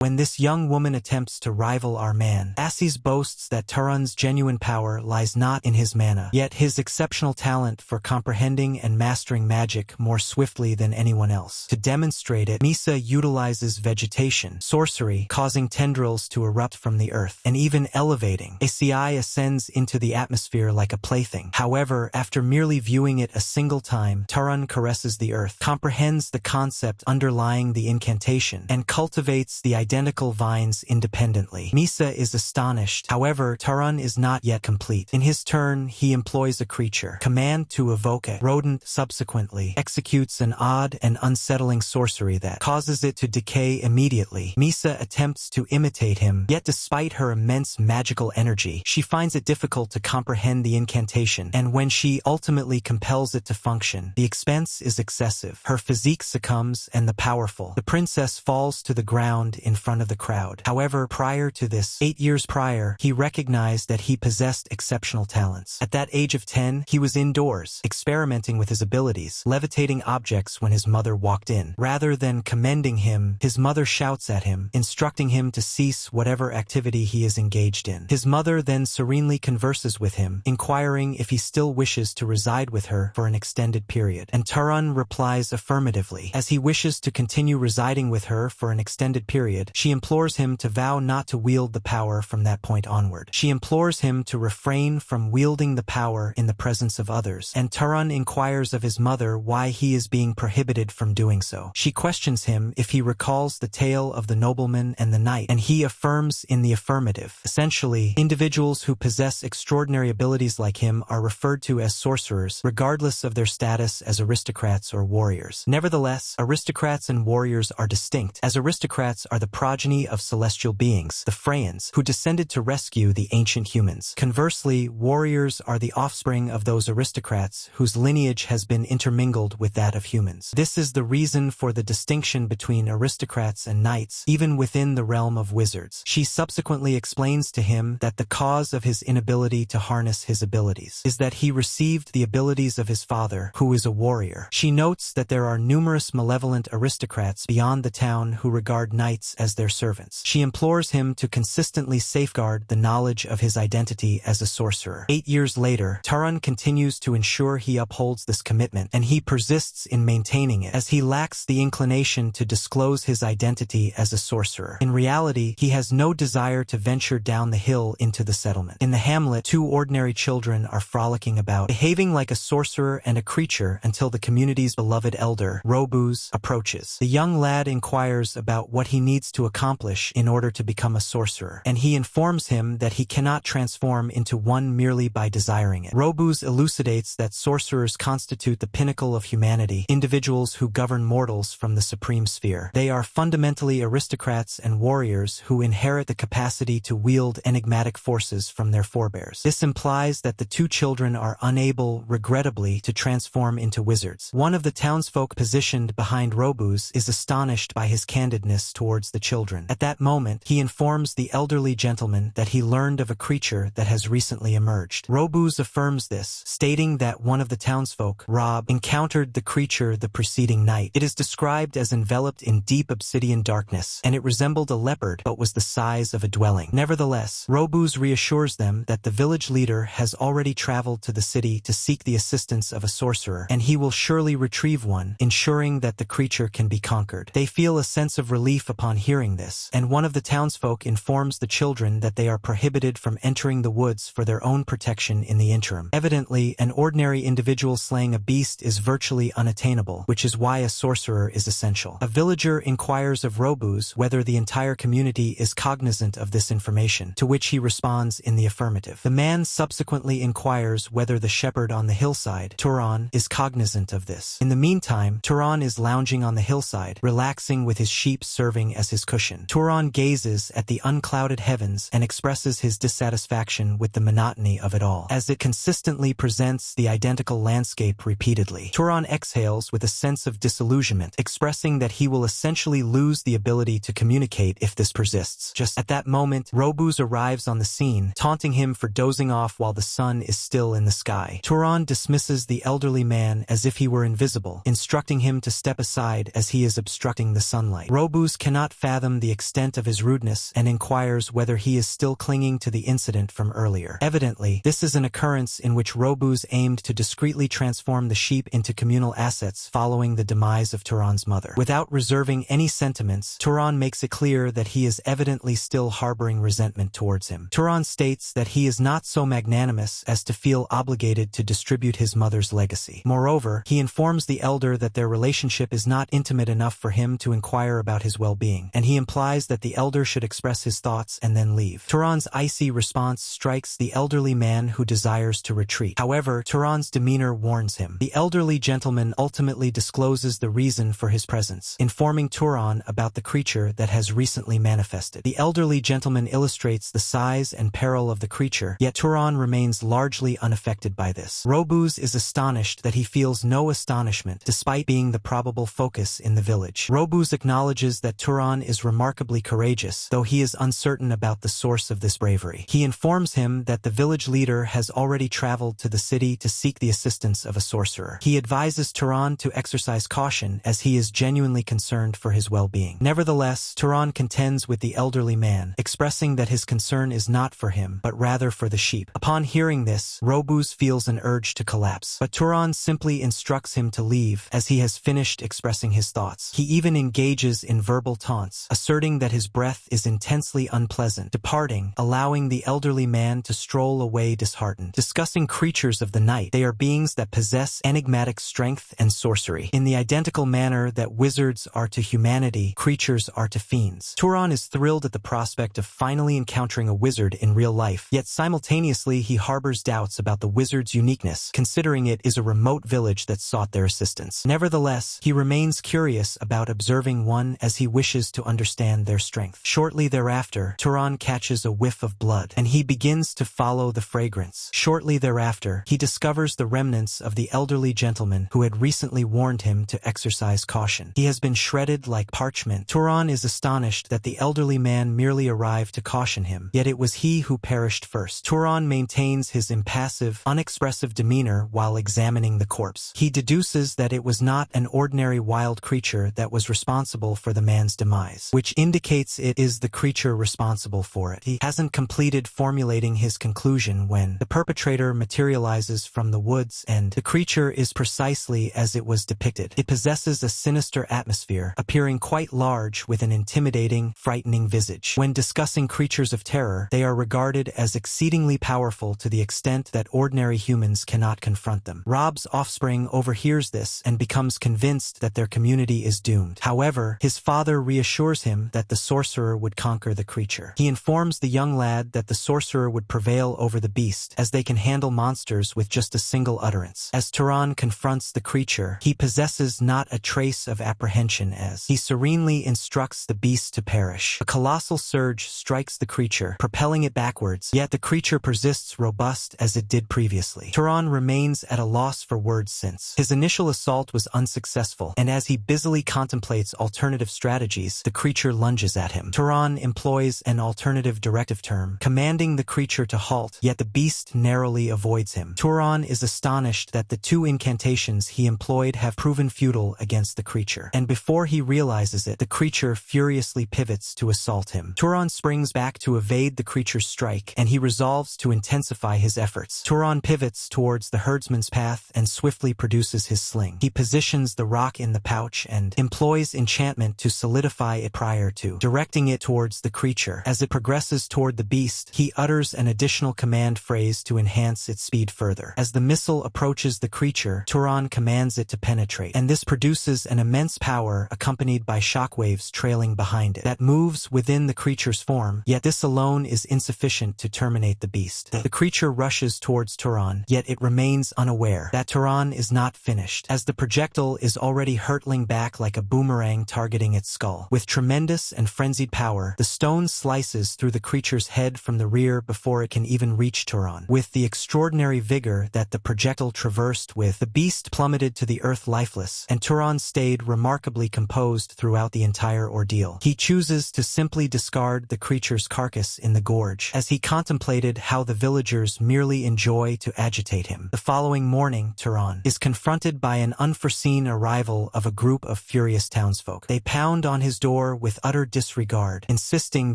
When this young woman attempts to rival our man, Assis boasts that Turan's genuine power lies not in his mana, yet his exceptional talent for comprehending and mastering magic more swiftly than anyone else. To demonstrate it, Misa utilizes vegetation, sorcery, causing tendrils to erupt from the earth, and even elevating. ACI ascends into the atmosphere like a plaything. However, after merely viewing it a single time, Turan caresses the earth, comprehends the concept underlying the incantation, and cultivates the identical vines independently. Misa is astonished. However, Turan is not yet complete. In his turn, he employs a creature. Command to evoke a rodent subsequently executes an odd and unsettling sorcery that causes it to decay immediately. Misa attempts to imitate him, yet despite her immense magical energy, she finds it difficult to comprehend the incantation, and when she ultimately compels it to function, the expense is excessive. Her physique succumbs, and the powerful, the princess, falls to the ground in front of the crowd. However, prior to this, 8 years prior, he recognized that he possessed exceptional talents. At that age of 10, he was indoors, experimenting with his abilities, levitating objects when his mother walked in. Rather than commending him, his mother shouts at him, instructing him to cease whatever activity he is engaged in. His mother then serenely converses with him, inquiring if he still wishes to reside with her for an extended period. And Turan replies affirmatively. As he wishes to continue residing with her for an extended period, she implores him to vow not to wield the power from that point onward. She implores him to refrain from wielding the power in the presence of others, and Turan inquires of his mother why he is being prohibited from doing so. She questions him if he recalls the tale of the nobleman and the knight, and he affirms in the affirmative. Essentially, individuals who possess extraordinary abilities like him are referred to as sorcerers, regardless of their status as aristocrats or warriors. Nevertheless, aristocrats and warriors are distinct, as aristocrats are the progeny of celestial beings, the Freyans, who descended to rescue the ancient humans. Conversely, warriors are the offspring of those aristocrats whose lineage has been intermingled with that of humans. This is the reason for the distinction between aristocrats and knights, even within the realm of wizards. She subsequently explains to him that the cause of his inability to harness his abilities is that he received the abilities of his father, who is a warrior. She notes that there are numerous malevolent aristocrats beyond the town who regard knights as their servants. She implores him to consistently safeguard the knowledge of his identity as a sorcerer. 8 years later, Turan continues to ensure he upholds this commitment, and he persists in maintaining it, as he lacks the inclination to disclose his identity as a sorcerer. In reality, he has no desire to venture down the hill into the settlement. In the hamlet, 2 ordinary children are frolicking about, behaving like a sorcerer and a creature until the community's beloved elder, Robuz, approaches. The young lad inquires about what he needs to accomplish in order to become a sorcerer, and he informs him that he cannot transform into one merely by desiring it. Robuz elucidates that sorcerers constitute the pinnacle of humanity, individuals who govern mortals from the supreme sphere. They are fundamentally aristocrats and warriors who inherit the capacity to wield enigmatic forces from their forebears. This implies that the 2 children are unable, regrettably, to transform into wizards. One of the townsfolk positioned behind Robuz is astonished by his candidness towards the children. At that moment, he informs the elderly gentleman that he learned of a creature that has recently emerged. Robuz affirms this, stating that one of the townsfolk, Rob, encountered the creature the preceding night. It is described as enveloped in deep obsidian darkness, and it resembled a leopard but was the size of a dwelling. Nevertheless, Robuz reassures them that the village leader has already traveled to the city to seek the assistance of a sorcerer, and he will surely retrieve one, ensuring that the creature can be conquered. They feel a sense of relief upon hearing this, and one of the townsfolk informs the children that they are prohibited from entering the woods for their own protection in the interim. Evidently, an ordinary individual slaying a beast is virtually unattainable, which is why a sorcerer is essential. A villager inquires of Robuz whether the entire community is cognizant of this information, to which he responds in the affirmative. The man subsequently inquires whether the shepherd on the hillside, Turan, is cognizant of this. In the meantime, Turan is lounging on the hillside, relaxing with his sheep serving as his cushion. Turan gazes at the unclouded heavens and expresses his dissatisfaction with the monotony of it all, as it consistently presents the identical landscape repeatedly. Turan exhales with a sense of disillusionment, expressing that he will essentially lose the ability to communicate if this persists. Just at that moment, Robuz arrives on the scene, taunting him for dozing off while the sun is still in the sky. Turan dismisses the elderly man as if he were invisible, instructing him to step aside as he is obstructing the sunlight. Robuz cannot fathom fathom the extent of his rudeness and inquires whether he is still clinging to the incident from earlier. Evidently, this is an occurrence in which Robuz aimed to discreetly transform the sheep into communal assets following the demise of Turan's mother. Without reserving any sentiments, Turan makes it clear that he is evidently still harboring resentment towards him. Turan states that he is not so magnanimous as to feel obligated to distribute his mother's legacy. Moreover, he informs the elder that their relationship is not intimate enough for him to inquire about his well-being, and he implies that the elder should express his thoughts and then leave. Turan's icy response strikes the elderly man who desires to retreat. However, Turan's demeanor warns him. The elderly gentleman ultimately discloses the reason for his presence, informing Turan about the creature that has recently manifested. The elderly gentleman illustrates the size and peril of the creature, yet Turan remains largely unaffected by this. Robuz is astonished that he feels no astonishment, despite being the probable focus in the village. Robuz acknowledges that Turan is remarkably courageous, though he is uncertain about the source of this bravery. He informs him that the village leader has already traveled to the city to seek the assistance of a sorcerer. He advises Turan to exercise caution as he is genuinely concerned for his well-being. Nevertheless, Turan contends with the elderly man, expressing that his concern is not for him, but rather for the sheep. Upon hearing this, Robuz feels an urge to collapse, but Turan simply instructs him to leave as he has finished expressing his thoughts. He even engages in verbal taunts, asserting that his breath is intensely unpleasant, departing, allowing the elderly man to stroll away disheartened. Discussing creatures of the night, they are beings that possess enigmatic strength and sorcery. In the identical manner that wizards are to humanity, creatures are to fiends. Turan is thrilled at the prospect of finally encountering a wizard in real life, yet simultaneously he harbors doubts about the wizard's uniqueness, considering it is a remote village that sought their assistance. Nevertheless, he remains curious about observing one as he wishes to understand their strength. Shortly thereafter, Turan catches a whiff of blood, and he begins to follow the fragrance. Shortly thereafter, he discovers the remnants of the elderly gentleman who had recently warned him to exercise caution. He has been shredded like parchment. Turan is astonished that the elderly man merely arrived to caution him, yet it was he who perished first. Turan maintains his impassive, unexpressive demeanor while examining the corpse. He deduces that it was not an ordinary wild creature that was responsible for the man's demise, which indicates it is the creature responsible for it. He hasn't completed formulating his conclusion when the perpetrator materializes from the woods, and the creature is precisely as it was depicted. It possesses a sinister atmosphere, appearing quite large with an intimidating, frightening visage. When discussing creatures of terror, they are regarded as exceedingly powerful to the extent that ordinary humans cannot confront them. Rob's offspring overhears this and becomes convinced that their community is doomed. However, his father reassures him that the sorcerer would conquer the creature. He informs the young lad that the sorcerer would prevail over the beast, as they can handle monsters with just a single utterance. As Turan confronts the creature, he possesses not a trace of apprehension as he serenely instructs the beast to perish. A colossal surge strikes the creature, propelling it backwards, yet the creature persists robust as it did previously. Turan remains at a loss for words since his initial assault was unsuccessful, and as he busily contemplates alternative strategies, the creature lunges at him. Turan employs an alternative directive term, commanding the creature to halt, yet the beast narrowly avoids him. Turan is astonished that the two incantations he employed have proven futile against the creature, and before he realizes it, the creature furiously pivots to assault him. Turan springs back to evade the creature's strike, and he resolves to intensify his efforts. Turan pivots towards the herdsman's path and swiftly produces his sling. He positions the rock in the pouch and employs enchantment to solidify it prior to directing it towards the creature. As it progresses toward the beast, he utters an additional command phrase to enhance its speed further. As the missile approaches the creature, Turan commands it to penetrate, and this produces an immense power accompanied by shockwaves trailing behind it that moves within the creature's form, yet this alone is insufficient to terminate the beast. The creature rushes towards Turan, yet it remains unaware that Turan is not finished, as the projectile is already hurtling back like a boomerang targeting its skull. With tremendous and frenzied power, the stone slices through the creature's head from the rear before it can even reach Turan. With the extraordinary vigor that the projectile traversed with, the beast plummeted to the earth lifeless, and Turan stayed remarkably composed throughout the entire ordeal. He chooses to simply discard the creature's carcass in the gorge, as he contemplated how the villagers merely enjoy to agitate him. The following morning, Turan is confronted by an unforeseen arrival of a group of furious townsfolk. They pound on his door door with utter disregard, insisting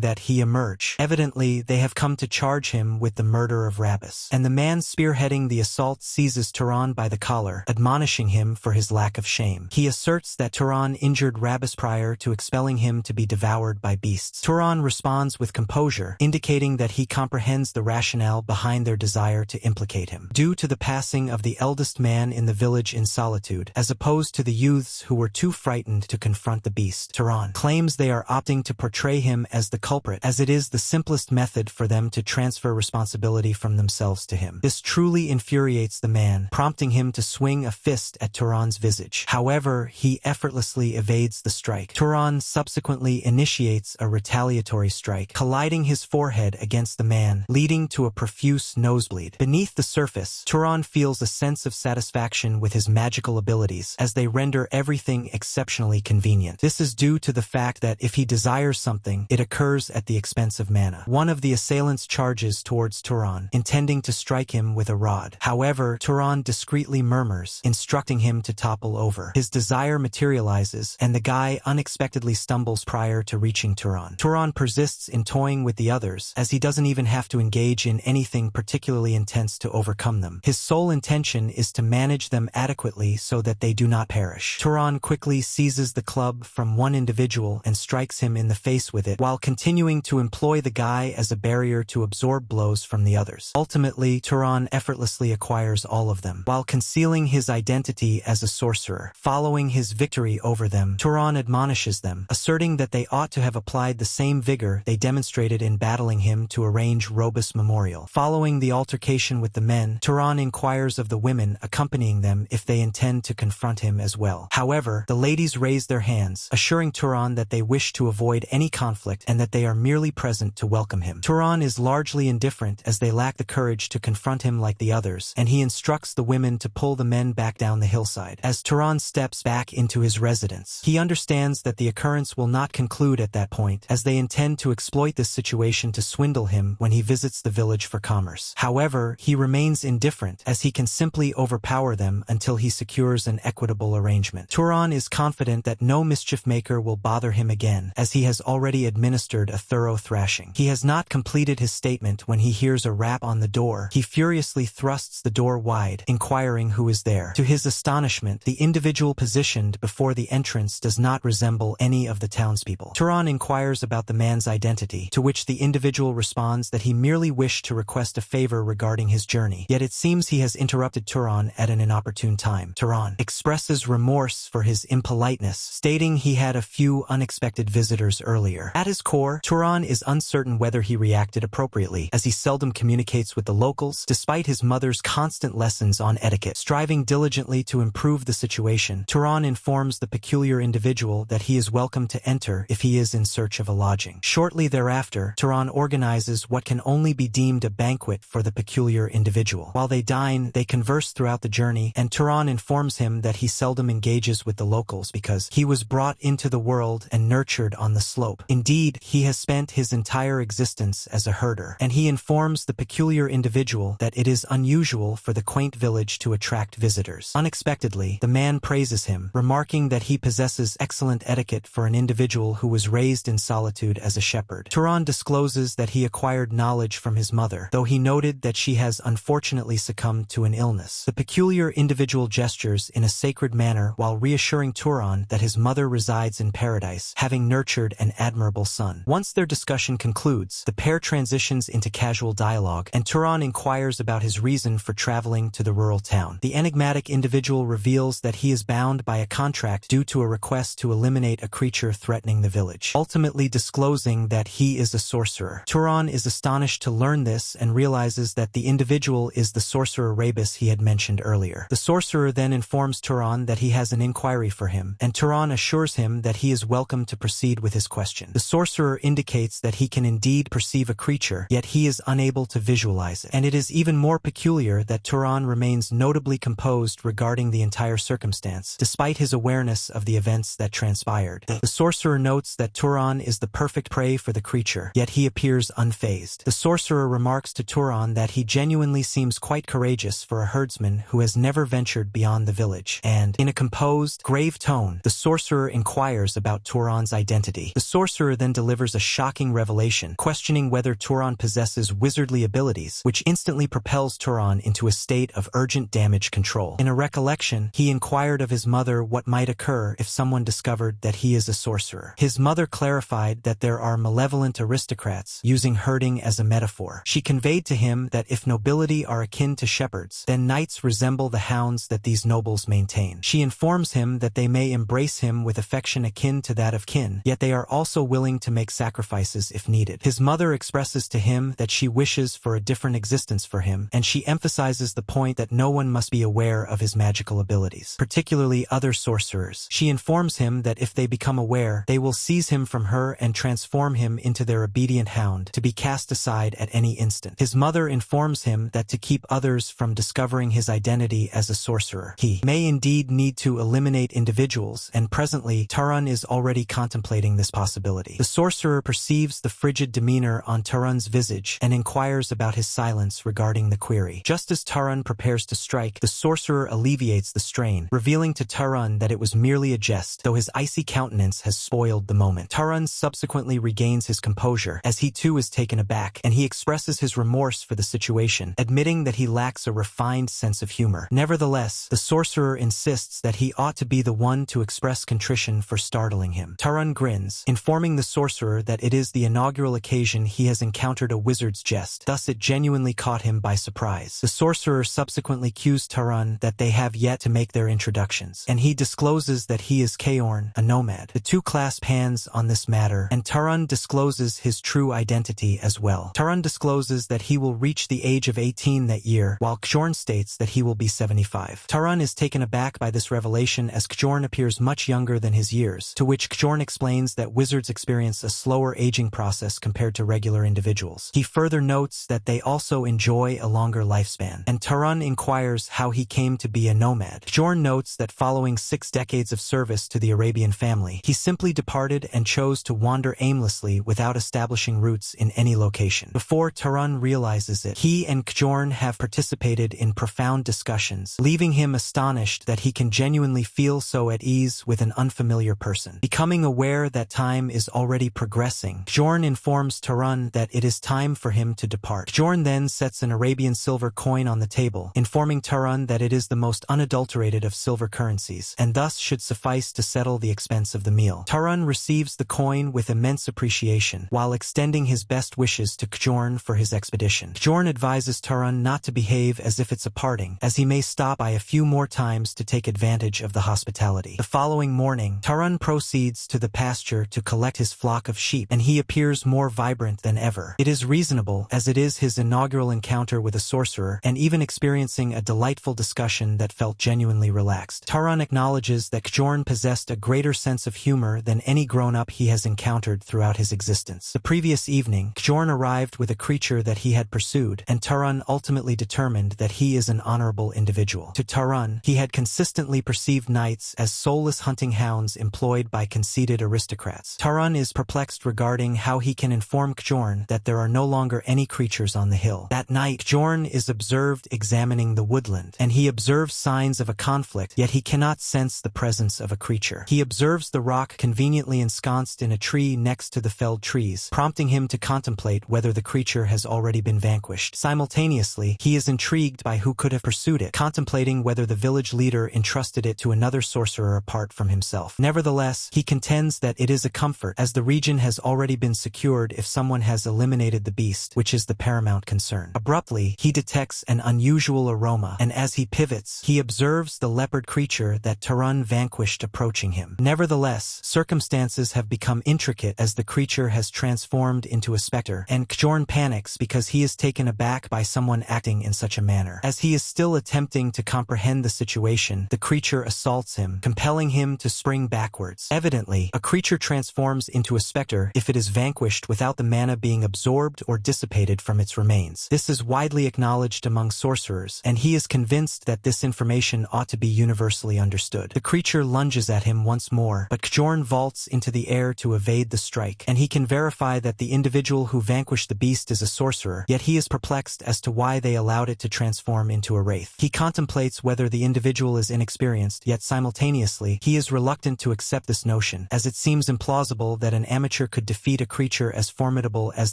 that he emerge. Evidently, they have come to charge him with the murder of Rabus. And the man spearheading the assault seizes Turan by the collar, admonishing him for his lack of shame. He asserts that Turan injured Rabus prior to expelling him to be devoured by beasts. Turan responds with composure, indicating that he comprehends the rationale behind their desire to implicate him. Due to the passing of the eldest man in the village in solitude, as opposed to the youths who were too frightened to confront the beast, Turan claims they are opting to portray him as the culprit, as it is the simplest method for them to transfer responsibility from themselves to him. This truly infuriates the man, prompting him to swing a fist at Turan's visage. However, he effortlessly evades the strike. Turan subsequently initiates a retaliatory strike, colliding his forehead against the man, leading to a profuse nosebleed. Beneath the surface, Turan feels a sense of satisfaction with his magical abilities, as they render everything exceptionally convenient. This is due to the fact that if he desires something, it occurs at the expense of mana. One of the assailants charges towards Turan, intending to strike him with a rod. However, Turan discreetly murmurs, instructing him to topple over. His desire materializes, and the guy unexpectedly stumbles prior to reaching Turan. Turan persists in toying with the others, as he doesn't even have to engage in anything particularly intense to overcome them. His sole intention is to manage them adequately so that they do not perish. Turan quickly seizes the club from one individual and strikes him in the face with it, while continuing to employ the guy as a barrier to absorb blows from the others. Ultimately, Turan effortlessly acquires all of them, while concealing his identity as a sorcerer. Following his victory over them, Turan admonishes them, asserting that they ought to have applied the same vigor they demonstrated in battling him to arrange Robus' memorial. Following the altercation with the men, Turan inquires of the women accompanying them if they intend to confront him as well. However, the ladies raise their hands, assuring Turan that they wish to avoid any conflict and that they are merely present to welcome him. Turan is largely indifferent, as they lack the courage to confront him like the others, and he instructs the women to pull the men back down the hillside. As Turan steps back into his residence, he understands that the occurrence will not conclude at that point, as they intend to exploit this situation to swindle him when he visits the village for commerce. However, he remains indifferent, as he can simply overpower them until he secures an equitable arrangement. Turan is confident that no mischief maker will bother him again, as he has already administered a thorough thrashing. He has not completed his statement when he hears a rap on the door. He furiously thrusts the door wide, inquiring who is there. To his astonishment, the individual positioned before the entrance does not resemble any of the townspeople. Turan inquires about the man's identity, to which the individual responds that he merely wished to request a favor regarding his journey, yet it seems he has interrupted Turan at an inopportune time. Turan expresses remorse for his impoliteness, stating he had a few unexpected visitors earlier. At his core, Turan is uncertain whether he reacted appropriately, as he seldom communicates with the locals, despite his mother's constant lessons on etiquette. Striving diligently to improve the situation, Turan informs the peculiar individual that he is welcome to enter if he is in search of a lodging. Shortly thereafter, Turan organizes what can only be deemed a banquet for the peculiar individual. While they dine, they converse throughout the journey, and Turan informs him that he seldom engages with the locals because he was brought into the world and nurtured on the slope. Indeed, he has spent his entire existence as a herder, and he informs the peculiar individual that it is unusual for the quaint village to attract visitors. Unexpectedly, the man praises him, remarking that he possesses excellent etiquette for an individual who was raised in solitude as a shepherd. Turan discloses that he acquired knowledge from his mother, though he noted that she has unfortunately succumbed to an illness. The peculiar individual gestures in a sacred manner while reassuring Turan that his mother resides in paradise, having nurtured an admirable son. Once their discussion concludes, the pair transitions into casual dialogue, and Turan inquires about his reason for traveling to the rural town. The enigmatic individual reveals that he is bound by a contract due to a request to eliminate a creature threatening the village, ultimately disclosing that he is a sorcerer. Turan is astonished to learn this and realizes that the individual is the sorcerer Rabus he had mentioned earlier. The sorcerer then informs Turan that he has an inquiry for him, and Turan assures him that he is welcome to proceed with his question. The sorcerer indicates that he can indeed perceive a creature, yet he is unable to visualize it, and it is even more peculiar that Turan remains notably composed regarding the entire circumstance, despite his awareness of the events that transpired. The sorcerer notes that Turan is the perfect prey for the creature, yet he appears unfazed. The sorcerer remarks to Turan that he genuinely seems quite courageous for a herdsman who has never ventured beyond the village, and, in a composed, grave tone, the sorcerer inquires about Turan Turan's identity. The sorcerer then delivers a shocking revelation, questioning whether Turan possesses wizardly abilities, which instantly propels Turan into a state of urgent damage control. In a recollection, he inquired of his mother what might occur if someone discovered that he is a sorcerer. His mother clarified that there are malevolent aristocrats, using herding as a metaphor. She conveyed to him that if nobility are akin to shepherds, then knights resemble the hounds that these nobles maintain. She informs him that they may embrace him with affection akin to that of kin, yet they are also willing to make sacrifices if needed. His mother expresses to him that she wishes for a different existence for him, and she emphasizes the point that no one must be aware of his magical abilities, particularly other sorcerers. She informs him that if they become aware, they will seize him from her and transform him into their obedient hound, to be cast aside at any instant. His mother informs him that to keep others from discovering his identity as a sorcerer, he may indeed need to eliminate individuals, and presently Turan is already contemplating this possibility. The sorcerer perceives the frigid demeanor on Turan's visage and inquires about his silence regarding the query. Just as Turan prepares to strike, the sorcerer alleviates the strain, revealing to Turan that it was merely a jest, though his icy countenance has spoiled the moment. Turan subsequently regains his composure, as he too is taken aback, and he expresses his remorse for the situation, admitting that he lacks a refined sense of humor. Nevertheless, the sorcerer insists that he ought to be the one to express contrition for startling him. Turan grins, informing the sorcerer that it is the inaugural occasion he has encountered a wizard's jest, thus it genuinely caught him by surprise. The sorcerer subsequently cues Turan that they have yet to make their introductions, and he discloses that he is Kaorn, a nomad. The two clasp hands on this matter, and Turan discloses his true identity as well. Turan discloses that he will reach the age of 18 that year, while Kjorn states that he will be 75. Turan is taken aback by this revelation as Kjorn appears much younger than his years, to which Kjorn explains that wizards experience a slower aging process compared to regular individuals. He further notes that they also enjoy a longer lifespan, and Turan inquires how he came to be a nomad. Kjorn notes that following 6 decades of service to the Arabian family, he simply departed and chose to wander aimlessly without establishing roots in any location. Before Turan realizes it, he and Kjorn have participated in profound discussions, leaving him astonished that he can genuinely feel so at ease with an unfamiliar person. Becoming aware that time is already progressing, Kjorn informs Turan that it is time for him to depart. Kjorn then sets an Arabian silver coin on the table, informing Turan that it is the most unadulterated of silver currencies, and thus should suffice to settle the expense of the meal. Turan receives the coin with immense appreciation, while extending his best wishes to Kjorn for his expedition. Kjorn advises Turan not to behave as if it's a parting, as he may stop by a few more times to take advantage of the hospitality. The following morning, Turan proceeds to the pasture to collect his flock of sheep, and he appears more vibrant than ever. It is reasonable, as it is his inaugural encounter with a sorcerer, and even experiencing a delightful discussion that felt genuinely relaxed. Turan acknowledges that Kjorn possessed a greater sense of humor than any grown-up he has encountered throughout his existence. The previous evening, Kjorn arrived with a creature that he had pursued, and Turan ultimately determined that he is an honorable individual. To Turan, he had consistently perceived knights as soulless hunting hounds employed by conceited aristocrats. Turan is perplexed regarding how he can inform Kjorn that there are no longer any creatures on the hill. That night, Kjorn is observed examining the woodland, and he observes signs of a conflict, yet he cannot sense the presence of a creature. He observes the rock conveniently ensconced in a tree next to the felled trees, prompting him to contemplate whether the creature has already been vanquished. Simultaneously, he is intrigued by who could have pursued it, contemplating whether the village leader entrusted it to another sorcerer apart from himself. Nevertheless, he contends that it is a comfort, as the region has already been secured if someone has eliminated the beast, which is the paramount concern. Abruptly, he detects an unusual aroma, and as he pivots, he observes the leopard creature that Turan vanquished approaching him. Nevertheless, circumstances have become intricate as the creature has transformed into a specter, and Kjorn panics because he is taken aback by someone acting in such a manner. As he is still attempting to comprehend the situation, the creature assaults him, compelling him to spring backwards. Evidently, a creature transforms into a specter if it is vanquished without the mana being absorbed or dissipated from its remains. This is widely acknowledged among sorcerers, and he is convinced that this information ought to be universally understood. The creature lunges at him once more, but Kjorn vaults into the air to evade the strike, and he can verify that the individual who vanquished the beast is a sorcerer, yet he is perplexed as to why they allowed it to transform into a wraith. He contemplates whether the individual is inexperienced, yet simultaneously, he is reluctant to accept this notion emotion, as it seems implausible that an amateur could defeat a creature as formidable as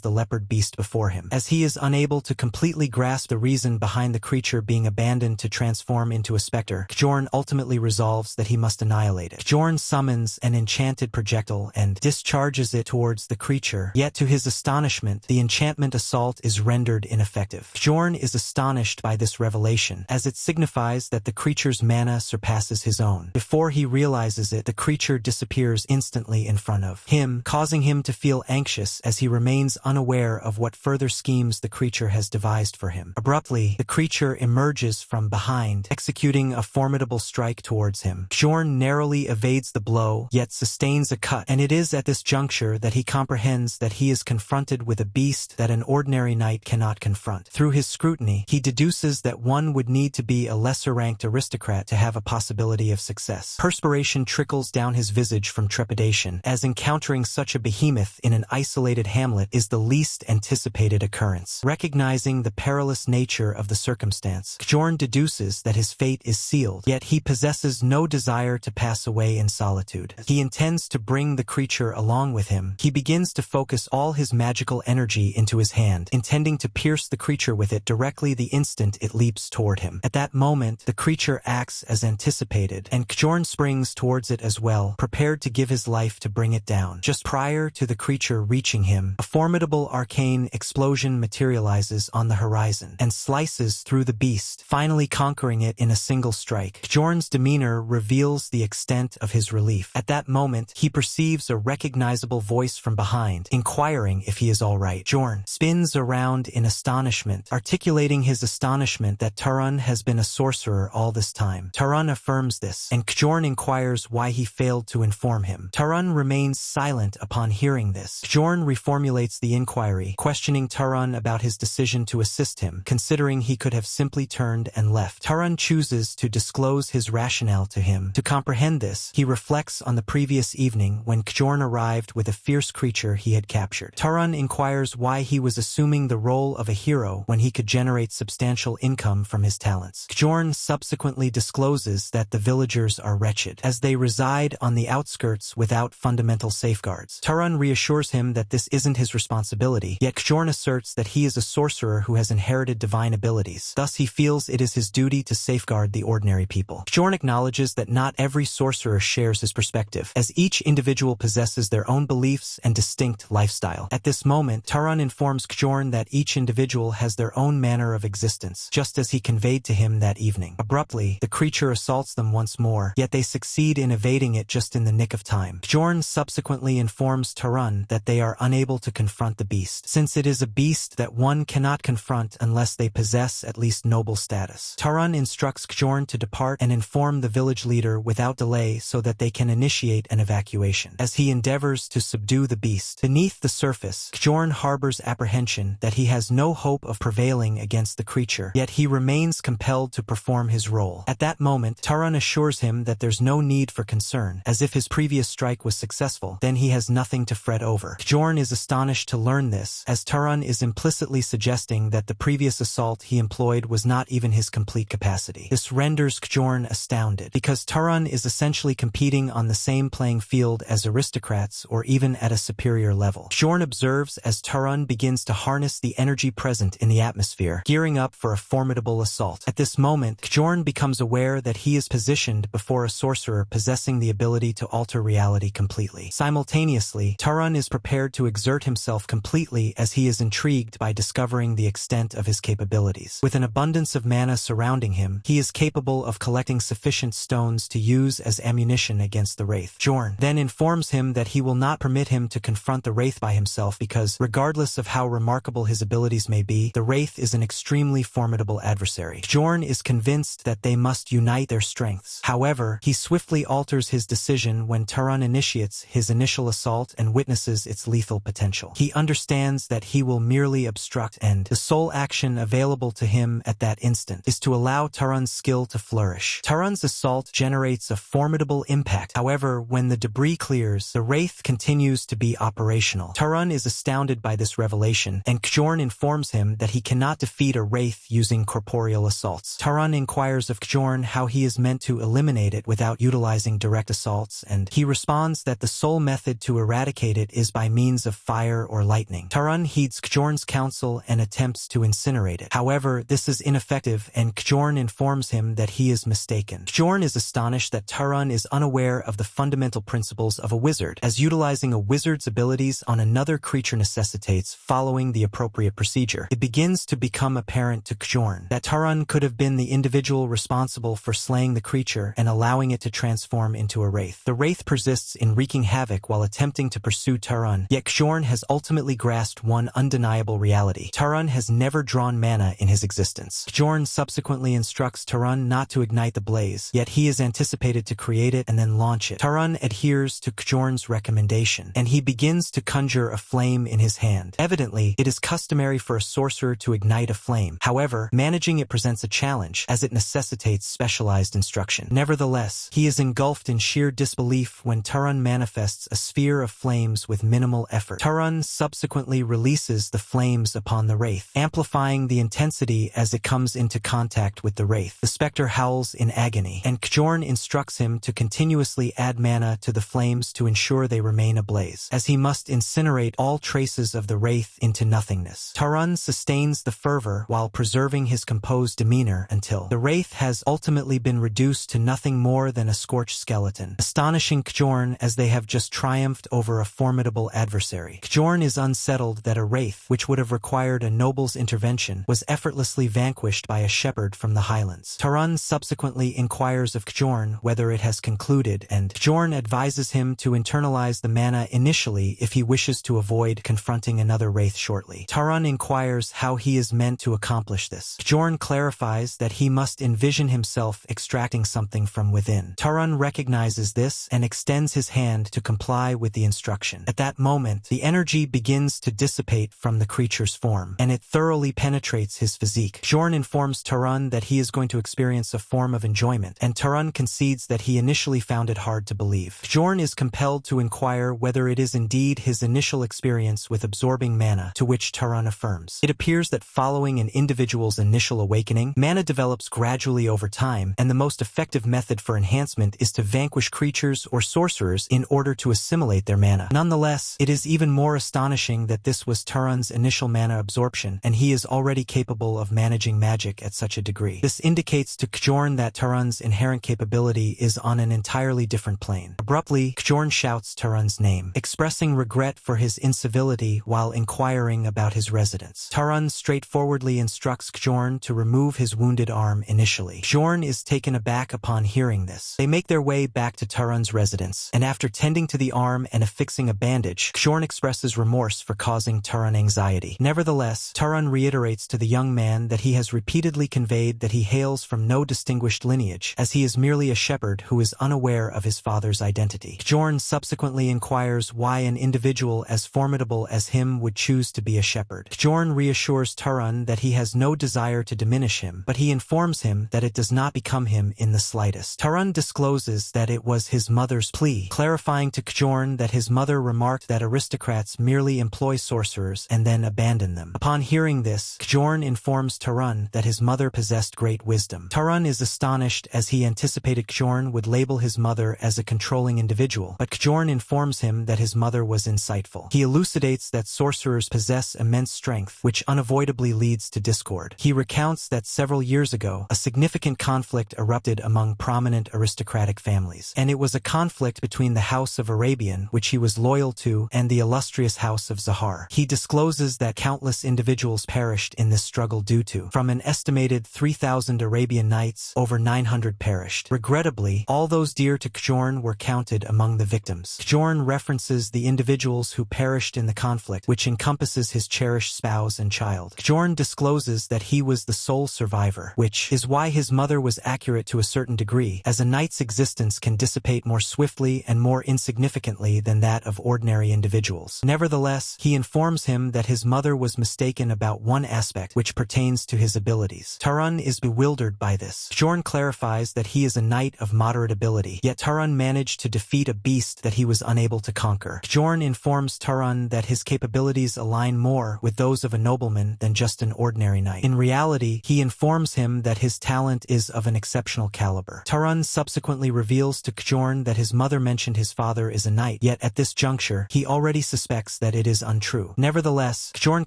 the leopard beast before him. As he is unable to completely grasp the reason behind the creature being abandoned to transform into a specter, Kjorn ultimately resolves that he must annihilate it. Kjorn summons an enchanted projectile and discharges it towards the creature, yet to his astonishment, the enchantment assault is rendered ineffective. Kjorn is astonished by this revelation, as it signifies that the creature's mana surpasses his own. Before he realizes it, the creature disappears instantly in front of him, causing him to feel anxious as he remains unaware of what further schemes the creature has devised for him. Abruptly, the creature emerges from behind, executing a formidable strike towards him. Kjorn narrowly evades the blow, yet sustains a cut, and it is at this juncture that he comprehends that he is confronted with a beast that an ordinary knight cannot confront. Through his scrutiny, he deduces that one would need to be a lesser-ranked aristocrat to have a possibility of success. Perspiration trickles down his visage from trepidation, as encountering such a behemoth in an isolated hamlet is the least anticipated occurrence. Recognizing the perilous nature of the circumstance, Kjorn deduces that his fate is sealed, yet he possesses no desire to pass away in solitude. He intends to bring the creature along with him. He begins to focus all his magical energy into his hand, intending to pierce the creature with it directly the instant it leaps toward him. At that moment, the creature acts as anticipated, and Kjorn springs towards it as well, prepared to give his life to bring it down. Just prior to the creature reaching him, a formidable arcane explosion materializes on the horizon and slices through the beast, finally conquering it in a single strike. Kjorn's demeanor reveals the extent of his relief. At that moment, he perceives a recognizable voice from behind, inquiring if he is all right. Kjorn spins around in astonishment, articulating his astonishment that Tarun has been a sorcerer all this time. Tarun affirms this, and Kjorn inquires why he failed to inform him. Tarun remains silent upon hearing this. Kjorn reformulates the inquiry, questioning Tarun about his decision to assist him, considering he could have simply turned and left. Tarun chooses to disclose his rationale to him. To comprehend this, he reflects on the previous evening when Kjorn arrived with a fierce creature he had captured. Tarun inquires why he was assuming the role of a hero when he could generate substantial income from his talents. Kjorn subsequently discloses that the villagers are wretched, as they reside on the outskirts without fundamental safeguards. Tarun reassures him that this isn't his responsibility, yet Kjorn asserts that he is a sorcerer who has inherited divine abilities. Thus, he feels it is his duty to safeguard the ordinary people. Kjorn acknowledges that not every sorcerer shares his perspective, as each individual possesses their own beliefs and distinct lifestyle. At this moment, Tarun informs Kjorn that each individual has their own manner of existence, just as he conveyed to him that evening. Abruptly, the creature assaults them once more, yet they succeed in evading it just in the nick of time. Kjorn subsequently informs Tarun that they are unable to confront the beast, since it is a beast that one cannot confront unless they possess at least noble status. Tarun instructs Kjorn to depart and inform the village leader without delay so that they can initiate an evacuation. As he endeavors to subdue the beast, beneath the surface, Kjorn harbors apprehension that he has no hope of prevailing against the creature, yet he remains compelled to perform his role. At that moment, Tarun assures him that there's no need for concern, as if his previous strike was successful, then he has nothing to fret over. Kjorn is astonished to learn this, as Tarun is implicitly suggesting that the previous assault he employed was not even his complete capacity. This renders Kjorn astounded, because Tarun is essentially competing on the same playing field as aristocrats or even at a superior level. Kjorn observes as Tarun begins to harness the energy present in the atmosphere, gearing up for a formidable assault. At this moment, Kjorn becomes aware that he is positioned before a sorcerer possessing the ability to alter reality completely. Simultaneously, Tarun is prepared to exert himself completely as he is intrigued by discovering the extent of his capabilities. With an abundance of mana surrounding him, he is capable of collecting sufficient stones to use as ammunition against the Wraith. Kjorn then informs him that he will not permit him to confront the Wraith by himself because, regardless of how remarkable his abilities may be, the Wraith is an extremely formidable adversary. Kjorn is convinced that they must unite their strengths. However, he swiftly alters his decision when Tarun initiates his initial assault and witnesses its lethal potential. He understands that he will merely obstruct, and the sole action available to him at that instant is to allow Tarun's skill to flourish. Tarun's assault generates a formidable impact. However, when the debris clears, the Wraith continues to be operational. Tarun is astounded by this revelation, and Kjorn informs him that he cannot defeat a Wraith using corporeal assaults. Tarun inquires of Kjorn how he is meant to eliminate it without utilizing direct assaults, and he responds that the sole method to eradicate it is by means of fire or lightning. Taran heeds Kjorn's counsel and attempts to incinerate it. However, this is ineffective and Kjorn informs him that he is mistaken. Kjorn is astonished that Taran is unaware of the fundamental principles of a wizard, as utilizing a wizard's abilities on another creature necessitates following the appropriate procedure. It begins to become apparent to Kjorn that Taran could have been the individual responsible for slaying the creature and allowing it to transform into a wraith. The wraith persists in wreaking havoc while attempting to pursue Taran, yet Kjorn has ultimately grasped one undeniable reality. Taran has never drawn mana in his existence. Kjorn subsequently instructs Taran not to ignite the blaze, yet he is anticipated to create it and then launch it. Taran adheres to Kjorn's recommendation, and he begins to conjure a flame in his hand. Evidently, it is customary for a sorcerer to ignite a flame. However, managing it presents a challenge, as it necessitates specialized instruction. Nevertheless, he is engulfed in sheer disbelief when Taran manifests a sphere of flames with minimal effort. Taran subsequently releases the flames upon the wraith, amplifying the intensity as it comes into contact with the wraith. The specter howls in agony, and Kjorn instructs him to continuously add mana to the flames to ensure they remain ablaze, as he must incinerate all traces of the wraith into nothingness. Taran sustains the fervor while preserving his composed demeanor until the wraith has ultimately been reduced to nothing more than a scorched skeleton, astonishing Kjorn as they have just triumphed over a formidable adversary. Kjorn is unsettled that a wraith, which would have required a noble's intervention, was effortlessly vanquished by a shepherd from the highlands. Taran subsequently inquires of Kjorn whether it has concluded, and Kjorn advises him to internalize the mana initially if he wishes to avoid confronting another wraith shortly. Taran inquires how he is meant to accomplish this. Kjorn clarifies that he must envision himself extracting something from within. Taran recognizes this and extends his hand to comply with the instruction. At that moment, the energy begins to dissipate from the creature's form, and it thoroughly penetrates his physique. Kjorn informs Taran that he is going to experience a form of enjoyment, and Taran concedes that he initially found it hard to believe. Kjorn is compelled to inquire whether it is indeed his initial experience with absorbing mana, to which Taran affirms. It appears that following an individual's initial awakening, mana develops gradually over time, and the most effective method for enhancement is to vanquish creatures or sorcerers in order to assimilate their mana. Nonetheless, it is even more astonishing that this was Taran's initial mana absorption, and he is already capable of managing magic at such a degree. This indicates to Kjorn that Taran's inherent capability is on an entirely different plane. Abruptly, Kjorn shouts Taran's name, expressing regret for his incivility while inquiring about his residence. Taran straightforwardly instructs Kjorn to remove his wounded arm initially. Kjorn is taken aback upon hearing this. They make their way back to Taran's residence, and after tending to the arm and affixing a bandage, Kjorn expresses remorse for causing Taran anxiety. Nevertheless, Taran reiterates to the young man that he has repeatedly conveyed that he hails from no distinguished lineage, as he is merely a shepherd who is unaware of his father's identity. Kjorn subsequently inquires why an individual as formidable as him would choose to be a shepherd. Kjorn reassures Taran that he has no desire to diminish him, but he informs him that it does not become him in the slightest. Taran discloses that it was his mother's plea, clarifying to Kjorn that his mother remarked that aristocrats merely employ sorcerers and then abandon them. Upon hearing this, Kjorn informs Taran that his mother possessed great wisdom. Taran is astonished as he anticipated Kjorn would label his mother as a controlling individual, but Kjorn informs him that his mother was insightful. He elucidates that sorcerers possess immense strength, which unavoidably leads to discord. He recounts that several years ago, a significant conflict erupted among prominent aristocratic families, and it was a conflict between the House of Arabian, which he was loyal to, and the illustrious House of Zahar. He discloses that countless individuals perished in this struggle due to, from an estimated 3,000 Arabian knights, over 900 perished. Regrettably, all those dear to Kjorn were counted among the victims. Kjorn references the individuals who perished in the conflict, which encompasses his cherished spouse and child. Kjorn discloses that he was the sole survivor, which is why his mother was accurate to a certain degree, as a knight's existence can dissipate more swiftly and more insignificantly than that of ordinary individuals. Nevertheless, he informs him that his mother was mistaken about one aspect, which pertains to his abilities. Taran is bewildered by this. Kjorn clarifies that he is a knight of moderate ability, yet Taran managed to defeat a beast that he was unable to conquer. Kjorn informs Taran that his capabilities align more with those of a nobleman than just an ordinary knight. In reality, he informs him that his talent is of an exceptional caliber. Taran subsequently reveals to Kjorn Kjorn that his mother mentioned his father is a knight, yet at this juncture, he already suspects that it is untrue. Nevertheless, Kjorn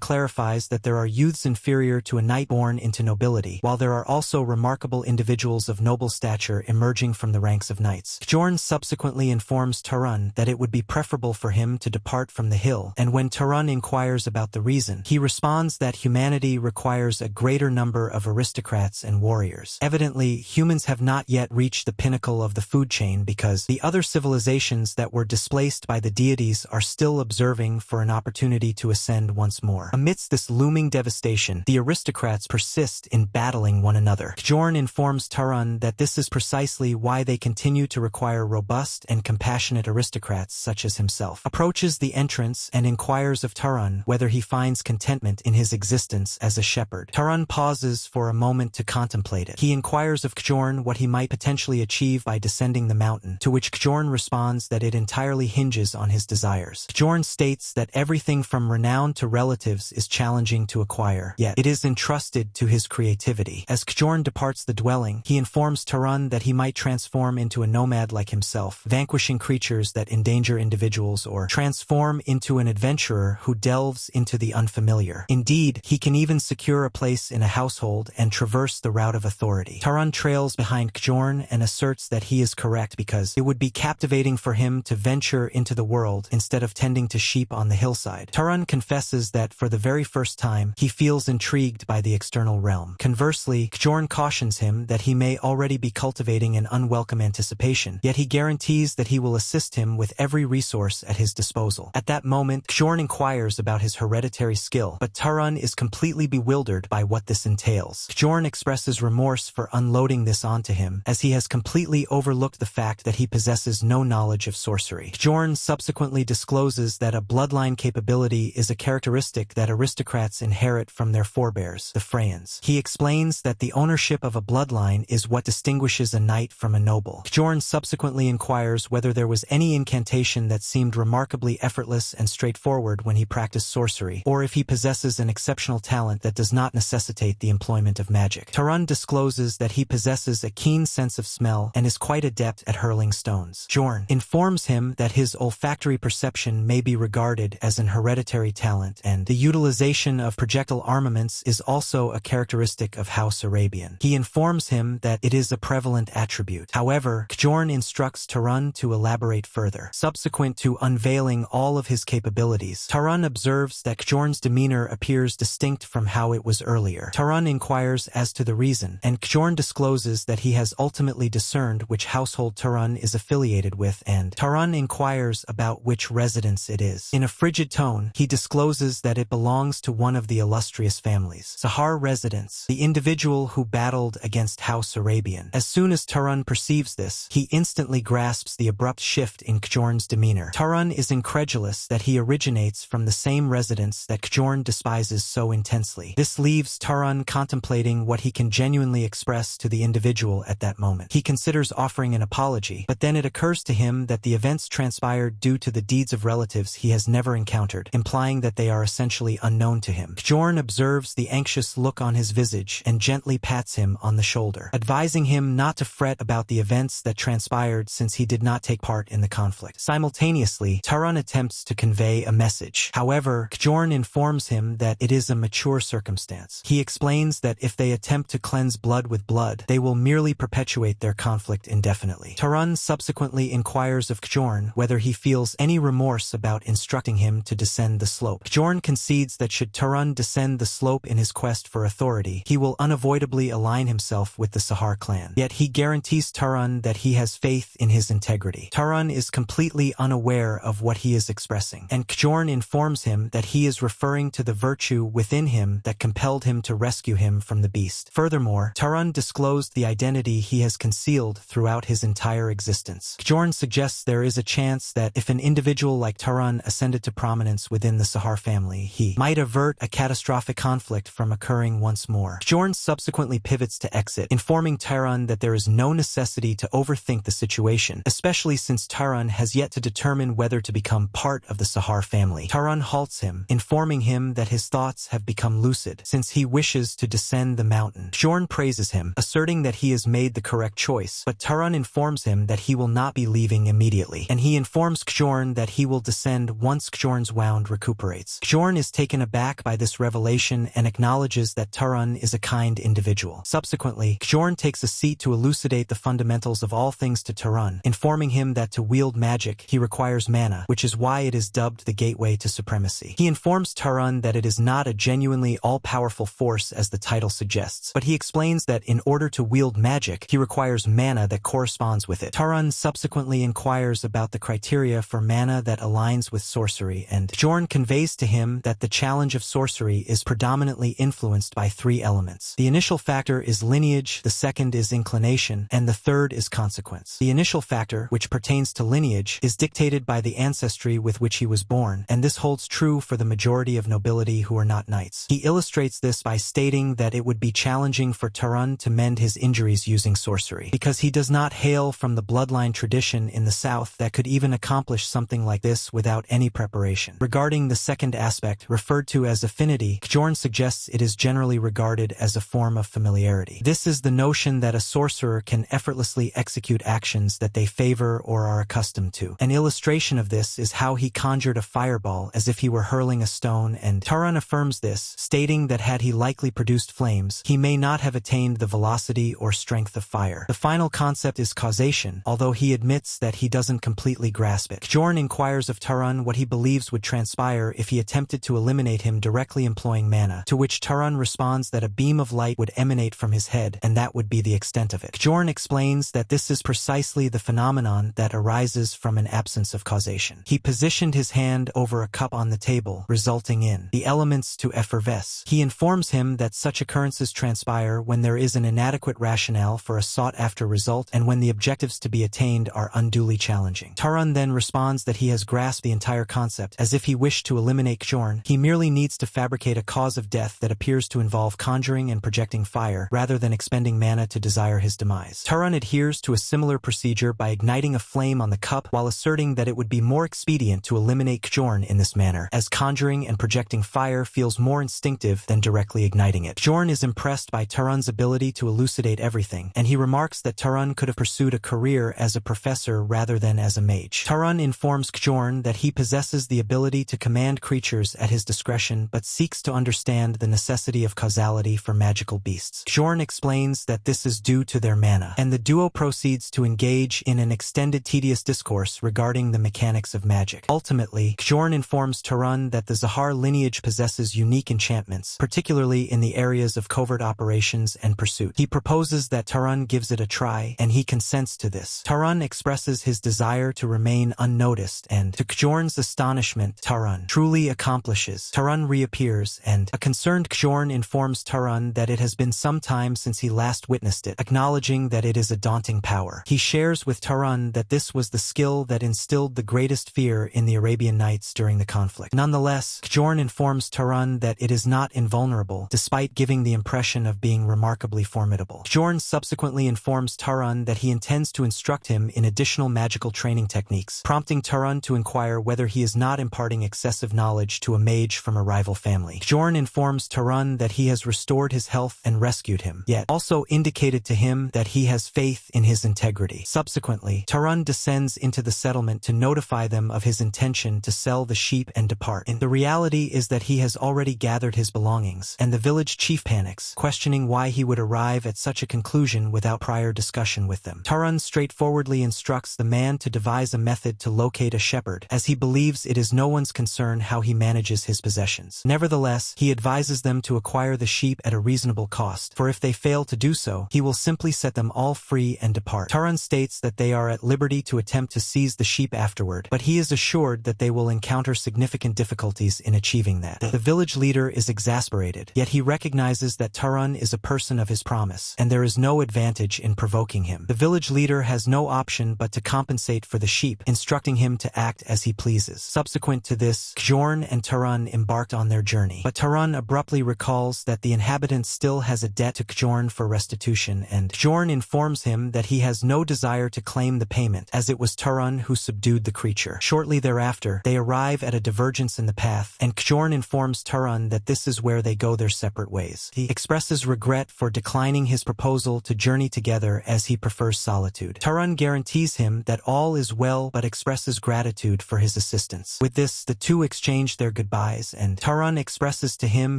clarifies that there are youths inferior to a knight born into nobility, while there are also remarkable individuals of noble stature emerging from the ranks of knights. Kjorn subsequently informs Tarun that it would be preferable for him to depart from the hill, and when Tarun inquires about the reason, he responds that humanity requires a greater number of aristocrats and warriors. Evidently, humans have not yet reached the pinnacle of the food chain because the other civilizations that were displaced by the deities are still observing for an opportunity to ascend once more. Amidst this looming devastation, the aristocrats persist in battling one another. Kjorn informs Tarun that this is precisely why they continue to require robust and compassionate aristocrats such as himself. Approaches the entrance and inquires of Tarun whether he finds contentment in his existence as a shepherd. Tarun pauses for a moment to contemplate it. He inquires of Kjorn what he might potentially achieve by descending the mountain, to which Kjorn responds that it entirely hinges on his desires. Kjorn states that everything from renown to relatives is challenging to acquire, yet it is entrusted to his creativity. As Kjorn departs the dwelling, he informs Tarun that he might transform into a nomad like himself, vanquishing creatures that endanger individuals, or transform into an adventurer who delves into the unfamiliar. Indeed, he can even secure a place in a household and traverse the route of authority. Tarun trails behind Kjorn and asserts that he is correct because it would be captivating for him to venture into the world instead of tending to sheep on the hillside. Tarun confesses that for the very first time, he feels intrigued by the external realm. Conversely, Kjorn cautions him that he may already be cultivating an unwelcome anticipation, yet he guarantees that he will assist him with every resource at his disposal. At that moment, Kjorn inquires about his hereditary skill, but Tarun is completely bewildered by what this entails. Kjorn expresses remorse for unloading this onto him, as he has completely overlooked the fact that he possesses no knowledge of sorcery. Kjorn subsequently discloses that a bloodline capability is a characteristic that aristocrats inherit from their forebears, the Freyans. He explains that the ownership of a bloodline is what distinguishes a knight from a noble. Kjorn subsequently inquires whether there was any incantation that seemed remarkably effortless and straightforward when he practiced sorcery, or if he possesses an exceptional talent that does not necessitate the employment of magic. Tarun discloses that he possesses a keen sense of smell and is quite adept at hurling stones. Kjorn informs him that his olfactory perception may be regarded as an hereditary talent, and the utilization of projectile armaments is also a characteristic of House Arabian. He informs him that it is a prevalent attribute. However, Kjorn instructs Tarun to elaborate further. Subsequent to unveiling all of his capabilities, Tarun observes that Kjorn's demeanor appears distinct from how it was earlier. Tarun inquires as to the reason, and Kjorn discloses that he has ultimately discerned which household Tarun is affiliated with, and Tarun inquires about which residence it is. In a frigid tone, he discloses that it belongs to one of the illustrious families. Sahar residence, the individual who battled against House Arabian. As soon as Tarun perceives this, he instantly grasps the abrupt shift in Kjorn's demeanor. Tarun is incredulous that he originates from the same residence that Kjorn despises so intensely. This leaves Tarun contemplating what he can genuinely express to the individual at that moment. He considers offering an apology, but then it occurs to him that the events transpired due to the deeds of relatives he has never encountered, implying that they are essentially unknown to him. Kjorn observes the anxious look on his visage and gently pats him on the shoulder, advising him not to fret about the events that transpired since he did not take part in the conflict. Simultaneously, Tarun attempts to convey a message. However, Kjorn informs him that it is a mature circumstance. He explains that if they attempt to cleanse blood with blood, they will merely perpetuate their conflict indefinitely. Tarun subsequently inquires of Kjorn whether he feels any remorse about instructing him to descend the slope. Kjorn concedes that should Tarun descend the slope in his quest for authority, he will unavoidably align himself with the Sahar clan. Yet he guarantees Tarun that he has faith in his integrity. Tarun is completely unaware of what he is expressing, and Kjorn informs him that he is referring to the virtue within him that compelled him to rescue him from the beast. Furthermore, Tarun disclosed the identity he has concealed throughout his entire existence. Kjorn suggests there is a chance that if an individual like Tarun ascended to prominence within the Sahar family, he might avert a catastrophic conflict from occurring once more. Kjorn subsequently pivots to exit, informing Tarun that there is no necessity to overthink the situation, especially since Tarun has yet to determine whether to become part of the Sahar family. Tarun halts him, informing him that his thoughts have become lucid since he wishes to descend the mountain. Kjorn praises him, asserting that he has made the correct choice, but Tarun informs him that he will not be leaving immediately, and he informs Kjorn that he will descend once Kjorn's wound recuperates. Kjorn is taken aback by this revelation and acknowledges that Turun is a kind individual. Subsequently, Kjorn takes a seat to elucidate the fundamentals of all things to Turun, informing him that to wield magic, he requires mana, which is why it is dubbed the gateway to supremacy. He informs Turun that it is not a genuinely all-powerful force as the title suggests, but he explains that in order to wield magic, he requires mana that corresponds with it. Turun subsequently inquires about the criteria for mana that aligns with sorcery, and Kjorn conveys to him that the challenge of sorcery is predominantly influenced by three elements. The initial factor is lineage, the second is inclination, and the third is consequence. The initial factor, which pertains to lineage, is dictated by the ancestry with which he was born, and this holds true for the majority of nobility who are not knights. He illustrates this by stating that it would be challenging for Turun to mend his injuries using sorcery, because he does not hail from the bloodline tradition in the south that could even accomplish something like this without any preparation. Regarding the second aspect, referred to as affinity, Kjorn suggests it is generally regarded as a form of familiarity. This is the notion that a sorcerer can effortlessly execute actions that they favor or are accustomed to. An illustration of this is how he conjured a fireball as if he were hurling a stone, and Turun affirms this, stating that had he likely produced flames, he may not have attained the velocity or strength of fire. The final concept is causation, although he admits that he doesn't completely grasp it. Kjorn inquires of Turun what he believes would transpire if he attempted to eliminate him directly employing mana, to which Turun responds that a beam of light would emanate from his head, and that would be the extent of it. Kjorn explains that this is precisely the phenomenon that arises from an absence of causation. He positioned his hand over a cup on the table, resulting in the elements to effervesce. He informs him that such occurrences transpire when there is an inadequate rationale for a sought-after result and when the objectives to be attained are unduly challenging. Turun then responds that he has grasped the entire concept, as if he wished to eliminate Kjorn. He merely needs to fabricate a cause of death that appears to involve conjuring and projecting fire, rather than expending mana to desire his demise. Turun adheres to a similar procedure by igniting a flame on the cup while asserting that it would be more expedient to eliminate Kjorn in this manner, as conjuring and projecting fire feels more instinctive than directly igniting it. Kjorn is impressed by Turun's ability to elucidate everything, and he remarks that Turun could have pursued a career as a professor rather than as a mage. Turun informs Kjorn that he possesses the ability to command creatures at his discretion but seeks to understand the necessity of causality for magical beasts. Kjorn explains that this is due to their mana, and the duo proceeds to engage in an extended tedious discourse regarding the mechanics of magic. Ultimately, Kjorn informs Turun that the Zahar lineage possesses unique enchantments, particularly in the areas of covert operations and pursuit. He proposes that Turun gives it a try, and he consents to this. Turun expresses his desire to remain unnoticed, and to Kjorn's astonishment, Turun truly accomplishes. Turun reappears, and a concerned Kjorn informs Turun that it has been some time since he last witnessed it, acknowledging that it is a daunting power. He shares with Turun that this was the skill that instilled the greatest fear in the Arabian Nights during the conflict. Nonetheless, Kjorn informs Turun that it is not invulnerable, despite giving the impression of being remarkably formidable. Kjorn subsequently informs Turun that he intends to instruct him in additional magical training techniques, prompting Turun to inquire whether he is not imparting excessive knowledge to a mage from a rival family. Kjorn informs Turun that he has restored his health and rescued him, yet also indicated to him that he has faith in his integrity. Subsequently, Turun descends into the settlement to notify them of his intention to sell the sheep and depart. The reality is that he has already gathered his belongings, and the village chief panics, questioning why he would arrive at such a conclusion without prior discussion with them. Turun straightforwardly instructs the man to devise a method to locate a shepherd, as he believes it is no one's concern how he manages his possessions. Nevertheless, he advises them to acquire the sheep at a reasonable cost, for if they fail to do so, he will simply set them all free and depart. Turun states that they are at liberty to attempt to seize the sheep afterward, but he is assured that they will encounter significant difficulties in achieving that. The village leader is exasperated, yet he recognizes that Turun is a person of his promise, and there is no advantage in provoking him. The village leader has no option but to compensate for the sheep, instructing him to act as he pleases. Subsequent to this, Kjorn and Turun embarked on their journey, but Turun abruptly recalls that the inhabitant still has a debt to Kjorn for restitution, and Kjorn informs him that he has no desire to claim the payment, as it was Turun who subdued the creature. Shortly thereafter, they arrive at a divergence in the path, and Kjorn informs Turun that this is where they go their separate ways. He expresses regret for declining his proposal to journey together as he prefers solitude. Turun Turun guarantees him that all is well but expresses gratitude for his assistance. With this, the two exchange their goodbyes, and Turun expresses to him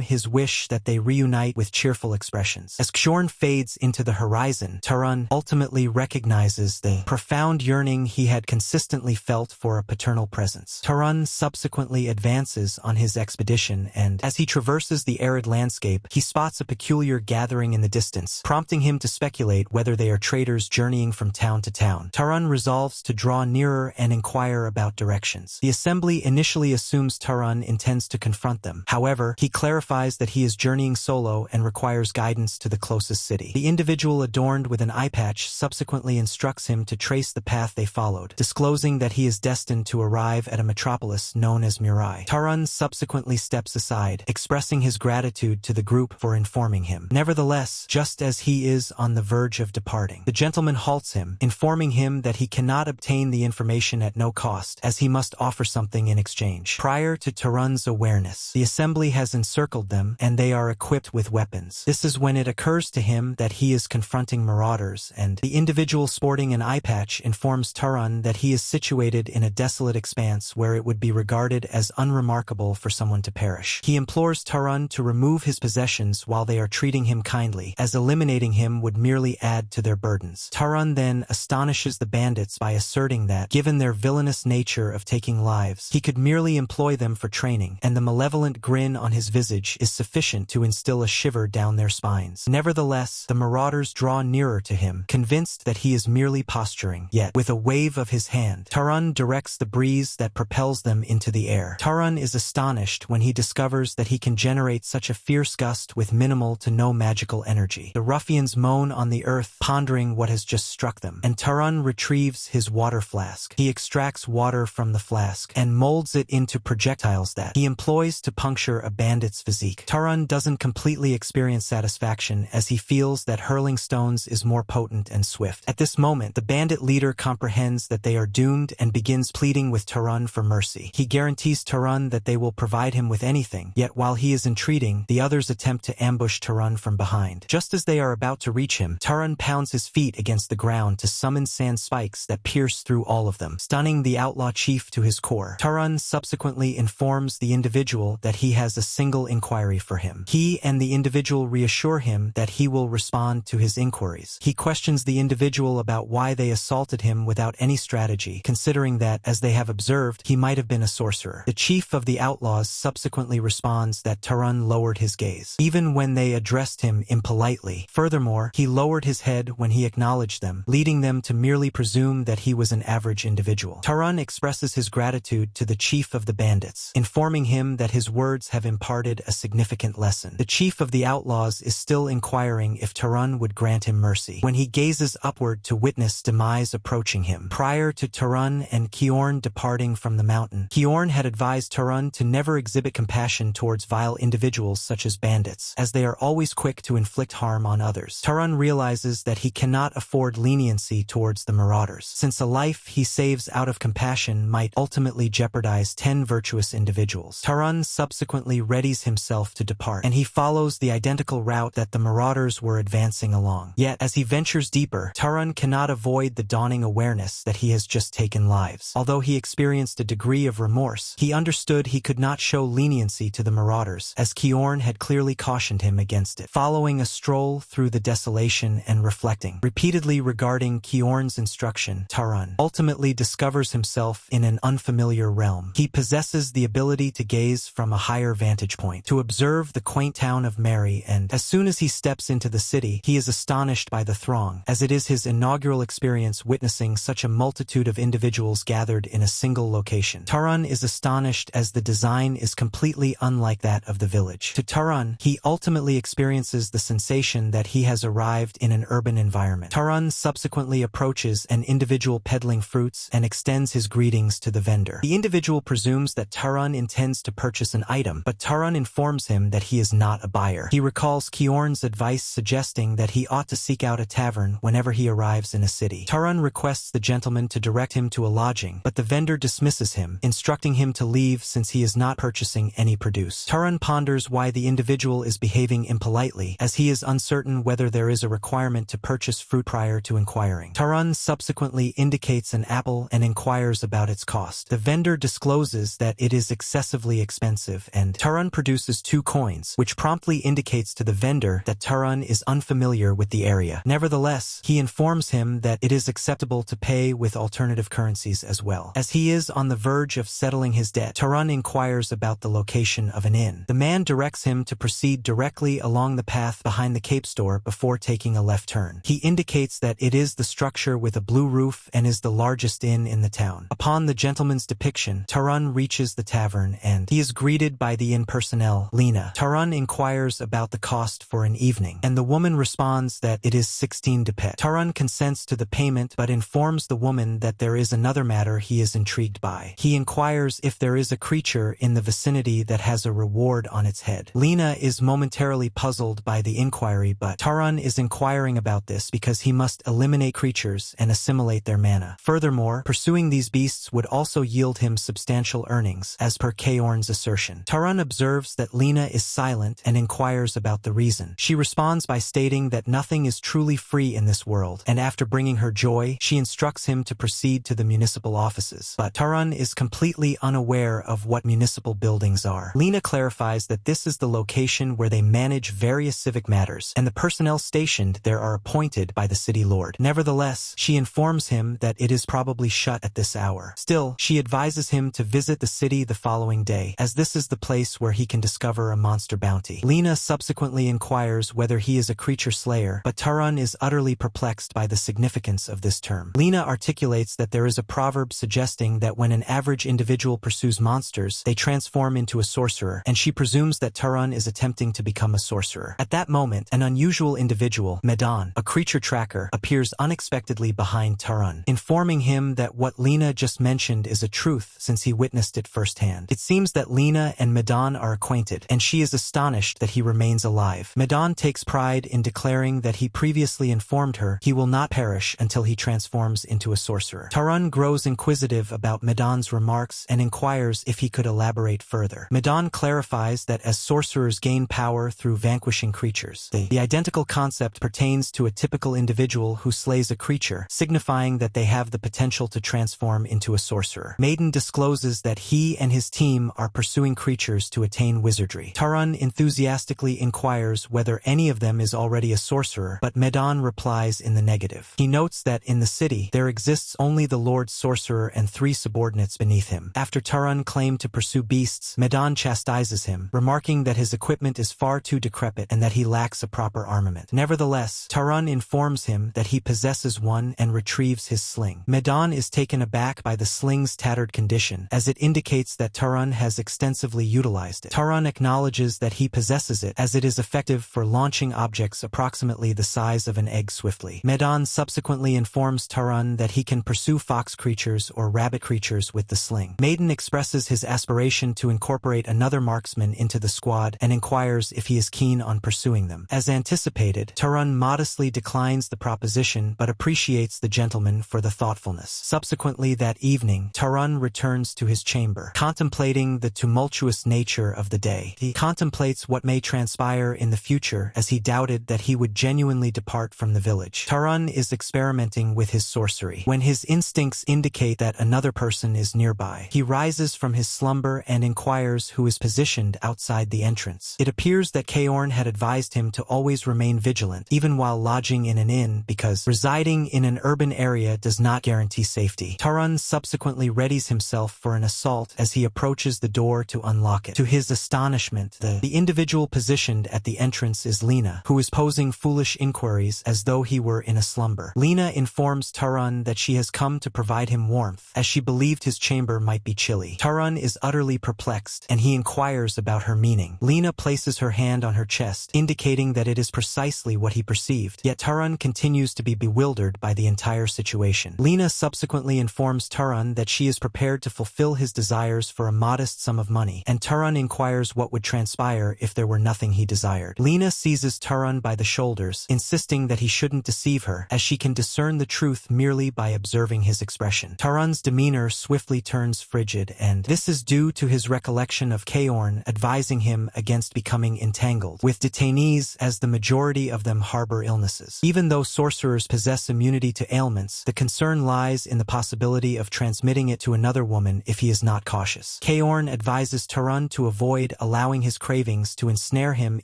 his wish that they reunite with cheerful expressions. As Xiorn fades into the horizon, Turun ultimately recognizes the profound yearning he had consistently felt for a paternal presence. Turun subsequently advances on his expedition, and as he traverses the arid landscape, he spots a peculiar gathering in the distance, prompting him to speculate whether they are traders journeying from town to town. Turun resolves to draw nearer and inquire about directions. The assembly initially assumes Turun intends to confront them. However, he clarifies that he is journeying solo and requires guidance to the closest city. The individual adorned with an eye patch subsequently instructs him to trace the path they followed, disclosing that he is destined to arrive at a metropolis known as Mirai. Turun subsequently steps aside, expressing his gratitude to the group for informing him. Nevertheless, just as he is on the verge of departing, the gentleman halts him, informing him that he cannot obtain the information at no cost, as he must offer something in exchange. Prior to Turun's awareness, the assembly has encircled them, and they are equipped with weapons. This is when it occurs to him that he is confronting marauders, and the individual sporting an eye patch informs Turun that he is situated in a desolate expanse where it would be regarded as unremarkable for someone to perish. He implores Turun to remove his possessions while they are treating him kindly, as eliminating him would merely add to their burdens. Turun then astonishes the bandits by asserting that, given their villainous nature of taking lives, he could merely employ them for training, and the malevolent grin on his visage is sufficient to instill a shiver down their spines. Nevertheless, the marauders draw nearer to him, convinced that he is merely posturing. Yet, with a wave of his hand, Turun directs the breeze that propels them into the air. Turun is astonished when he discovers that he can generate such a fierce gust with minimal to no magical energy. The ruffians moan on the earth, pondering what has just struck them, and Turun retrieves his water flask. He extracts water from the flask and molds it into projectiles that he employs to puncture a bandit's physique. Turun doesn't completely experience satisfaction, as he feels that hurling stones is more potent and swift. At this moment, the bandit leader comprehends that they are doomed and begins pleading with Turun for mercy. He guarantees Turun that they will provide him with anything, yet while he is entreating, the others attempt to ambush Turun from behind. Just as they are about to reach him, Turun pounds his feet against the ground to summon sand spikes that pierce through all of them, stunning the outlaw chief to his core. Turun subsequently informs the individual that he has a single inquiry for him. He and the individual reassure him that he will respond to his inquiries. He questions the individual about why they assaulted him without any strategy, considering that, as they have observed, he might have been a sorcerer. The chief of the outlaws subsequently responds that Turun lowered his gaze, even when they addressed him impolitely. Furthermore, he lowered his head when he acknowledged them, leading them to merely presume that he was an average individual. Turun expresses his gratitude to the chief of the bandits, informing him that his words have imparted a significant lesson. The chief of the outlaws is still inquiring if Turun would grant him mercy, when he gazes upward to witness demise approaching him. Prior to Turun and Xiorn departing from the mountain, Xiorn had advised Turun to never exhibit compassion towards vile individuals such as bandits, as they are always quick to inflict harm on others. Turun realizes that he cannot afford leniency towards the marauders, since a life he saves out of compassion might ultimately jeopardize 10 virtuous individuals. Turun subsequently readies himself to depart, and he follows the identical route that the marauders were advancing along. Yet, as he ventures deeper, Turun cannot avoid the dawning awareness that he has just taken lives. Although he experienced a degree of remorse, he understood he could not show leniency to the marauders, as Xiorn had clearly cautioned him against it. Following a stroll through the desolation and reflecting repeatedly regarding Xiorn's instruction, Turun ultimately discovers himself in an unfamiliar realm. He possesses the ability to gaze from a higher vantage point, to observe the quaint town of Mary, and as soon as he steps into the city, he is astonished by the throng, as it is his inaugural experience witnessing such a multitude of individuals gathered in a single location. Turun is astonished as the design is completely unlike that of the village. To Turun, he ultimately experiences the sensation that he has arrived in an urban environment. Turun subsequently approaches an individual peddling fruits and extends his greetings to the vendor. The individual presumes that Turun intends to purchase an item, but Turun informs him that he is not a buyer. He recalls Xiorn's advice suggesting that he ought to seek out a tavern whenever he arrives in a city. Turun requests the gentleman to direct him to a lodging, but the vendor dismisses him, instructing him to leave since he is not purchasing any produce. Turun ponders why the individual is behaving impolitely, as he is uncertain whether there is a requirement to purchase fruit prior to inquiring. offering. Taran subsequently indicates an apple and inquires about its cost. The vendor discloses that it is excessively expensive, and Taran produces 2 coins, which promptly indicates to the vendor that Taran is unfamiliar with the area. Nevertheless, he informs him that it is acceptable to pay with alternative currencies as well. As he is on the verge of settling his debt, Taran inquires about the location of an inn. The man directs him to proceed directly along the path behind the cape store before taking a left turn. He indicates that it is the structure with a blue roof and is the largest inn in the town. Upon the gentleman's depiction, Taran reaches the tavern and he is greeted by the inn personnel, Lena. Taran inquires about the cost for an evening, and the woman responds that it is 16 dupet. Taran consents to the payment but informs the woman that there is another matter he is intrigued by. He inquires if there is a creature in the vicinity that has a reward on its head. Lena is momentarily puzzled by the inquiry, but Taran is inquiring about this because he must eliminate creatures and assimilate their mana. Furthermore, pursuing these beasts would also yield him substantial earnings, as per Kaorn's assertion. Taran observes that Lena is silent and inquires about the reason. She responds by stating that nothing is truly free in this world, and after bringing her joy, she instructs him to proceed to the municipal offices. But Taran is completely unaware of what municipal buildings are. Lena clarifies that this is the location where they manage various civic matters, and the personnel stationed there are appointed by the city lord. Nevertheless, she informs him that it is probably shut at this hour. Still, she advises him to visit the city the following day, as this is the place where he can discover a monster bounty. Lena subsequently inquires whether he is a creature slayer, but Taran is utterly perplexed by the significance of this term. Lena articulates that there is a proverb suggesting that when an average individual pursues monsters, they transform into a sorcerer, and she presumes that Taran is attempting to become a sorcerer. At that moment, an unusual individual, Medan, a creature tracker, appears unexpectedly behind Taran, informing him that what Lena just mentioned is a truth since he witnessed it firsthand. It seems that Lena and Medan are acquainted, and she is astonished that he remains alive. Medan takes pride in declaring that he previously informed her he will not perish until he transforms into a sorcerer. Taran grows inquisitive about Medan's remarks and inquires if he could elaborate further. Medan clarifies that as sorcerers gain power through vanquishing creatures, the identical concept pertains to a typical individual who slays a creature, signifying that they have the potential to transform into a sorcerer. Maiden discloses that he and his team are pursuing creatures to attain wizardry. Taran enthusiastically inquires whether any of them is already a sorcerer, but Medan replies in the negative. He notes that in the city, there exists only the Lord Sorcerer and 3 subordinates beneath him. After Taran claimed to pursue beasts, Medan chastises him, remarking that his equipment is far too decrepit and that he lacks a proper armament. Nevertheless, Taran informs him that he possesses one and retrieves his sling. Medan is taken aback by the sling's tattered condition, as it indicates that Taran has extensively utilized it. Taran acknowledges that he possesses it, as it is effective for launching objects approximately the size of an egg swiftly. Medan subsequently informs Taran that he can pursue fox creatures or rabbit creatures with the sling. Maiden expresses his aspiration to incorporate another marksman into the squad and inquires if he is keen on pursuing them. As anticipated, Taran modestly declines the proposition but appreciates the gentleman for the thoughtfulness. Subsequently that evening, Taran returns to his chamber. Contemplating the tumultuous nature of the day, he contemplates what may transpire in the future, as he doubted that he would genuinely depart from the village. Taran is experimenting with his sorcery. When his instincts indicate that another person is nearby, he rises from his slumber and inquires who is positioned outside the entrance. It appears that Kaorn had advised him to always remain vigilant, even while lodging in an inn, because residing in an urban area does not guarantee safety. Taran subsequently readies himself for an assault as he approaches the door to unlock it. To his astonishment, the individual positioned at the entrance is Lena, who is posing foolish inquiries as though he were in a slumber. Lena informs Taran that she has come to provide him warmth, as she believed his chamber might be chilly. Taran is utterly perplexed, and he inquires about her meaning. Lena places her hand on her chest, indicating that it is precisely what he perceived, yet Taran continues to be bewildered by the entire situation. Lena subsequently informs Taran that she is prepared to fulfill his desires for a modest sum of money, and Taran inquires what would transpire if there were nothing he desired. Lena seizes Taran by the shoulders, insisting that he shouldn't deceive her, as she can discern the truth merely by observing his expression. Taran's demeanor swiftly turns frigid, and this is due to his recollection of Kaorn advising him against becoming entangled with detainees, as the majority of them harbor illnesses. Even though sorcerers possess possess immunity to ailments, the concern lies in the possibility of transmitting it to another woman if he is not cautious. Kaorn advises Turun to avoid allowing his cravings to ensnare him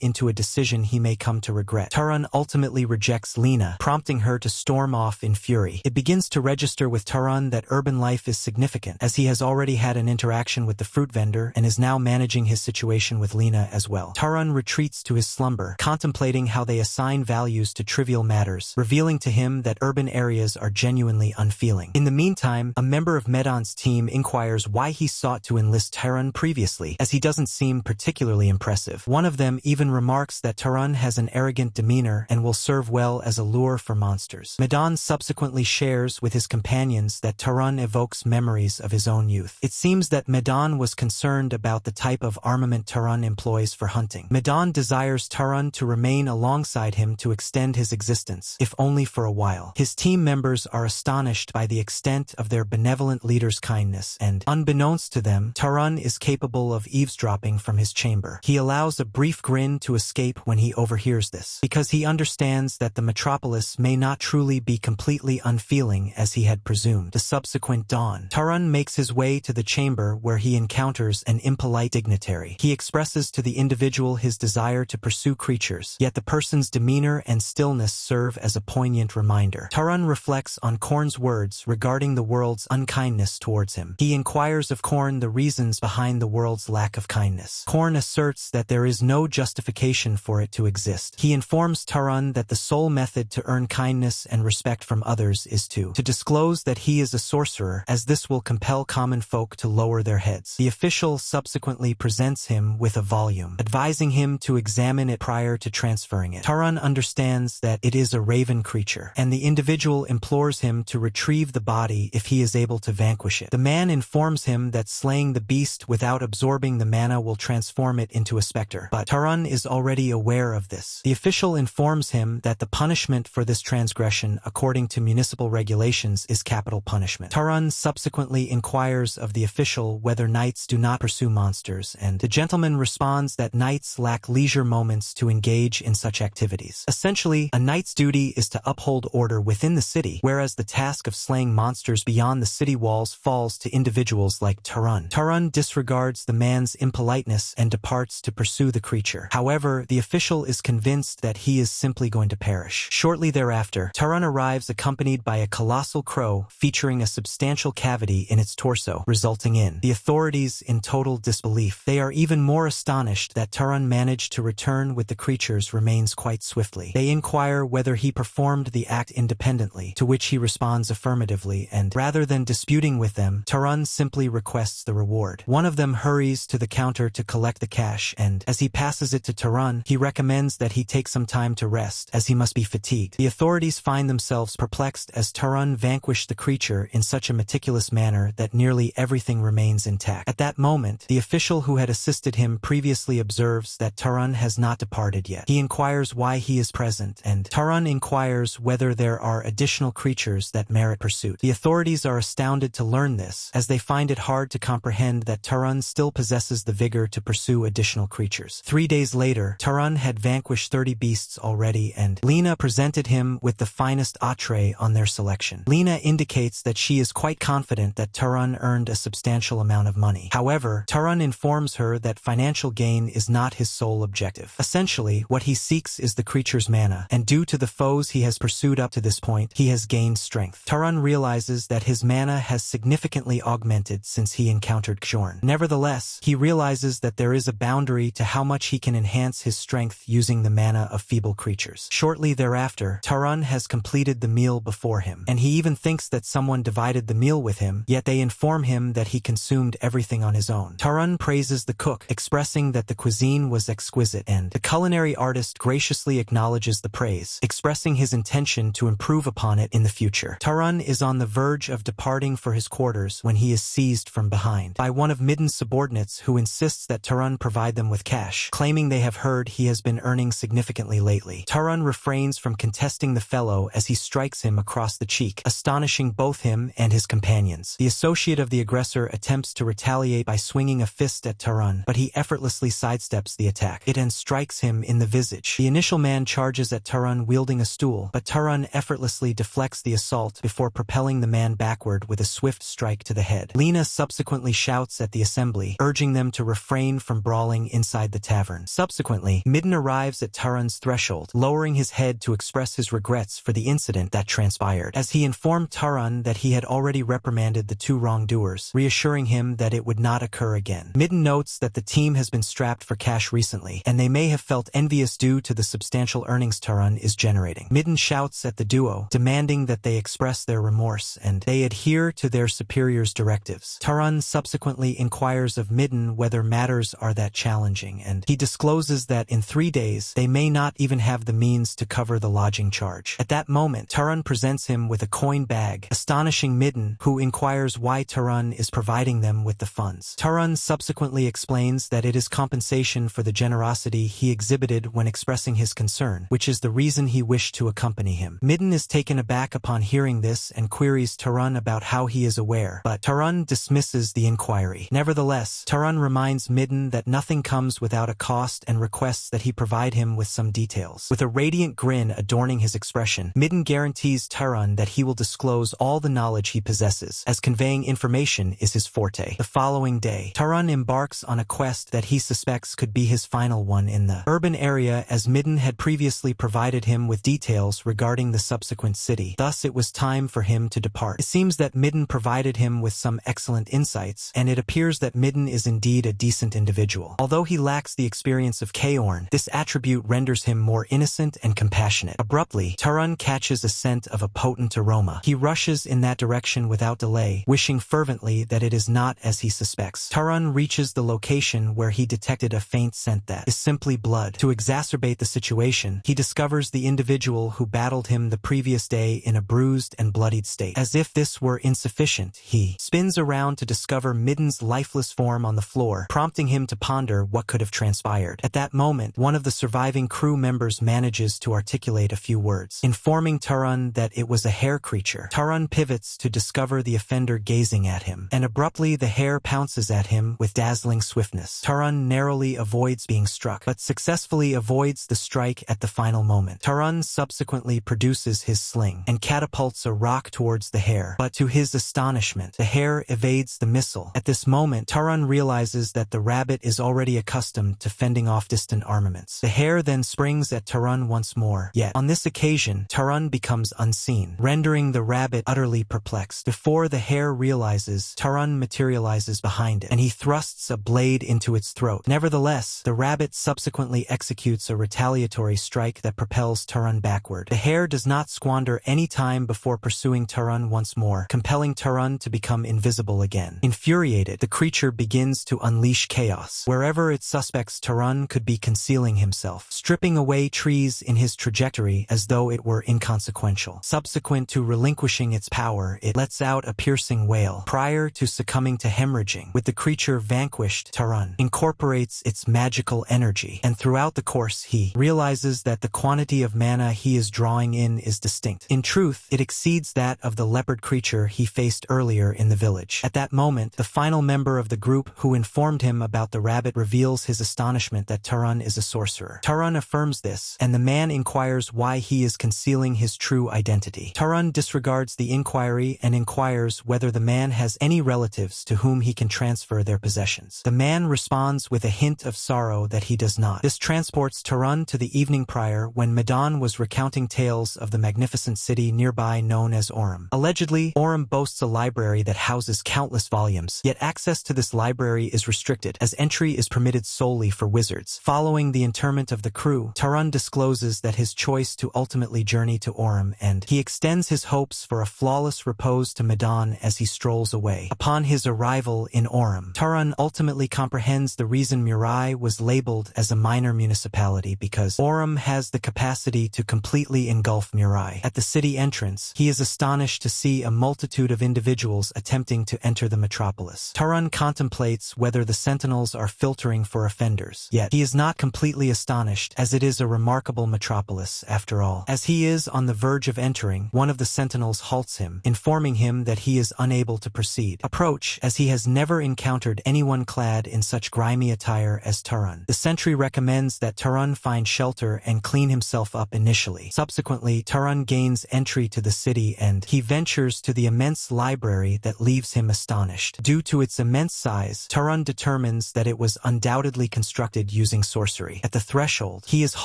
into a decision he may come to regret. Turun ultimately rejects Lena, prompting her to storm off in fury. It begins to register with Turun that urban life is significant, as he has already had an interaction with the fruit vendor and is now managing his situation with Lena as well. Turun retreats to his slumber, contemplating how they assign values to trivial matters, revealing to him that urban areas are genuinely unfeeling. In the meantime, a member of Medon's team inquires why he sought to enlist Turun previously, as he doesn't seem particularly impressive. One of them even remarks that Turun has an arrogant demeanor and will serve well as a lure for monsters. Medon subsequently shares with his companions that Turun evokes memories of his own youth. It seems that Medon was concerned about the type of armament Turun employs for hunting. Medon desires Turun to remain alongside him to extend his existence, if only for a while. His team members are astonished by the extent of their benevolent leader's kindness, and, unbeknownst to them, Turun is capable of eavesdropping from his chamber. He allows a brief grin to escape when he overhears this, because he understands that the metropolis may not truly be completely unfeeling as he had presumed. The subsequent dawn, Turun makes his way to the chamber where he encounters an impolite dignitary. He expresses to the individual his desire to pursue creatures, yet the person's demeanor and stillness serve as a poignant reminder. Turun reflects on Korn's words regarding the world's unkindness towards him. He inquires of Korn the reasons behind the world's lack of kindness. Korn asserts that there is no justification for it to exist. He informs Turun that the sole method to earn kindness and respect from others is to disclose that he is a sorcerer, as this will compel common folk to lower their heads. The official subsequently presents him with a volume, advising him to examine it prior to transferring it. Turun understands that it is a raven creature, and the individual implores him to retrieve the body if he is able to vanquish it. The man informs him that slaying the beast without absorbing the mana will transform it into a specter, but Turun is already aware of this. The official informs him that the punishment for this transgression, according to municipal regulations, is capital punishment. Turun subsequently inquires of the official whether knights do not pursue monsters, and the gentleman responds that knights lack leisure moments to engage in such activities. Essentially, a knight's duty is to uphold order within the city, whereas the task of slaying monsters beyond the city walls falls to individuals like Turun. Turun disregards the man's impoliteness and departs to pursue the creature. However, the official is convinced that he is simply going to perish. Shortly thereafter, Turun arrives accompanied by a colossal crow featuring a substantial cavity in its torso, resulting in the authorities in total disbelief. They are even more astonished that Turun managed to return with the creature's remains quite swiftly. They inquire whether he performed the act independently, to which he responds affirmatively, and rather than disputing with them, Turun simply requests the reward. One of them hurries to the counter to collect the cash, and as he passes it to Turun, he recommends that he take some time to rest, as he must be fatigued. The authorities find themselves perplexed as Turun vanquished the creature in such a meticulous manner that nearly everything remains intact. At that moment, the official who had assisted him previously observes that Turun has not departed yet. He inquires why he is present, and Turun inquires whether there are additional creatures that merit pursuit. The authorities are astounded to learn this, as they find it hard to comprehend that Turun still possesses the vigor to pursue additional creatures. 3 days later, Turun had vanquished 30 beasts already, and Lena presented him with the finest entree on their selection. Lena indicates that she is quite confident that Turun earned a substantial amount of money. However, Turun informs her that financial gain is not his sole objective. Essentially, what he seeks is the creature's mana, and due to the foes he has pursued up to this point, he has gained strength. Turun realizes that his mana has significantly augmented since he encountered Xorn. Nevertheless, he realizes that there is a boundary to how much he can enhance his strength using the mana of feeble creatures. Shortly thereafter, Turun has completed the meal before him, and he even thinks that someone divided the meal with him, yet they inform him that he consumed everything on his own. Turun praises the cook, expressing that the cuisine was exquisite, and the culinary artist graciously acknowledges the praise, expressing his intention to improve upon it in the future. Turun is on the verge of departing for his quarters when he is seized from behind by one of Midden's subordinates, who insists that Turun provide them with cash, claiming they have heard he has been earning significantly lately. Turun refrains from contesting the fellow as he strikes him across the cheek, astonishing both him and his companions. The associate of the aggressor attempts to retaliate by swinging a fist at Turun, but he effortlessly sidesteps the attack. It then strikes him in the visage. The initial man charges at Turun wielding a stool, but Turun Taran effortlessly deflects the assault before propelling the man backward with a swift strike to the head. Lena subsequently shouts at the assembly, urging them to refrain from brawling inside the tavern. Subsequently, Midden arrives at Taran's threshold, lowering his head to express his regrets for the incident that transpired, as he informed Taran that he had already reprimanded the two wrongdoers, reassuring him that it would not occur again. Midden notes that the team has been strapped for cash recently, and they may have felt envious due to the substantial earnings Taran is generating. Midden shouts at the duo, demanding that they express their remorse and they adhere to their superior's directives. Taran subsequently inquires of Midden whether matters are that challenging, and he discloses that in 3 days they may not even have the means to cover the lodging charge. At that moment, Taran presents him with a coin bag, astonishing Midden, who inquires why Taran is providing them with the funds. Taran subsequently explains that it is compensation for the generosity he exhibited when expressing his concern, which is the reason he wished to accompany him. Midden is taken aback upon hearing this and queries Taran about how he is aware, but Taran dismisses the inquiry. Nevertheless, Taran reminds Midden that nothing comes without a cost and requests that he provide him with some details. With a radiant grin adorning his expression, Midden guarantees Taran that he will disclose all the knowledge he possesses, as conveying information is his forte. The following day, Taran embarks on a quest that he suspects could be his final one in the urban area, as Midden had previously provided him with details regarding the subsequent city. Thus, it was time for him to depart. It seems that Midden provided him with some excellent insights, and it appears that Midden is indeed a decent individual. Although he lacks the experience of Kaorn, this attribute renders him more innocent and compassionate. Abruptly, Taran catches a scent of a potent aroma. He rushes in that direction without delay, wishing fervently that it is not as he suspects. Taran reaches the location where he detected a faint scent that is simply blood. To exacerbate the situation, he discovers the individual who battled him the previous day in a bruised and bloodied state. As if this were insufficient, he spins around to discover Midden's lifeless form on the floor, prompting him to ponder what could have transpired. At that moment, one of the surviving crew members manages to articulate a few words, informing Taran that it was a hare creature. Taran pivots to discover the offender gazing at him, and abruptly the hare pounces at him with dazzling swiftness. Taran narrowly avoids being struck, but successfully avoids the strike at the final moment. Taran subsequently produces his sling and catapults a rock towards the hare, but to his astonishment, the hare evades the missile. At this moment, Taran realizes that the rabbit is already accustomed to fending off distant armaments. The hare then springs at Taran once more, yet on this occasion, Taran becomes unseen, rendering the rabbit utterly perplexed. Before the hare realizes, Taran materializes behind it, and he thrusts a blade into its throat. Nevertheless, the rabbit subsequently executes a retaliatory strike that propels Taran backward. The hare does not squander any time before pursuing Taran once more, compelling Taran to become invisible again. Infuriated, the creature begins to unleash chaos. Wherever it suspects Taran could be concealing himself, stripping away trees in his trajectory as though it were inconsequential. Subsequent to relinquishing its power, it lets out a piercing wail. Prior to succumbing to hemorrhaging, with the creature vanquished, Taran incorporates its magical energy, and throughout the course he realizes that the quantity of mana he is drawing in is distinct. In truth, it exceeds that of the leopard creature he faced earlier in the village. At that moment, the final member of the group who informed him about the rabbit reveals his astonishment that Taran is a sorcerer. Taran affirms this, and the man inquires why he is concealing his true identity. Taran disregards the inquiry and inquires whether the man has any relatives to whom he can transfer their possessions. The man responds with a hint of sorrow that he does not. This transports Taran to the evening prior when Medan was recounting tales of the magnificent city nearby known as Orem. Allegedly, Orem boasts a library that houses countless volumes, yet access to this library is restricted, as entry is permitted solely for wizards. Following the interment of the crew, Taran discloses that his choice to ultimately journey to Orem, and he extends his hopes for a flawless repose to Medan as he strolls away. Upon his arrival in Orem, Taran ultimately comprehends the reason Murai was labeled as a minor municipality, because Orem has the capacity to completely engulf Murai. At the city entrance, he is astonished to see a multitude of individuals attempting to enter the metropolis. Taran contemplates whether the sentinels are filtering for offenders, yet he is not completely astonished, as it is a remarkable metropolis after all. As he is on the verge of entering, one of the sentinels halts him, informing him that he is unable to proceed. Approach, as he has never encountered anyone clad in such grimy attire as Taran. The sentry recommends that Taran find shelter and clean himself up initially. Subsequently, Subsequently, Taran gains entry to the city and he ventures to the immense library that leaves him astonished. Due to its immense size, Taran determines that it was undoubtedly constructed using sorcery. At the threshold, he is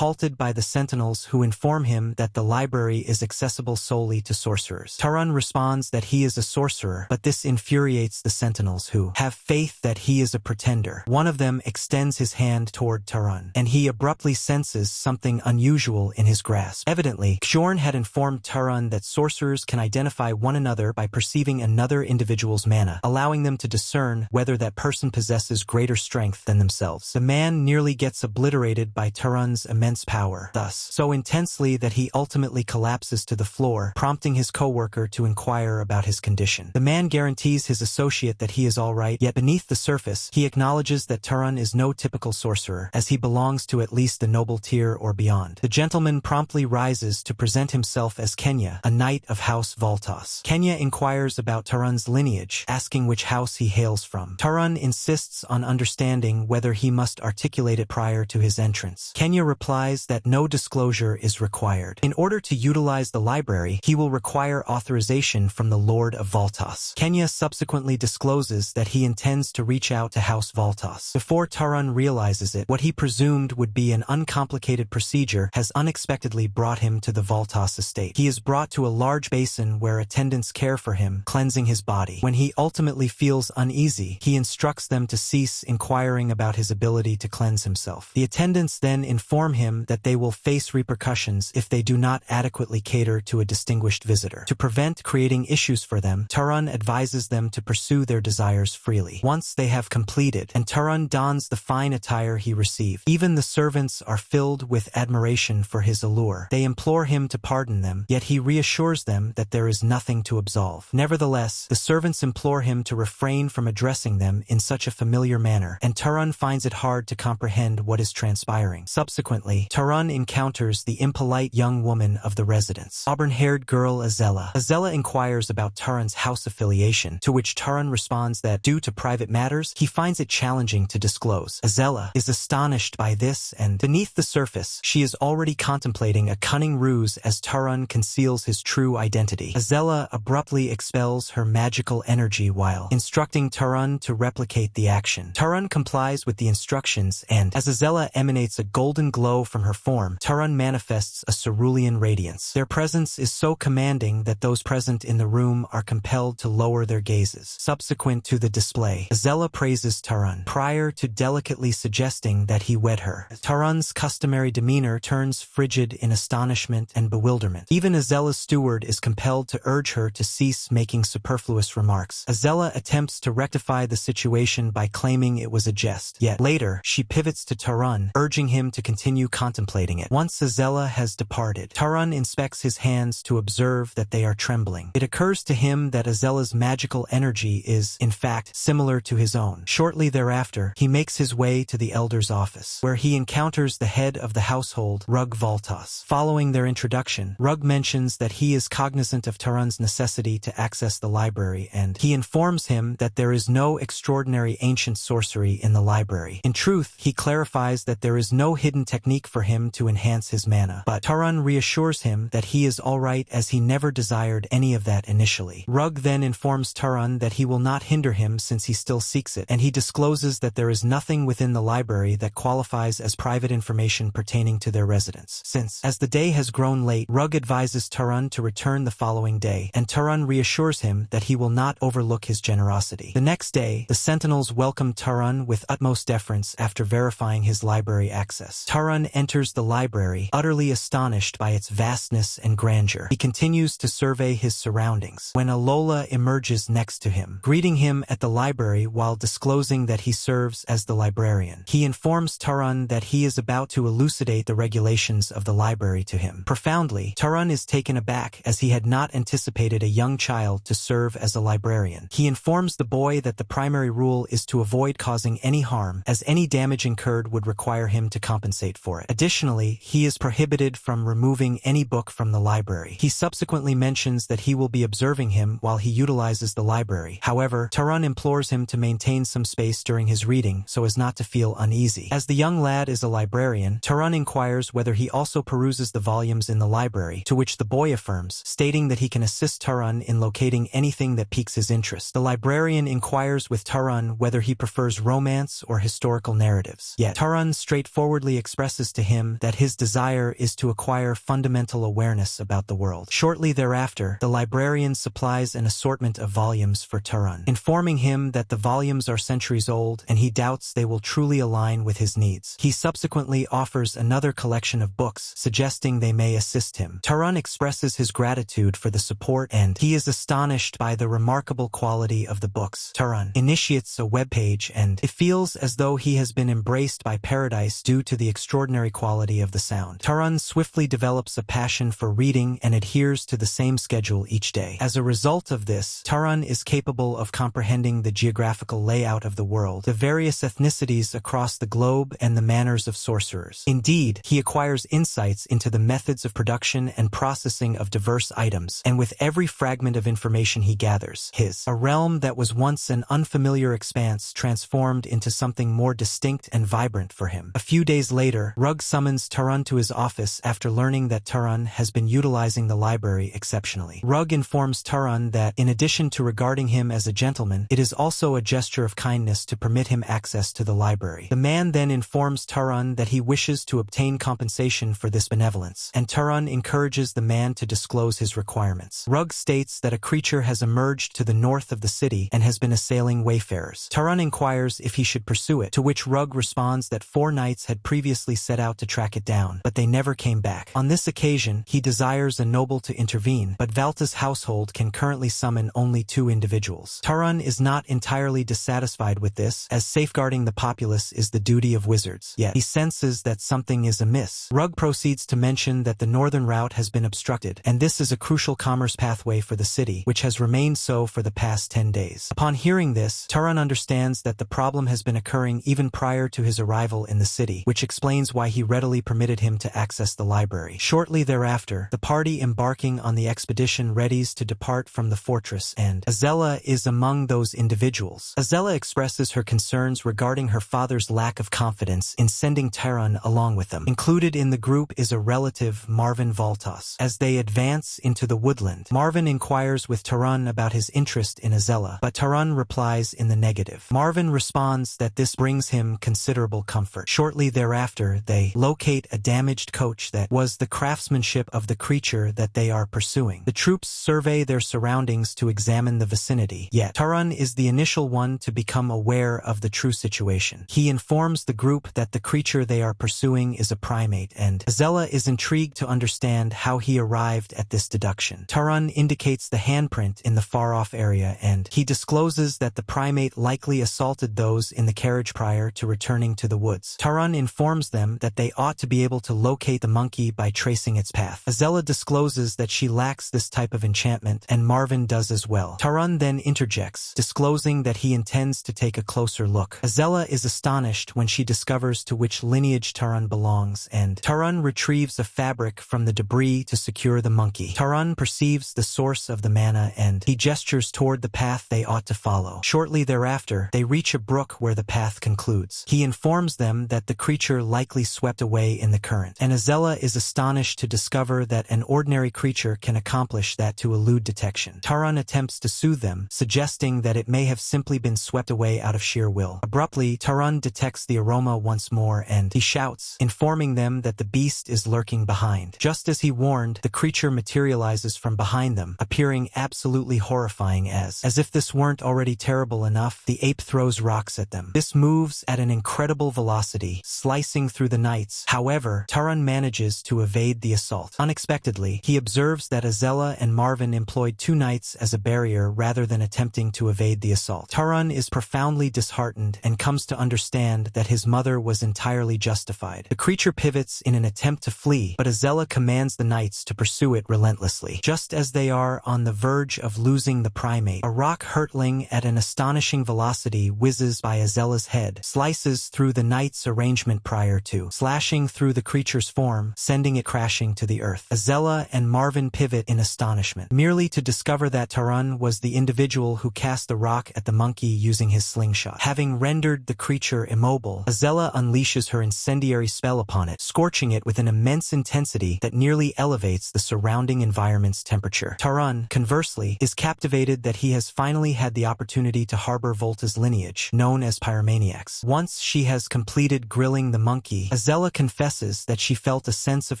halted by the sentinels who inform him that the library is accessible solely to sorcerers. Taran responds that he is a sorcerer, but this infuriates the sentinels who have faith that he is a pretender. One of them extends his hand toward Taran, and he abruptly senses something unusual in his grasp. Evidently, Xorn had informed Taran that sorcerers can identify one another by perceiving another individual's mana, allowing them to discern whether that person possesses greater strength than themselves. The man nearly gets obliterated by Taran's immense power, thus so intensely that he ultimately collapses to the floor, prompting his co-worker to inquire about his condition. The man guarantees his associate that he is all right, yet beneath the surface, he acknowledges that Taran is no typical sorcerer, as he belongs to at least the noble tier or beyond. The gentleman promptly rises to present himself as Kenya, a knight of House Voltas. Kenya inquires about Taran's lineage, asking which house he hails from. Taran insists on understanding whether he must articulate it prior to his entrance. Kenya replies that no disclosure is required. In order to utilize the library, he will require authorization from the Lord of Voltas. Kenya subsequently discloses that he intends to reach out to House Voltas. Before Taran realizes it, what he presumed would be an uncomplicated procedure has unexpectedly brought him to the Voltas estate. He is brought to a large basin where attendants care for him, cleansing his body. When he ultimately feels uneasy, he instructs them to cease inquiring about his ability to cleanse himself. The attendants then inform him that they will face repercussions if they do not adequately cater to a distinguished visitor. To prevent creating issues for them, Taran advises them to pursue their desires freely. Once they have completed, and Taran dons the fine attire he received, even the servants are filled with admiration for his allure. They implore him to pardon them, yet he reassures them that there is nothing to absolve. Nevertheless, the servants implore him to refrain from addressing them in such a familiar manner, and Taran finds it hard to comprehend what is transpiring. Subsequently, Taran encounters the impolite young woman of the residence, auburn-haired girl Azella. Azella inquires about Taran's house affiliation, to which Taran responds that, due to private matters, he finds it challenging to disclose. Azella is astonished by this, and beneath the surface, she is already contemplating a cunning ruse as Taran conceals his true identity. Azella abruptly expels her magical energy while instructing Taran to replicate the action. Taran complies with the instructions, and as Azella emanates a golden glow from her form, Taran manifests a cerulean radiance. Their presence is so commanding that those present in the room are compelled to lower their gazes. Subsequent to the display, Azella praises Taran, prior to delicately suggesting that he wed her. Taran's customary demeanor turns frigid in astonishment and bewilderment. Even Azella's steward is compelled to urge her to cease making superfluous remarks. Azella attempts to rectify the situation by claiming it was a jest, yet later she pivots to Taran, urging him to continue contemplating it. Once Azella has departed, Taran inspects his hands to observe that they are trembling. It occurs to him that Azella's magical energy is, in fact, similar to his own. Shortly thereafter, he makes his way to the elder's office, where he encounters the head of the household, Rug Voltas. Following their introduction, Rug mentions that he is cognizant of Taran's necessity to access the library, and he informs him that there is no extraordinary ancient sorcery in the library. In truth, he clarifies that there is no hidden technique for him to enhance his mana, but Taran reassures him that he is alright as he never desired any of that initially. Rug then informs Taran that he will not hinder him since he still seeks it, and he discloses that there is nothing within the library that qualifies as private information pertaining to their residence. Since, as the day has grown late, Rug advises Taran to return the following day, and Taran reassures him that he will not overlook his generosity. The next day, the sentinels welcome Taran with utmost deference after verifying his library access. Taran enters the library, utterly astonished by its vastness and grandeur. He continues to survey his surroundings, when Alola emerges next to him, greeting him at the library while disclosing that he serves as the librarian. He informs Taran that he is about to elucidate the regulations of the library to him. Profoundly, Taran is taken aback as he had not anticipated a young child to serve as a librarian. He informs the boy that the primary rule is to avoid causing any harm, as any damage incurred would require him to compensate for it. Additionally, he is prohibited from removing any book from the library. He subsequently mentions that he will be observing him while he utilizes the library. However, Taran implores him to maintain some space during his reading so as not to feel uneasy. As the young lad is a librarian, Taran inquires whether he also peruses the volumes in the library, to which the boy affirms, stating that he can assist Tarun in locating anything that piques his interest. The librarian inquires with Tarun whether he prefers romance or historical narratives. Yet Tarun straightforwardly expresses to him that his desire is to acquire fundamental awareness about the world. Shortly thereafter, the librarian supplies an assortment of volumes for Tarun, informing him that the volumes are centuries old and he doubts they will truly align with his needs. He subsequently offers another collection of books, suggesting they may assist him. Tarun expresses his gratitude for the support and he is astonished by the remarkable quality of the books. Tarun initiates a webpage and it feels as though he has been embraced by paradise due to the extraordinary quality of the sound. Tarun swiftly develops a passion for reading and adheres to the same schedule each day. As a result of this, Tarun is capable of comprehending the geographical layout of the world, the various ethnicities across the globe, and the manners of sorcerers. Indeed, he acquires insights into the methods of production and processing of diverse items, and with every fragment of information he gathers, a realm that was once an unfamiliar expanse transformed into something more distinct and vibrant for him. A few days later, Rug summons Tarun to his office after learning that Tarun has been utilizing the library exceptionally. Rug informs Tarun that, in addition to regarding him as a gentleman, it is also a gesture of kindness to permit him access to the library. The man then informs Tarun that he wishes to obtain compensation for this benevolence, and Tarun encourages the man to disclose his requirements. Rug states that a creature has emerged to the north of the city and has been assailing wayfarers. Tarun inquires if he should pursue it, to which Rug responds that 4 knights had previously set out to track it down, but they never came back. On this occasion, he desires a noble to intervene, but Valta's household can currently summon only 2 individuals. Tarun is not entirely dissatisfied with this, as safeguarding the populace is the duty of wizards. Yet, he senses that something is amiss. Rug proceeds to mention that the northern route has been obstructed, and this is a crucial commerce pathway for the city, which has remained so for the past 10 days. Upon hearing this, Tarun understands that the problem has been occurring even prior to his arrival in the city, which explains why he readily permitted him to access the library. Shortly thereafter, the party embarking on the expedition readies to depart from the fortress, and Azella is among those individuals. Azella expresses her concerns regarding her father's lack of confidence in sending Tarun along with them. Included in the group is a relative, Marvin Voltas. As they advance into the woodland, Marvin inquires with Tarun about his interest in Azella, but Tarun replies in the negative. Marvin responds that this brings him considerable comfort. Shortly thereafter, they locate a damaged coach that was the craftsmanship of the creature that they are pursuing. The troops survey their surroundings to examine the vicinity, yet Tarun is the initial one to become aware of the true situation. He informs the group that the creature they are pursuing is a primate, and Azella is intrigued to understand how he arrived at this deduction. Tarun indicates the handprint in the far-off area, and he discloses that the primate likely assaulted those in the carriage prior to returning to the woods. Tarun informs them that they ought to be able to locate the monkey by tracing its path. Azella discloses that she lacks this type of enchantment, and Marvin does as well. Tarun then interjects, disclosing that he intends to take a closer look. Azella is astonished when she discovers to which lineage Tarun belongs, and Tarun retrieves a fabric from the debris to secure the monkey. Tarun perceives the source of the mana, and he gestures toward the path they ought to follow. Shortly thereafter, they reach a brook where the path concludes. He informs them that the creature likely swept away in the current, and Azella is astonished to discover that an ordinary creature can accomplish that to elude detection. Tarun attempts to soothe them, suggesting that it may have simply been swept away out of sheer will. Abruptly, Tarun detects the aroma once more, and he shouts, informing them that the beast is lurking behind. Just as he warned, the creature materializes from behind them, appearing absolutely horrifying as if this weren't already terrible enough, the ape throws rocks at them. This moves at an incredible velocity, slicing through the knights. However, Tarun manages to evade the assault. Unexpectedly, he observes that Azella and Marvin employed 2 knights as a barrier rather than attempting to evade the assault. Tarun is profoundly disheartened and comes to understand that his mother was entirely justified. The creature pivots in an attempt to flee, but Azella commands the knights to pursue it relentlessly. Just as they are on the verge of losing the primate, a rock hurtling at an astonishing velocity whizzes by Azella's head, slices through the knight's arrangement prior to slashing through the creature's form, sending it crashing to the earth. Azella and Marvin pivot in astonishment, merely to discover that Tarun was the individual who cast the rock at the monkey using his slingshot. Having rendered the creature immobile, Azella unleashes her incendiary spell upon it, scorching it with an immense intensity gravity that nearly elevates the surrounding environment's temperature. Tarun, conversely, is captivated that he has finally had the opportunity to harbor Volta's lineage, known as pyromaniacs. Once she has completed grilling the monkey, Azella confesses that she felt a sense of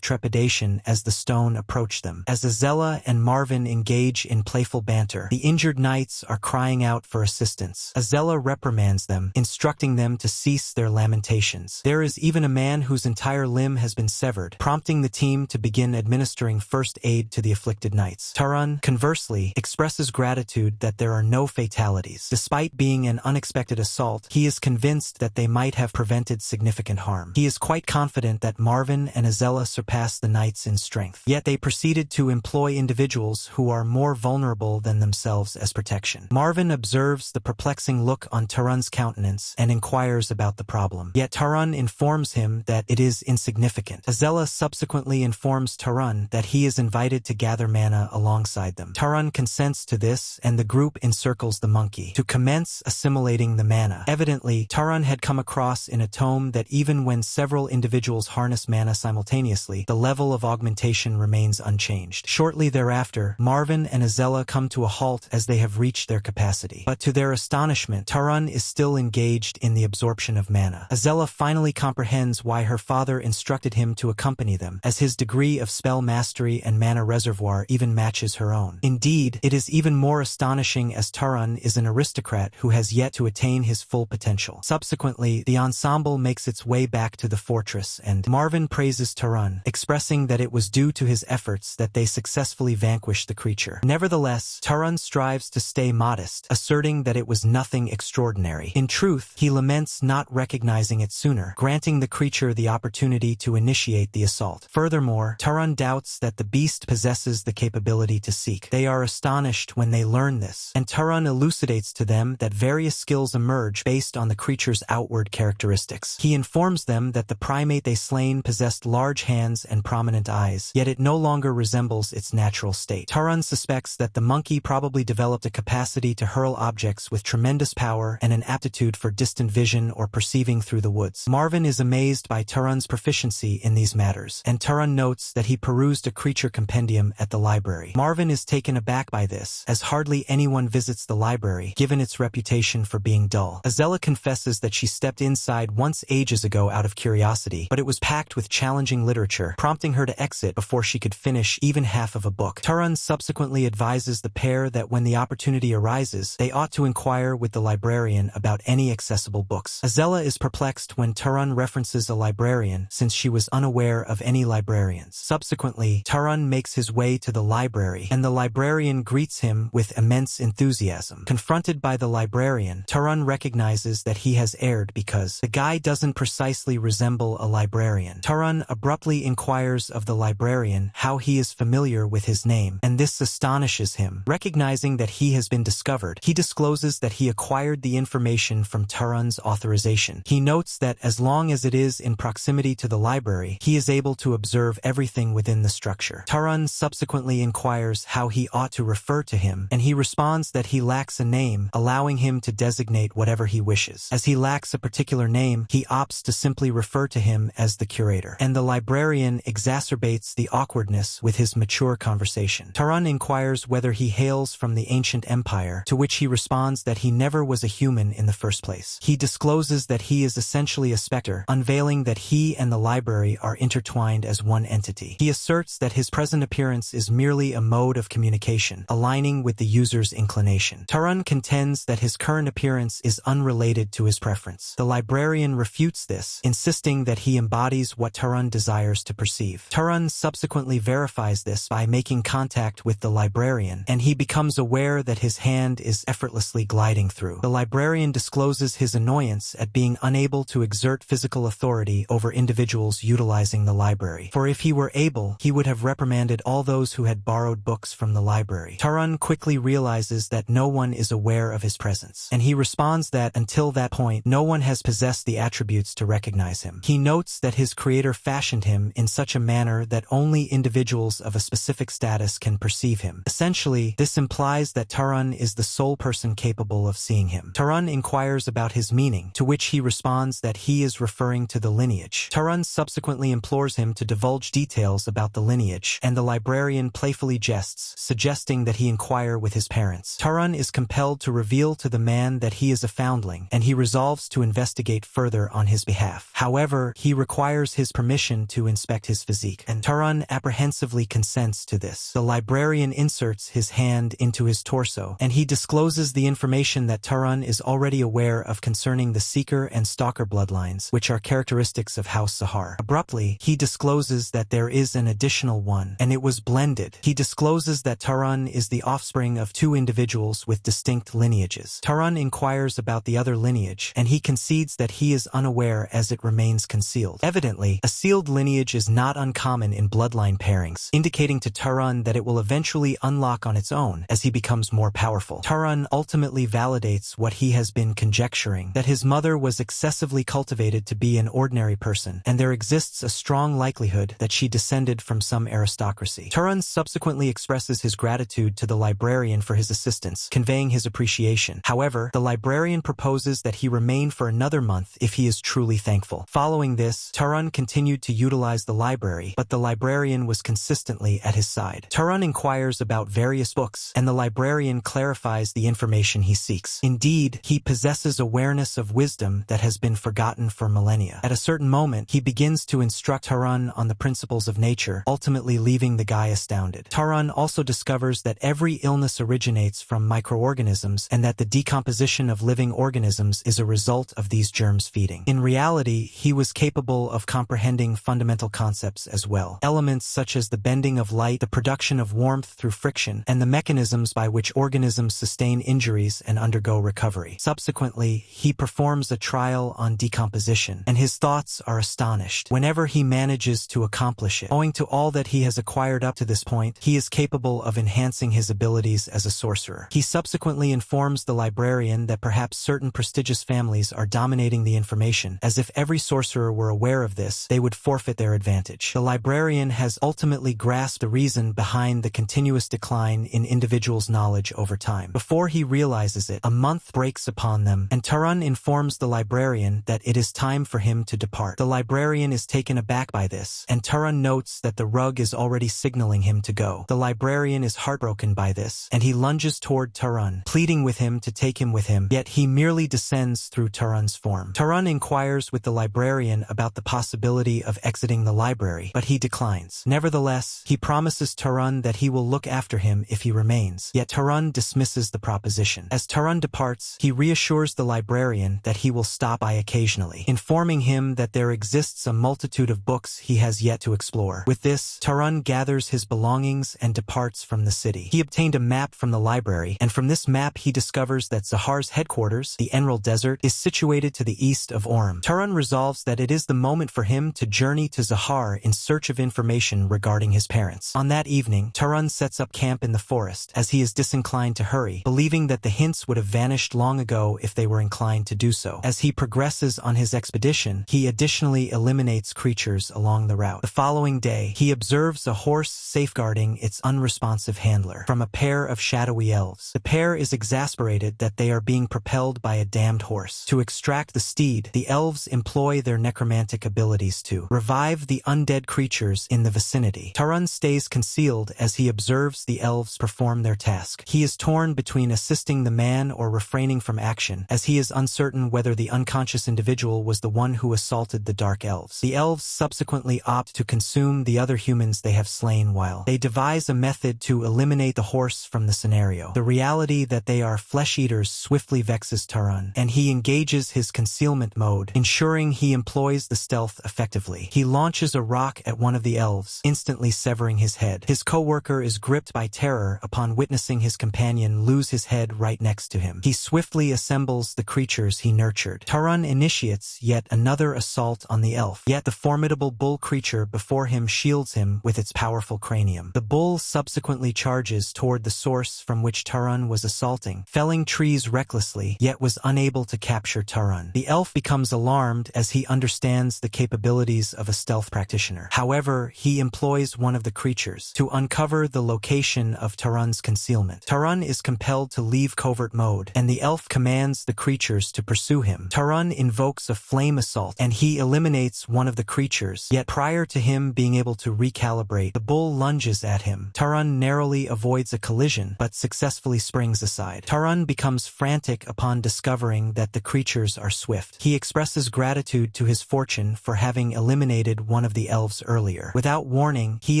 trepidation as the stone approached them. As Azella and Marvin engage in playful banter, the injured knights are crying out for assistance. Azella reprimands them, instructing them to cease their lamentations. There is even a man whose entire limb has been severed, prompting the team to begin administering first aid to the afflicted knights. Tarun, conversely, expresses gratitude that there are no fatalities. Despite being an unexpected assault, he is convinced that they might have prevented significant harm. He is quite confident that Marvin and Azella surpass the knights in strength. Yet they proceeded to employ individuals who are more vulnerable than themselves as protection. Marvin observes the perplexing look on Tarun's countenance and inquires about the problem. Yet Tarun informs him that it is insignificant. Azella subsequently informs Tarun that he is invited to gather mana alongside them. Tarun consents to this, and the group encircles the monkey to commence assimilating the mana. Evidently, Tarun had come across in a tome that even when several individuals harness mana simultaneously, the level of augmentation remains unchanged. Shortly thereafter, Marvin and Azella come to a halt as they have reached their capacity. But to their astonishment, Tarun is still engaged in the absorption of mana. Azella finally comprehends why her father instructed him to accompany them, as his degree of spell mastery and mana reservoir even matches her own. Indeed, it is even more astonishing as Tarun is an aristocrat who has yet to attain his full potential. Subsequently, the ensemble makes its way back to the fortress, and Marvin praises Tarun, expressing that it was due to his efforts that they successfully vanquished the creature. Nevertheless, Tarun strives to stay modest, asserting that it was nothing extraordinary. In truth, he laments not recognizing it sooner, granting the creature the opportunity to initiate the assault. Furthermore, Tarun doubts that the beast possesses the capability to seek. They are astonished when they learn this, and Tarun elucidates to them that various skills emerge based on the creature's outward characteristics. He informs them that the primate they slain possessed large hands and prominent eyes, yet it no longer resembles its natural state. Tarun suspects that the monkey probably developed a capacity to hurl objects with tremendous power and an aptitude for distant vision or perceiving through the woods. Marvin is amazed by Tarun's proficiency in these matters, and Tarun notes that he perused a creature compendium at the library. Marvin is taken aback by this, as hardly anyone visits the library, given its reputation for being dull. Azella confesses that she stepped inside once ages ago out of curiosity, but it was packed with challenging literature, prompting her to exit before she could finish even half of a book. Tarun subsequently advises the pair that when the opportunity arises, they ought to inquire with the librarian about any accessible books. Azella is perplexed when Tarun references a librarian, since she was unaware of any librarians. Subsequently, Tarun makes his way to the library, and the librarian greets him with immense enthusiasm. Confronted by the librarian, Tarun recognizes that he has erred because the guy doesn't precisely resemble a librarian. Tarun abruptly inquires of the librarian how he is familiar with his name, and this astonishes him. Recognizing that he has been discovered, he discloses that he acquired the information from Tarun's authorization. He notes that as long as it is in proximity to the library, he is able to observe everything within the structure. Tarun subsequently inquires how he ought to refer to him, and he responds that he lacks a name, allowing him to designate whatever he wishes. As he lacks a particular name, he opts to simply refer to him as the curator, and the librarian exacerbates the awkwardness with his mature conversation. Tarun inquires whether he hails from the ancient empire, to which he responds that he never was a human in the first place. He discloses that he is essentially a specter, unveiling that he and the library are intertwined as one entity. He asserts that his present appearance is merely a mode of communication, aligning with the user's inclination. Tarun contends that his current appearance is unrelated to his preference. The librarian refutes this, insisting that he embodies what Tarun desires to perceive. Tarun subsequently verifies this by making contact with the librarian, and he becomes aware that his hand is effortlessly gliding through. The librarian discloses his annoyance at being unable to exert physical authority over individuals utilizing the library, for if he were able, he would have reprimanded all those who had borrowed books from the library. Tarun quickly realizes that no one is aware of his presence, and he responds that until that point, no one has possessed the attributes to recognize him. He notes that his creator fashioned him in such a manner that only individuals of a specific status can perceive him. Essentially, this implies that Tarun is the sole person capable of seeing him. Tarun inquires about his meaning, to which he responds that he is referring to the lineage. Tarun subsequently implores him to devote divulge details about the lineage, and the librarian playfully jests, suggesting that he inquire with his parents. Taran is compelled to reveal to the man that he is a foundling, and he resolves to investigate further on his behalf. However, he requires his permission to inspect his physique, and Taran apprehensively consents to this. The librarian inserts his hand into his torso, and he discloses the information that Taran is already aware of concerning the Seeker and Stalker bloodlines, which are characteristics of House Sahar. Abruptly, he discloses that there is an additional one, and it was blended. He discloses that Taran is the offspring of two individuals with distinct lineages. Taran inquires about the other lineage, and he concedes that he is unaware as it remains concealed. Evidently, a sealed lineage is not uncommon in bloodline pairings, indicating to Taran that it will eventually unlock on its own as he becomes more powerful. Taran ultimately validates what he has been conjecturing, that his mother was excessively cultivated to be an ordinary person, and there exists a strong likelihood that she descended from some aristocracy. Taran subsequently expresses his gratitude to the librarian for his assistance, conveying his appreciation. However, the librarian proposes that he remain for another month if he is truly thankful. Following this, Taran continued to utilize the library, but the librarian was consistently at his side. Taran inquires about various books, and the librarian clarifies the information he seeks. Indeed, he possesses awareness of wisdom that has been forgotten for millennia. At a certain moment, he begins to instruct Taran on the principles of nature, ultimately leaving the guy astounded. Taran also discovers that every illness originates from microorganisms and that the decomposition of living organisms is a result of these germs feeding. In reality, he was capable of comprehending fundamental concepts as well. Elements such as the bending of light, the production of warmth through friction, and the mechanisms by which organisms sustain injuries and undergo recovery. Subsequently, he performs a trial on decomposition, and his thoughts are astonished whenever he manages to accomplish it. Owing to all that he has acquired up to this point, he is capable of enhancing his abilities as a sorcerer. He subsequently informs the librarian that perhaps certain prestigious families are dominating the information, as if every sorcerer were aware of this, they would forfeit their advantage. The librarian has ultimately grasped the reason behind the continuous decline in individuals' knowledge over time. Before he realizes it, a month breaks upon them, and Taran informs the librarian that it is time for him to depart. The librarian is taken aback by this, and Taran notes that the rug is already signaling him to go. The librarian is heartbroken by this, and he lunges toward Taran, pleading with him to take him with him, yet he merely descends through Taran's form. Taran inquires with the librarian about the possibility of exiting the library, but he declines. Nevertheless, he promises Taran that he will look after him if he remains, yet Taran dismisses the proposition. As Taran departs, he reassures the librarian that he will stop by occasionally, informing him that there exists a multitude of books he has yet to explore. With this, Taran gathers his belongings and departs from the city. He obtained a map from the library, and from this map he discovers that Zahar's headquarters, the Emerald Desert, is situated to the east of Orem. Taran resolves that it is the moment for him to journey to Zahar in search of information regarding his parents. On that evening, Taran sets up camp in the forest, as he is disinclined to hurry, believing that the hints would have vanished long ago if they were inclined to do so. As he progresses on his expedition, he additionally eliminates creatures along the route. The following day, he observes a horse safeguarding its unresponsive handler from a pair of shadowy elves. The pair is exasperated that they are being propelled by a damned horse. To extract the steed, the elves employ their necromantic abilities to revive the undead creatures in the vicinity. Taran stays concealed as he observes the elves perform their task. He is torn between assisting the man or refraining from action, as he is uncertain whether the unconscious individual was the one who assaulted the dark elves. The elves subsequently opt to consume the other humans they have slain while they devise a method to eliminate the horse from the scenario. The reality that they are flesh-eaters swiftly vexes Taran, and he engages his concealment mode, ensuring he employs the stealth effectively. He launches a rock at one of the elves, instantly severing his head. His co-worker is gripped by terror upon witnessing his companion lose his head right next to him. He swiftly assembles the creatures he nurtured. Taran initiates yet another assault on the elf, yet the formidable bull creature before him shields him with its powerful cranium. The bull subsequently charges toward the source from which Taran was assaulting, felling trees recklessly, yet was unable to capture Taran. The elf becomes alarmed as he understands the capabilities of a stealth practitioner. However, he employs one of the creatures to uncover the location of Taran's concealment. Taran is compelled to leave covert mode, and the elf commands the creatures to pursue him. Taran invokes a flame assault, and he eliminates one of the creatures, yet prior Prior to him being able to recalibrate, the bull lunges at him. Turun narrowly avoids a collision, but successfully springs aside. Turun becomes frantic upon discovering that the creatures are swift. He expresses gratitude to his fortune for having eliminated one of the elves earlier. Without warning, he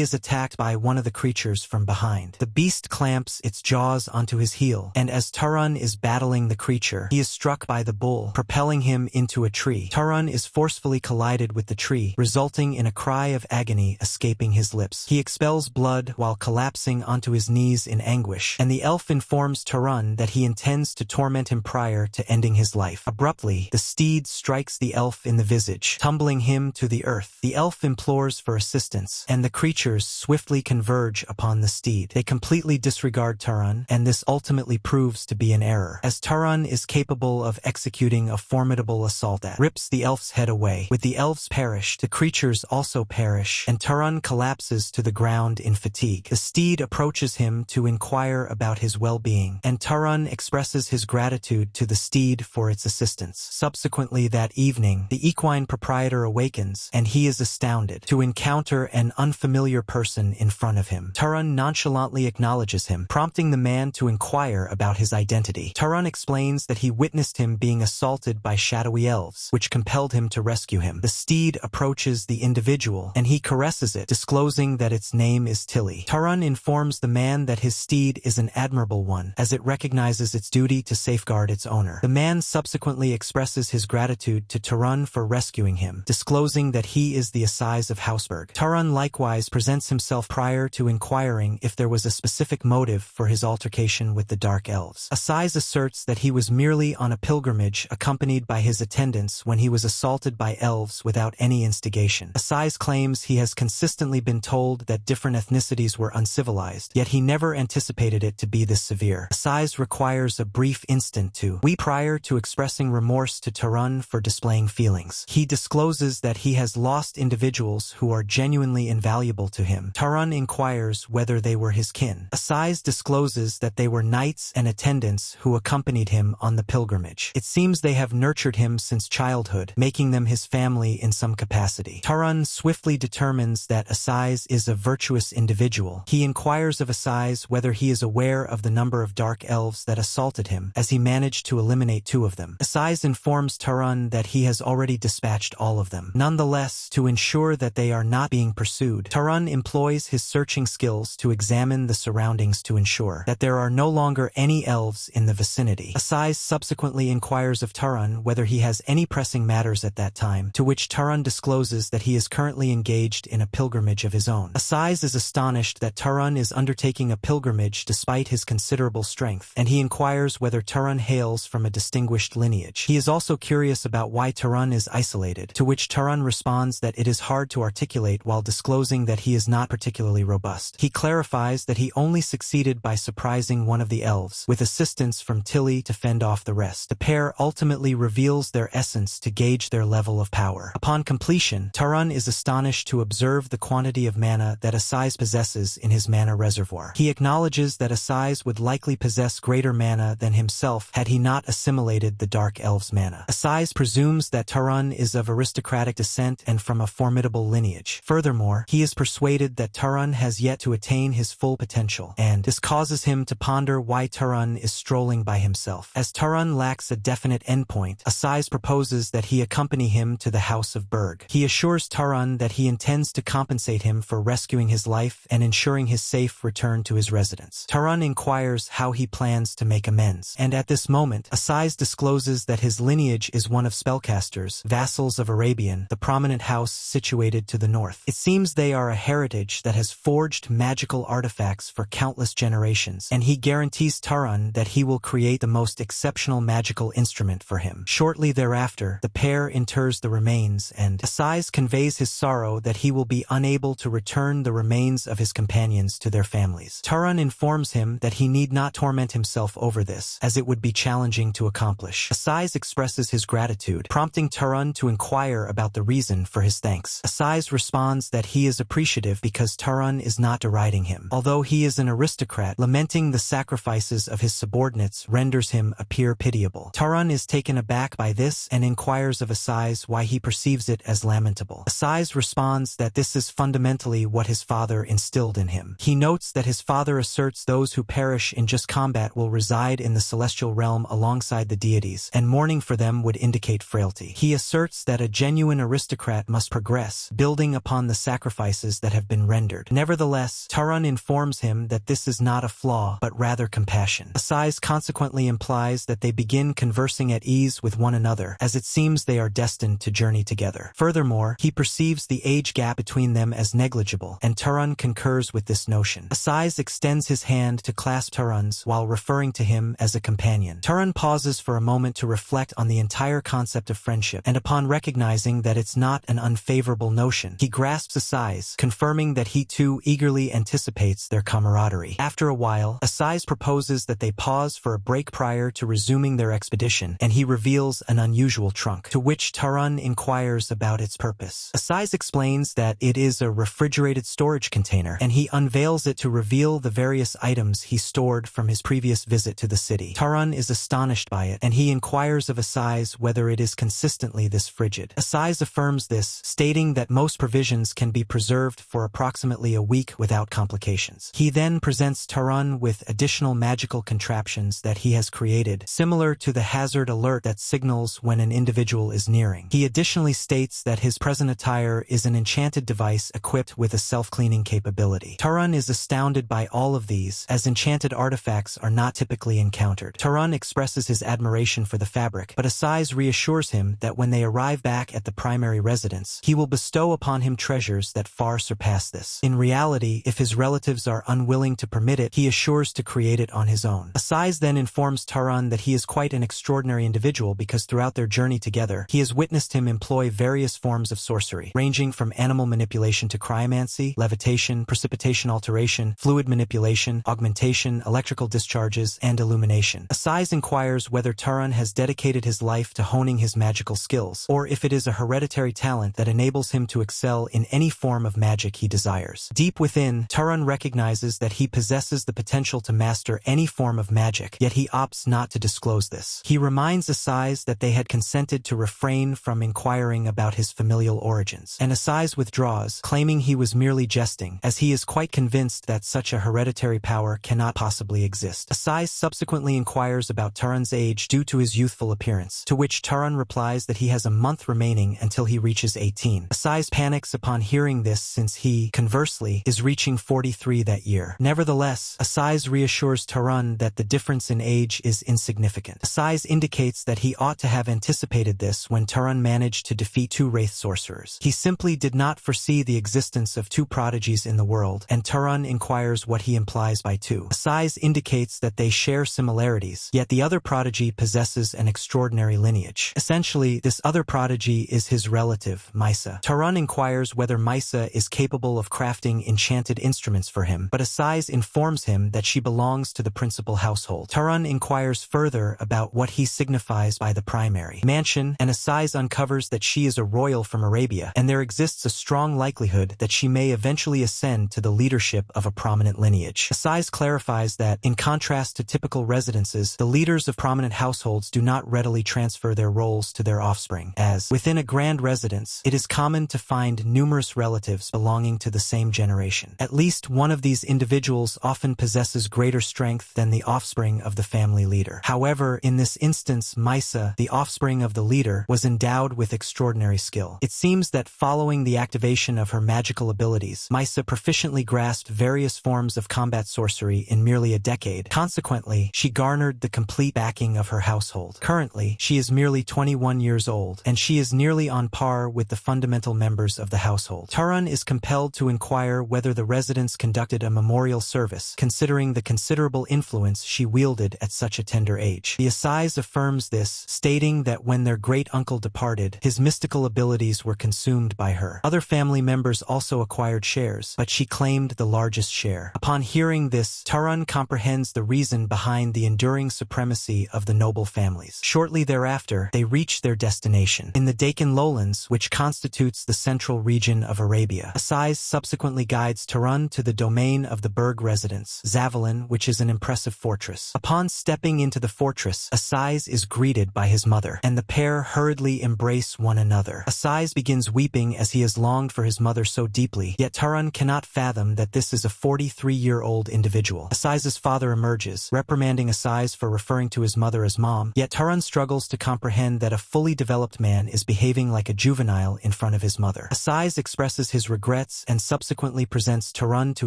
is attacked by one of the creatures from behind. The beast clamps its jaws onto his heel, and as Turun is battling the creature, he is struck by the bull, propelling him into a tree. Turun is forcefully collided with the tree, resulting in a cry of agony escaping his lips. He expels blood while collapsing onto his knees in anguish, and the elf informs Turun that he intends to torment him prior to ending his life. Abruptly, the steed strikes the elf in the visage, tumbling him to the earth. The elf implores for assistance, and the creatures swiftly converge upon the steed. They completely disregard Turun, and this ultimately proves to be an error, as Turun is capable of executing a formidable assault that rips the elf's head away. With the elves perished, the creatures also perish, and Turun collapses to the ground in fatigue. The steed approaches him to inquire about his well-being, and Turun expresses his gratitude to the steed for its assistance. Subsequently that evening, the equine proprietor awakens, and he is astounded to encounter an unfamiliar person in front of him. Turun nonchalantly acknowledges him, prompting the man to inquire about his identity. Turun explains that he witnessed him being assaulted by shadowy elves, which compelled him to rescue him. The steed approaches the individual, and he caresses it, disclosing that its name is Tilly. Turun informs the man that his steed is an admirable one, as it recognizes its duty to safeguard its owner. The man subsequently expresses his gratitude to Turun for rescuing him, disclosing that he is the Assize of Hausberg. Turun likewise presents himself prior to inquiring if there was a specific motive for his altercation with the Dark Elves. Assize asserts that he was merely on a pilgrimage accompanied by his attendants when he was assaulted by elves without any instigation. Assize claims he has consistently been told that different ethnicities were uncivilized, yet he never anticipated it to be this severe. Assize requires a brief instant to weep prior to expressing remorse to Turun for displaying feelings. He discloses that he has lost individuals who are genuinely invaluable to him. Turun inquires whether they were his kin. Assize discloses that they were knights and attendants who accompanied him on the pilgrimage. It seems they have nurtured him since childhood, making them his family in some capacity. Turun swiftly determines that Assize is a virtuous individual. He inquires of Assize whether he is aware of the number of dark elves that assaulted him, as he managed to eliminate 2 of them. Assize informs Turun that he has already dispatched all of them. Nonetheless, to ensure that they are not being pursued, Turun employs his searching skills to examine the surroundings to ensure that there are no longer any elves in the vicinity. Assize subsequently inquires of Turun whether he has any pressing matters at that time, to which Turun discloses that he is currently engaged in a pilgrimage of his own. Assize is astonished that Turun is undertaking a pilgrimage despite his considerable strength, and he inquires whether Turun hails from a distinguished lineage. He is also curious about why Turun is isolated, to which Turun responds that it is hard to articulate while disclosing that he is not particularly robust. He clarifies that he only succeeded by surprising one of the elves, with assistance from Tilly to fend off the rest. The pair ultimately reveals their essence to gauge their level of power. Upon completion, Turun is astonished to observe the quantity of mana that Assize possesses in his mana reservoir. He acknowledges that Assize would likely possess greater mana than himself had he not assimilated the Dark Elves' mana. Assize presumes that Turun is of aristocratic descent and from a formidable lineage. Furthermore, he is persuaded that Turun has yet to attain his full potential, and this causes him to ponder why Turun is strolling by himself. As Turun lacks a definite endpoint, Assize proposes that he accompany him to the House of Berg. He assures Turun that he intends to compensate him for rescuing his life and ensuring his safe return to his residence. Turun inquires how he plans to make amends, and at this moment, Assize discloses that his lineage is one of spellcasters, vassals of Arabian, the prominent house situated to the north. It seems they are a heritage that has forged magical artifacts for countless generations, and he guarantees Turun that he will create the most exceptional magical instrument for him. Shortly thereafter, the pair inters the remains, and Assize conveys his sorrow that he will be unable to return the remains of his companions to their families. Turun informs him that he need not torment himself over this, as it would be challenging to accomplish. Assize expresses his gratitude, prompting Turun to inquire about the reason for his thanks. Assize responds that he is appreciative because Turun is not deriding him. Although he is an aristocrat, lamenting the sacrifices of his subordinates renders him appear pitiable. Turun is taken aback by this and inquires of Assize why he perceives it as lamentable. Assize Asai's responds that this is fundamentally what his father instilled in him. He notes that his father asserts those who perish in just combat will reside in the celestial realm alongside the deities, and mourning for them would indicate frailty. He asserts that a genuine aristocrat must progress, building upon the sacrifices that have been rendered. Nevertheless, Taran informs him that this is not a flaw, but rather compassion. Asai's consequently implies that they begin conversing at ease with one another, as it seems they are destined to journey together. Furthermore, he perceives the age gap between them as negligible, and Taran concurs with this notion. Asai extends his hand to clasp Taran's while referring to him as a companion. Taran pauses for a moment to reflect on the entire concept of friendship, and upon recognizing that it's not an unfavorable notion, he grasps Asai's, confirming that he too eagerly anticipates their camaraderie. After a while, Asai proposes that they pause for a break prior to resuming their expedition, and he reveals an unusual trunk, to which Taran inquires about its purpose. Asai explains that it is a refrigerated storage container, and he unveils it to reveal the various items he stored from his previous visit to the city. Taran is astonished by it, and he inquires of Asai whether it is consistently this frigid. Asai affirms this, stating that most provisions can be preserved for approximately a week without complications. He then presents Taran with additional magical contraptions that he has created, similar to the hazard alert that signals when an individual is nearing. He additionally states that his present attire is an enchanted device equipped with a self-cleaning capability. Taran is astounded by all of these, as enchanted artifacts are not typically encountered. Taran expresses his admiration for the fabric, but Asai reassures him that when they arrive back at the primary residence, he will bestow upon him treasures that far surpass this. In reality, if his relatives are unwilling to permit it, he assures to create it on his own. Asai then informs Taran that he is quite an extraordinary individual because throughout their journey together, he has witnessed him employ various forms of sorcery, ranging from animal manipulation to cryomancy, levitation, precipitation alteration, fluid manipulation, augmentation, electrical discharges, and illumination. Asai inquires whether Taran has dedicated his life to honing his magical skills, or if it is a hereditary talent that enables him to excel in any form of magic he desires. Deep within, Taran recognizes that he possesses the potential to master any form of magic, yet he opts not to disclose this. He reminds Asai that they had consented to refrain from inquiring about his familial origins, and Asai withdraws, claiming he was merely jesting, as he is quite convinced that such a hereditary power cannot possibly exist. Asai subsequently inquires about Taran's age due to his youthful appearance, to which Taran replies that he has a month remaining until he reaches 18. Asai panics upon hearing this since he, conversely, is reaching 43 that year. Nevertheless, Asai reassures Taran that the difference in age is insignificant. Asai indicates that he ought to have anticipated this when Taran managed to defeat two wraith sorcerers. He simply did not foresee the existence of two prodigies in the world, and Taran inquires what he implies by two. Asai indicates that they share similarities, yet the other prodigy possesses an extraordinary lineage. Essentially, this other prodigy is his relative, Misa. Taran inquires whether Misa is capable of crafting enchanted instruments for him, but Asai informs him that she belongs to the principal household. Taran inquires further about what he signifies by the primary mansion, and Asai uncovers that she is a royal from Arabia, and there exists a strong likelihood that she may eventually ascend to the leadership of a prominent lineage. Asai clarifies that, in contrast to typical residences, the leaders of prominent households do not readily transfer their roles to their offspring, as, within a grand residence, it is common to find numerous relatives belonging to the same generation. At least one of these individuals often possesses greater strength than the offspring of the family leader. However, in this instance, Misa, the offspring of the leader, was endowed with extraordinary skill. It seems that following the activation of her magical abilities, Misa proficiently grasped various forms of combat sorcery in merely a decade. Consequently, she garnered the complete backing of her household. Currently, she is merely 21 years old, and she is nearly on par with the fundamental members of the household. Taran is compelled to inquire whether the residents conducted a memorial service, considering the considerable influence she wielded at such a tender age. The Asai affirms this, stating that when their great-uncle departed, his mystical abilities were consumed by her. Other family members also acquired shares, but she claimed the largest share. Upon hearing this, Taran comprehends the reason behind the enduring supremacy of the noble families. Shortly thereafter, they reach their destination. In the Deccan lowlands, which constitutes the central region of Arabia, Asai subsequently guides Taran to the domain of the Berg residence, Zavalin, which is an impressive fortress. Upon stepping into the fortress, Asai is greeted by his mother, and the pair hurriedly embrace one another. Asai begins weeping weeping as he has longed for his mother so deeply, yet Taran cannot fathom that this is a 43-year-old individual. Asai's father emerges, reprimanding Asai for referring to his mother as mom, yet Taran struggles to comprehend that a fully developed man is behaving like a juvenile in front of his mother. Asai expresses his regrets and subsequently presents Taran to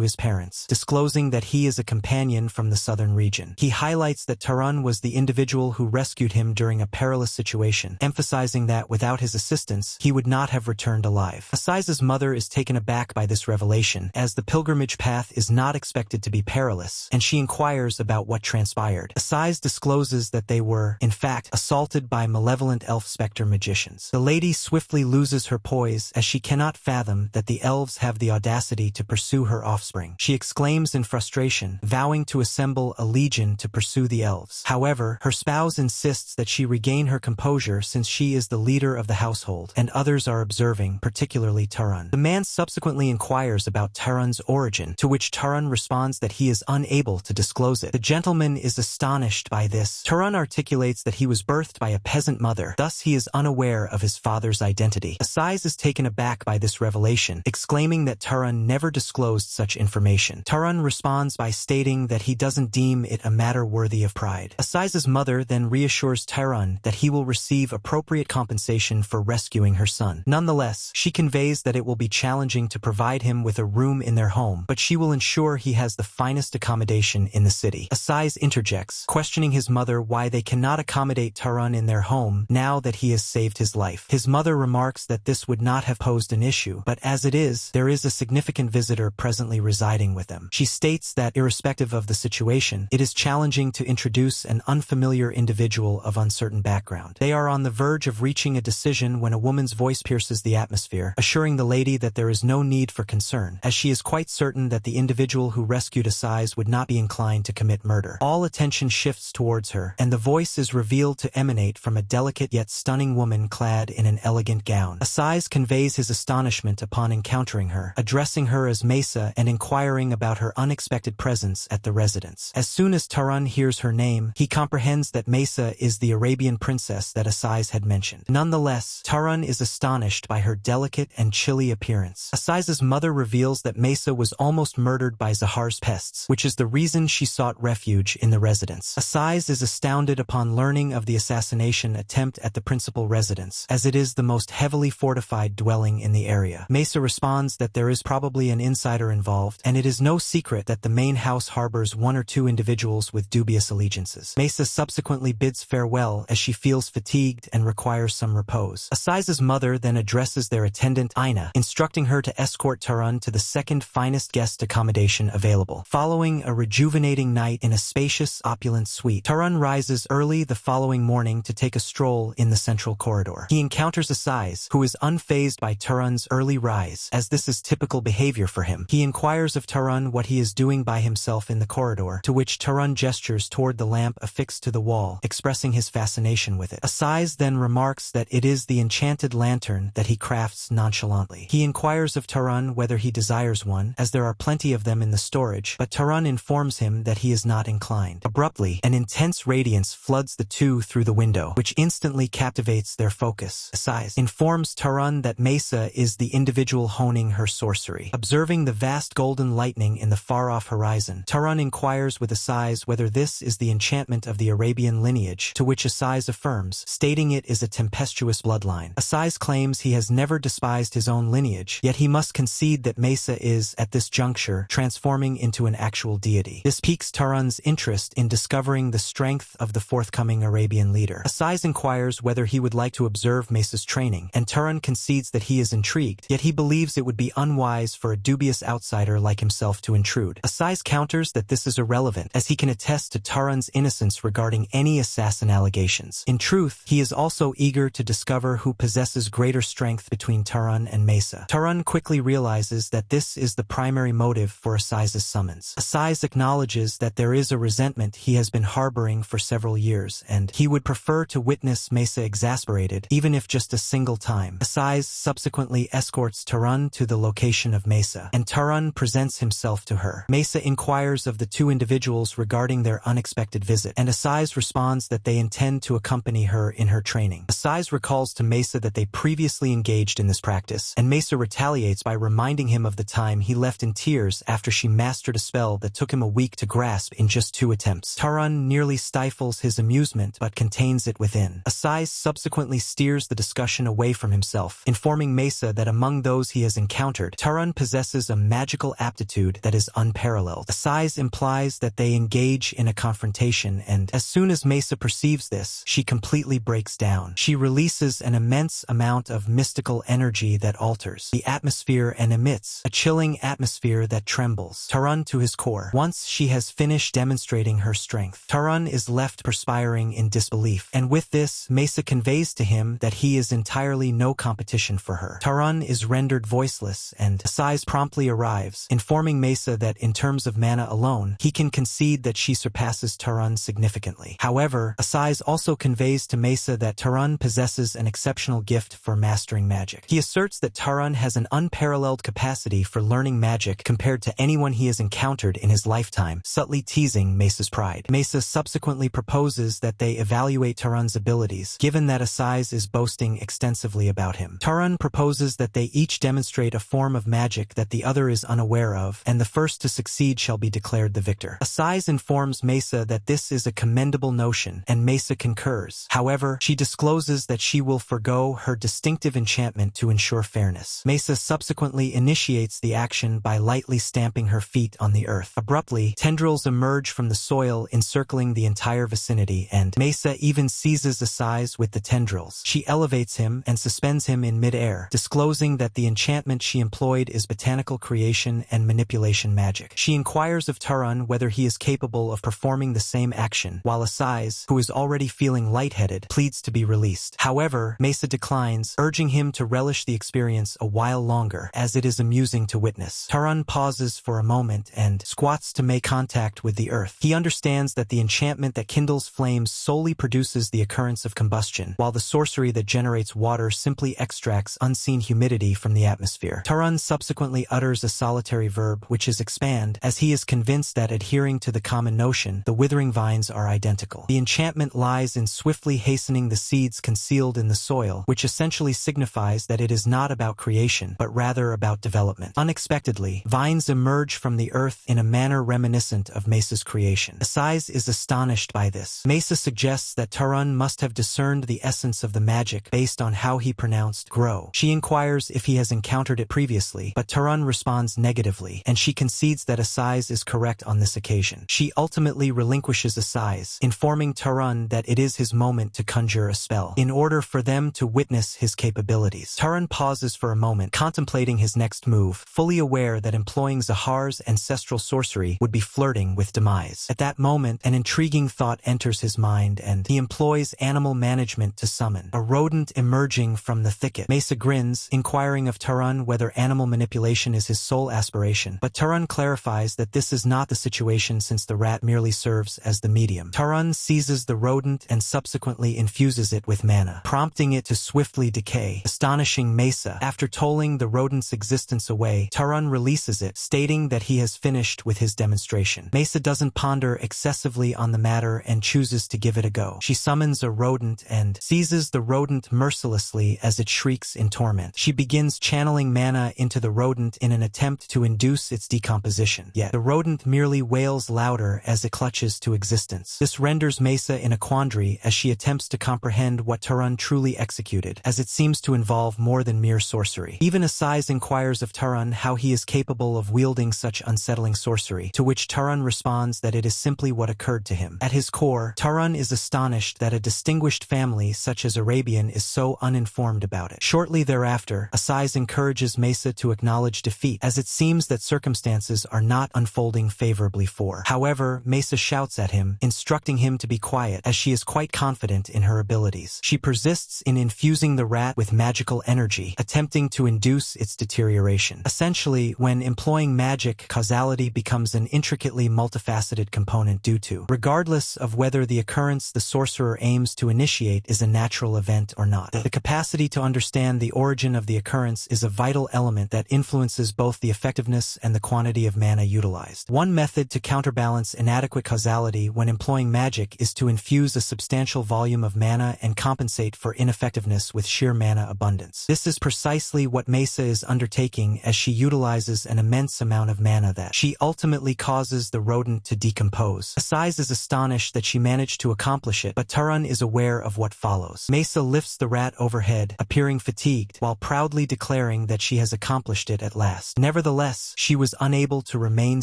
his parents, disclosing that he is a companion from the southern region. He highlights that Taran was the individual who rescued him during a perilous situation, emphasizing that without his assistance, he would not have returned alive. Asai's mother is taken aback by this revelation, as the pilgrimage path is not expected to be perilous, and she inquires about what transpired. Asai discloses that they were, in fact, assaulted by malevolent elf specter magicians. The lady swiftly loses her poise as she cannot fathom that the elves have the audacity to pursue her offspring. She exclaims in frustration, vowing to assemble a legion to pursue the elves. However, her spouse insists that she regain her composure since she is the leader of the household, and others are observing, particularly Taran. The man subsequently inquires about Taran's origin, to which Taran responds that he is unable to disclose it. The gentleman is astonished by this. Taran articulates that he was birthed by a peasant mother, thus he is unaware of his father's identity. Asai is taken aback by this revelation, exclaiming that Taran never disclosed such information. Taran responds by stating that he doesn't deem it a matter worthy of pride. Asai's mother then reassures Taran that he will receive appropriate compensation for rescuing her son. Nonetheless, she conveys that it will be challenging to provide him with a room in their home, but she will ensure he has the finest accommodation in the city. Asai interjects, questioning his mother why they cannot accommodate Taran in their home now that he has saved his life. His mother remarks that this would not have posed an issue, but as it is, there is a significant visitor presently residing with them. She states that, irrespective of the situation, it is challenging to introduce an unfamiliar individual of uncertain background. They are on the verge of reaching a decision when a woman's voice pierces the atmosphere, assuring the lady that there is no need for concern, as she is quite certain that the individual who rescued Asai would not be inclined to commit murder. All attention shifts towards her, and the voice is revealed to emanate from a delicate yet stunning woman clad in an elegant gown. Asai conveys his astonishment upon encountering her, addressing her as Mesa and inquiring about her unexpected presence at the residence. As soon as Taran hears her name, he comprehends that Mesa is the Arabian princess that Asai had mentioned. Nonetheless, Taran is astonished by her delicate and chilly appearance. Asai's mother reveals that Mesa was almost murdered by Zahar's pests, which is the reason she sought refuge in the residence. Asai is astounded upon learning of the assassination attempt at the principal residence, as it is the most heavily fortified dwelling in the area. Mesa responds that there is probably an insider involved, and it is no secret that the main house harbors one or two individuals with dubious allegiances. Mesa subsequently bids farewell as she feels fatigued and requires some repose. Asai's mother then addresses their attendant, Aina, instructing her to escort Taran to the second finest guest accommodation available. Following a rejuvenating night in a spacious, opulent suite, Taran rises early the following morning to take a stroll in the central corridor. He encounters Asai, who is unfazed by Taran's early rise, as this is typical behavior for him. He inquires of Taran what he is doing by himself in the corridor, to which Taran gestures toward the lamp affixed to the wall, expressing his fascination with it. Asai then remarks that it is the enchanted lantern that he crafts nonchalantly. He inquires of Taran whether he desires one, as there are plenty of them in the storage, but Taran informs him that he is not inclined. Abruptly, an intense radiance floods the two through the window, which instantly captivates their focus. Asai informs Taran that Mesa is the individual honing her sorcery. Observing the vast golden lightning in the far-off horizon, Taran inquires with Asai whether this is the enchantment of the Arabian lineage, to which Asai affirms, stating it is a tempestuous bloodline. Asai claims he has never despised his own lineage, yet he must concede that Mesa is, at this juncture, transforming into an actual deity. This piques Taran's interest in discovering the strength of the forthcoming Arabian leader. Asai inquires whether he would like to observe Mesa's training, and Taran concedes that he is intrigued, yet he believes it would be unwise for a dubious outsider like himself to intrude. Asai counters that this is irrelevant, as he can attest to Taran's innocence regarding any assassin allegations. In truth, he is also eager to discover who possesses greater strength between Taran and Mesa. Taran quickly realizes that this is the primary motive for Asai's summons. Asai acknowledges that there is a resentment he has been harboring for several years, and he would prefer to witness Mesa exasperated, even if just a single time. Asai subsequently escorts Taran to the location of Mesa, and Taran presents himself to her. Mesa inquires of the two individuals regarding their unexpected visit, and Asai responds that they intend to accompany her in her training. Asai recalls to Mesa that they previously engaged engaged in this practice, and Mesa retaliates by reminding him of the time he left in tears after she mastered a spell that took him a week to grasp in just 2 attempts. Taran nearly stifles his amusement but contains it within. Asai subsequently steers the discussion away from himself, informing Mesa that among those he has encountered, Taran possesses a magical aptitude that is unparalleled. Asai implies that they engage in a confrontation, and as soon as Mesa perceives this, she completely breaks down. She releases an immense amount of mystical energy that alters the atmosphere and emits a chilling atmosphere that trembles Taran to his core. Once she has finished demonstrating her strength, Taran is left perspiring in disbelief, and with this, Mesa conveys to him that he is entirely no competition for her. Taran is rendered voiceless, and Asai promptly arrives, informing Mesa that in terms of mana alone, he can concede that she surpasses Taran significantly. However, Asai also conveys to Mesa that Taran possesses an exceptional gift for mastering magic. He asserts that Taran has an unparalleled capacity for learning magic compared to anyone he has encountered in his lifetime, subtly teasing Mesa's pride. Mesa subsequently proposes that they evaluate Taran's abilities, given that Asai is boasting extensively about him. Taran proposes that they each demonstrate a form of magic that the other is unaware of, and the first to succeed shall be declared the victor. Asai informs Mesa that this is a commendable notion, and Mesa concurs. However, she discloses that she will forego her distinctive enchantment to ensure fairness. Mesa subsequently initiates the action by lightly stamping her feet on the earth. Abruptly, tendrils emerge from the soil encircling the entire vicinity, and Mesa even seizes Asai with the tendrils. She elevates him and suspends him in mid-air, disclosing that the enchantment she employed is botanical creation and manipulation magic. She inquires of Taran whether he is capable of performing the same action, while Asai, who is already feeling lightheaded, pleads to be released. However, Mesa declines, urging him to relish the experience a while longer, as it is amusing to witness. Taran pauses for a moment and squats to make contact with the earth. He understands that the enchantment that kindles flames solely produces the occurrence of combustion, while the sorcery that generates water simply extracts unseen humidity from the atmosphere. Taran subsequently utters a solitary verb, which is expand, as he is convinced that adhering to the common notion, the withering vines are identical. The enchantment lies in swiftly hastening the seeds concealed in the soil, which essentially signifies that it is not about creation, but rather about development. Unexpectedly, vines emerge from the earth in a manner reminiscent of Mesa's creation. Asai is astonished by this. Mesa suggests that Taran must have discerned the essence of the magic based on how he pronounced grow. She inquires if he has encountered it previously, but Taran responds negatively, and she concedes that Asai is correct on this occasion. She ultimately relinquishes Asai, informing Taran that it is his moment to conjure a spell, in order for them to witness his capabilities. Taran pauses for a moment, contemplating his next move, fully aware that employing Zahar's ancestral sorcery would be flirting with demise. At that moment, an intriguing thought enters his mind, and he employs animal management to summon a rodent emerging from the thicket. Mesa grins, inquiring of Taran whether animal manipulation is his sole aspiration, but Taran clarifies that this is not the situation since the rat merely serves as the medium. Taran seizes the rodent and subsequently infuses it with mana, prompting it to swiftly decay, astonishing Mesa. After tolling the rodent's existence away, Taran releases it, stating that he has finished with his demonstration. Mesa doesn't ponder excessively on the matter and chooses to give it a go. She summons a rodent and seizes the rodent mercilessly as it shrieks in torment. She begins channeling mana into the rodent in an attempt to induce its decomposition. Yet, the rodent merely wails louder as it clutches to existence. This renders Mesa in a quandary as she attempts to comprehend what Taran truly executed, as it seems to involve more than mere sorcery. Even Asai inquires of Taran how he is capable of wielding such unsettling sorcery, to which Taran responds that it is simply what occurred to him. At his core, Taran is astonished that a distinguished family such as Arabian is so uninformed about it. Shortly thereafter, Asai encourages Mesa to acknowledge defeat, as it seems that circumstances are not unfolding favorably for. However, Mesa shouts at him, instructing him to be quiet, as she is quite confident in her abilities. She persists in infusing the rat with magical energy, attempting to induce its deterioration. Essentially, when employing magic, causality becomes an intricately multifaceted component due to, regardless of whether the occurrence the sorcerer aims to initiate is a natural event or not. The capacity to understand the origin of the occurrence is a vital element that influences both the effectiveness and the quantity of mana utilized. One method to counterbalance inadequate causality when employing magic is to infuse a substantial volume of mana and compensate for ineffectiveness with sheer mana abundance. This is precisely what Mesa is undertaking as she utilizes an immense amount of mana that she ultimately causes the rodent to decompose. Asais is astonished that she managed to accomplish it, but Tarun is aware of what follows. Mesa lifts the rat overhead, appearing fatigued, while proudly declaring that she has accomplished it at last. Nevertheless, she was unable to remain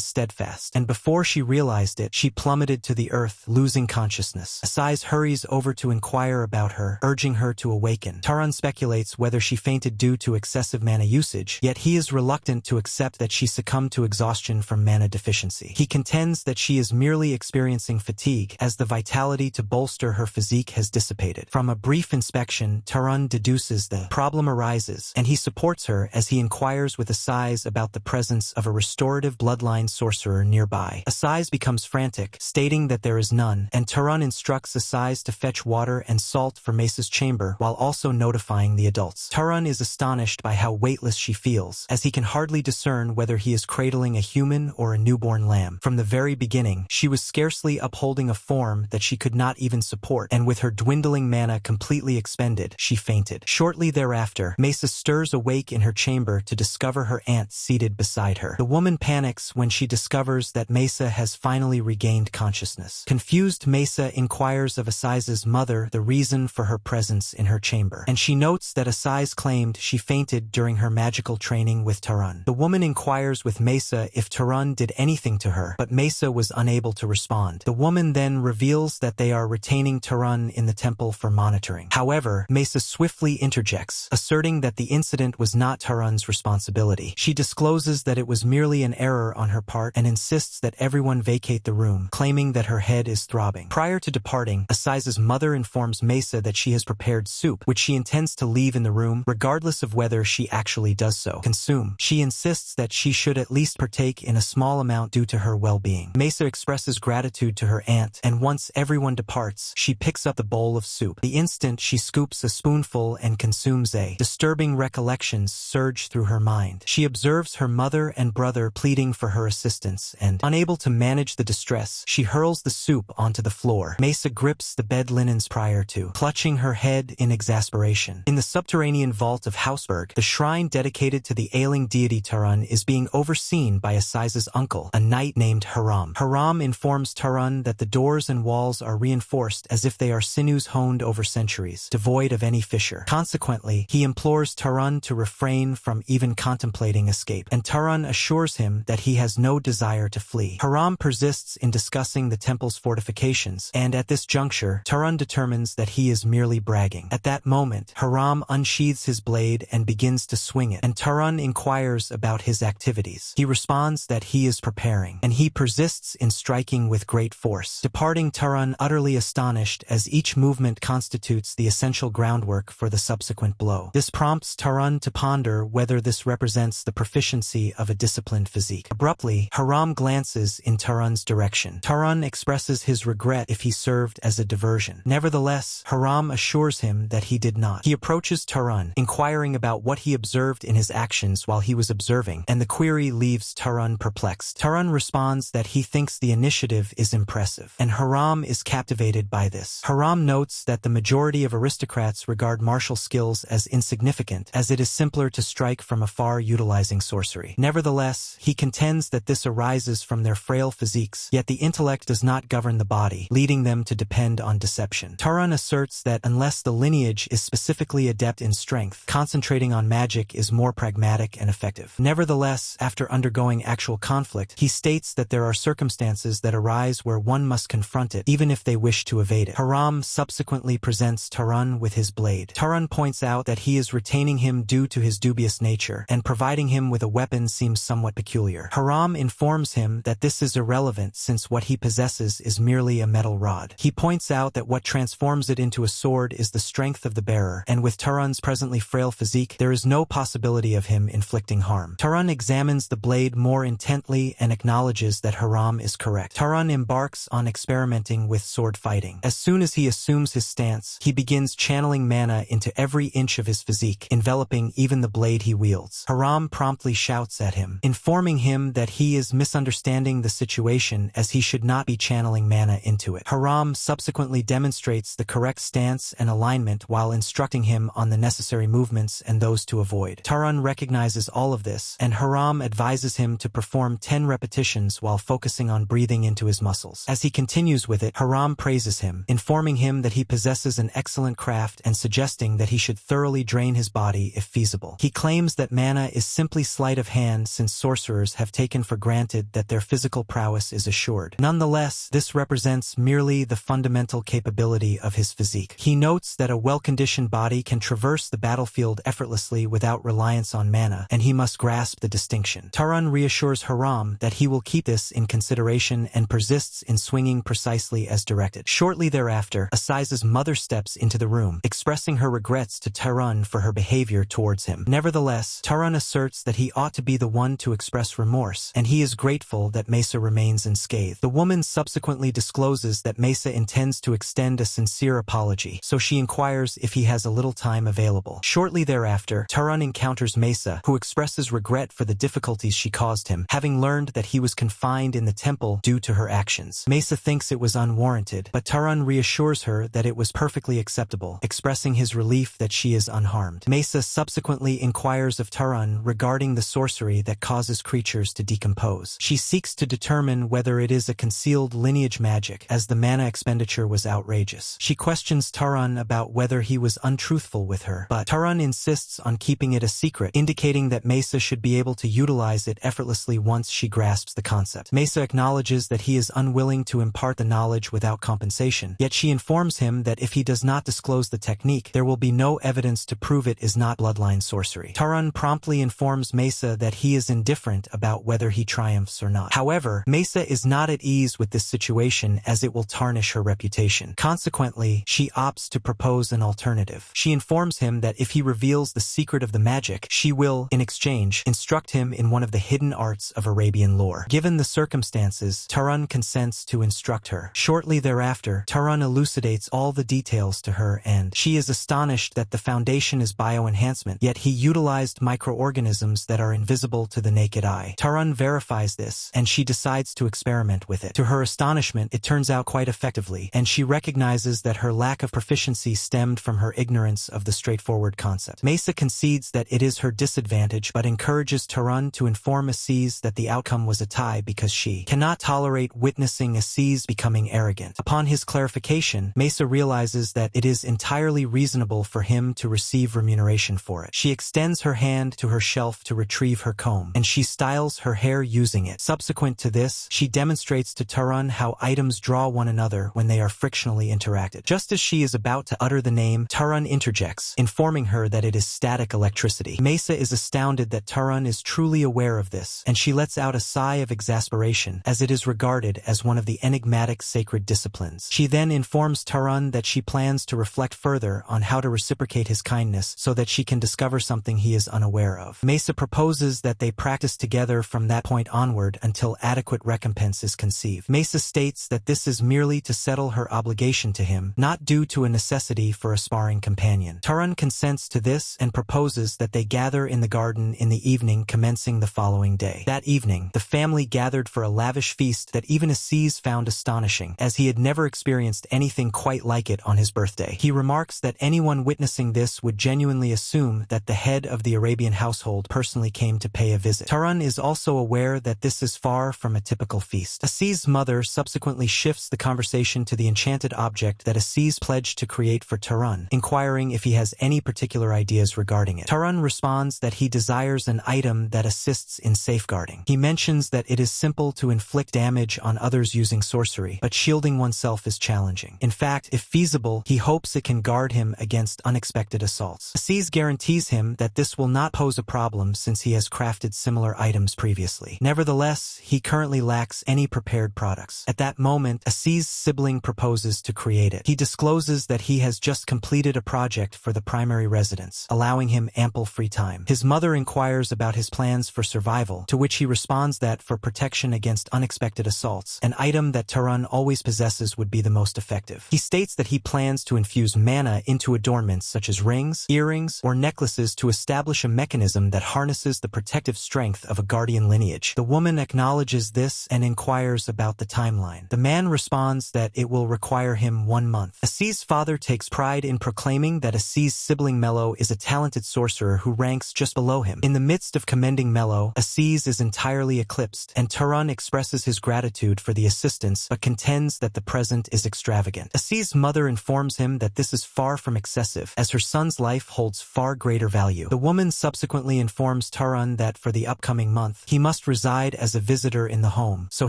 steadfast, and before she realized it, she plummeted to the earth, losing consciousness. Asais hurries over to inquire about her, urging her to awaken. Tarun speculates whether she fainted due to excessive mana usage, yet he is reluctant to accept that she succumbed to exhaustion from mana deficiency. He contends that she is merely experiencing fatigue, as the vitality to bolster her physique has dissipated. From a brief inspection, Tarun deduces the problem arises, and he supports her as he inquires with Asais about the presence of a restorative bloodline sorcerer nearby. Asais becomes frantic, stating that there is none, and Tarun instructs Asais to fetch water and salt for Mesa's chamber, while also notifying the adults. Tarun is astonished by how weightless she feels, as he can hardly discern whether he is cradling a human or a newborn lamb. From the very beginning, she was scarcely upholding a form that she could not even support, and with her dwindling mana completely expended, she fainted. Shortly thereafter, Mesa stirs awake in her chamber to discover her aunt seated beside her. The woman panics when she discovers that Mesa has finally regained consciousness. Confused, Mesa inquires of Asais's mother the reason for her presence in her chamber, and she notes that Asais claimed she fainted during her magical training with Tarun. The woman inquires with Mesa if Tarun did anything to her, but Mesa was unable to respond. The woman then reveals that they are retaining Tarun in the temple for monitoring. However, Mesa swiftly interjects, asserting that the incident was not Tarun's responsibility. She discloses that it was merely an error on her part and insists that everyone vacate the room, claiming that her head is throbbing. Prior to departing, Asais's mother informs Mesa that she has prepared soup, which she intends to leave in the room, regardless of whether she actually does so consume. She insists that she should at least partake in a small amount due to her well-being. Mesa expresses gratitude to her aunt, and once everyone departs, she picks up the bowl of soup. The instant she scoops a spoonful and consumes disturbing recollections surge through her mind. She observes her mother and brother pleading for her assistance, and, unable to manage the distress, she hurls the soup onto the floor. Mesa grips the bed linens prior to clutching her head in exasperation. In the subterranean vault of Hausberg, the shrine dedicated to the ailing deity Tarun is being overseen by Asais's uncle, a knight named Haram. Haram informs Tarun that the doors and walls are reinforced as if they are sinews honed over centuries, devoid of any fissure. Consequently, he implores Tarun to refrain from even contemplating escape, and Tarun assures him that he has no desire to flee. Haram persists in discussing the temple's fortifications, and at this juncture, Tarun determines that he is merely bragging. At that moment, Haram unsheathes his blade and begins to swing it, and Tarun inquires about his activities. He responds that he is preparing, and he persists in striking with great force. Departing, Tarun utterly astonished as each movement constitutes the essential groundwork for the subsequent blow. This prompts Tarun to ponder whether this represents the proficiency of a disciplined physique. Abruptly, Haram glances in Tarun's direction. Tarun expresses his regret if he served as a diversion. Nevertheless, Haram assures him that he did not. He approaches Tarun, inquiring about what he observed in his actions while he was observing, and the query leaves Tarun perplexed. Tarun responds that he thinks the initiative is impressive, and Haram is captivated by this. Haram notes that the majority of aristocrats regard martial skills as insignificant, as it is simpler to strike from afar utilizing sorcery. Nevertheless, he contends that this arises from their frail physiques, yet the intellect does not govern the body, leading them to depend on deception. Tarun asserts that unless the lineage is specifically adept in strength, concentrating on magic is more pragmatic and effective. Nevertheless, after undergoing actual conflict, he states that there are circumstances that arise where one must confront it, even if they wish to evade it. Haram subsequently presents Tarun with his blade. Tarun points out that he is retaining him due to his dubious nature, and providing him with a weapon seems somewhat peculiar. Haram informs him that this is irrelevant since what he possesses is merely a metal rod. He points out that what transforms it into a sword is the strength of the bearer, and with Tarun's presently frail physique, there is no possibility of him inflicting harm. Tarun examines the blade more intently and acknowledges that Haram is correct. Tarun embarks on experimenting with sword fighting. As soon as he assumes his stance, he begins channeling mana into every inch of his physique, enveloping even the blade he wields. Haram promptly shouts at him, informing him that he is misunderstanding the situation as he should not be channeling mana into it. Haram subsequently demonstrates the correct stance and alignment while instructing him on on the necessary movements and those to avoid. Taran recognizes all of this, and Haram advises him to perform 10 repetitions while focusing on breathing into his muscles. As he continues with it, Haram praises him, informing him that he possesses an excellent craft and suggesting that he should thoroughly drain his body if feasible. He claims that mana is simply sleight of hand since sorcerers have taken for granted that their physical prowess is assured. Nonetheless, this represents merely the fundamental capability of his physique. He notes that a well-conditioned body can traverse the battlefield effortlessly without reliance on mana, and he must grasp the distinction. Taran reassures Haram that he will keep this in consideration and persists in swinging precisely as directed. Shortly thereafter, Asiz's mother steps into the room, expressing her regrets to Taran for her behavior towards him. Nevertheless, Taran asserts that he ought to be the one to express remorse, and he is grateful that Mesa remains unscathed. The woman subsequently discloses that Mesa intends to extend a sincere apology, so she inquires if he has a little time available. Shortly thereafter, Taran encounters Mesa, who expresses regret for the difficulties she caused him, having learned that he was confined in the temple due to her actions. Mesa thinks it was unwarranted, but Taran reassures her that it was perfectly acceptable, expressing his relief that she is unharmed. Mesa subsequently inquires of Taran regarding the sorcery that causes creatures to decompose. She seeks to determine whether it is a concealed lineage magic, as the mana expenditure was outrageous. She questions Taran about whether he was untruthful with her, but Taran insists on keeping it a secret, indicating that Mesa should be able to utilize it effortlessly once she grasps the concept. Mesa acknowledges that he is unwilling to impart the knowledge without compensation, yet she informs him that if he does not disclose the technique, there will be no evidence to prove it is not bloodline sorcery. Taran promptly informs Mesa that he is indifferent about whether he triumphs or not. However, Mesa is not at ease with this situation as it will tarnish her reputation. Consequently, she opts to propose an alternative. She informs him that if he reveals the secret of the magic, she will, in exchange, instruct him in one of the hidden arts of Arabian lore. Given the circumstances, Taran consents to instruct her. Shortly thereafter, Taran elucidates all the details to her, and she is astonished that the foundation is bioenhancement, yet he utilized microorganisms that are invisible to the naked eye. Taran verifies this, and she decides to experiment with it. To her astonishment, it turns out quite effectively, and she recognizes that her lack of proficiency stemmed from her ignorance of the straightforward concept. Mesa concedes that it is her disadvantage, but encourages Taran to inform Aziz that the outcome was a tie because she cannot tolerate witnessing Aziz becoming arrogant. Upon his clarification, Mesa realizes that it is entirely reasonable for him to receive remuneration for it. She extends her hand to her shelf to retrieve her comb, and she styles her hair using it. Subsequent to this, she demonstrates to Taran how items draw one another when they are frictionally interacted. Just as she is about to utter the name, Taran interjects, informing her that it is static electricity. Mesa is astounded that Taran is truly aware of this, and she lets out a sigh of exasperation, as it is regarded as one of the enigmatic sacred disciplines. She then informs Taran that she plans to reflect further on how to reciprocate his kindness so that she can discover something he is unaware of. Mesa proposes that they practice together from that point onward until adequate recompense is conceived. Mesa states that this is merely to settle her obligation to him, not due to a necessity for a sparring companion. Taran consents to this and proposes that they gather in the garden in the evening commencing the following day. That evening, the family gathered for a lavish feast that even Aziz found astonishing, as he had never experienced anything quite like it on his birthday. He remarks that anyone witnessing this would genuinely assume that the head of the Arabian household personally came to pay a visit. Taran is also aware that this is far from a typical feast. Aziz's mother subsequently shifts the conversation to the enchanted object that Aziz pledged to create for Taran, inquiring if he has any particular ideas regarding it. Taran responds that he desires an item that assists in safeguarding. He mentions that it is simple to inflict damage on others using sorcery, but shielding oneself is challenging. In fact, if feasible, he hopes it can guard him against unexpected assaults. Aziz guarantees him that this will not pose a problem since he has crafted similar items previously. Nevertheless, he currently lacks any prepared products. At that moment, Aziz's sibling proposes to create it. He discloses that he has just completed a project for the primary residence, allowing him ample free time. His mother inquires about his plans for survival, to which he responds that for protection against unexpected assaults, an item that Taran always possesses would be the most effective. He states that he plans to infuse mana into adornments such as rings, earrings, or necklaces to establish a mechanism that harnesses the protective strength of a guardian lineage. The woman acknowledges this and inquires about the timeline. The man responds that it will require him 1 month. Aziz's father takes pride in proclaiming that Aziz Assiz's sibling Mello is a talented sorcerer who ranks just below him. In the midst of commending Mello, Aziz is entirely eclipsed, and Turan expresses his gratitude for the assistance but contends that the present is extravagant. Assiz's mother informs him that this is far from excessive, as her son's life holds far greater value. The woman subsequently informs Turan that for the upcoming month, he must reside as a visitor in the home, so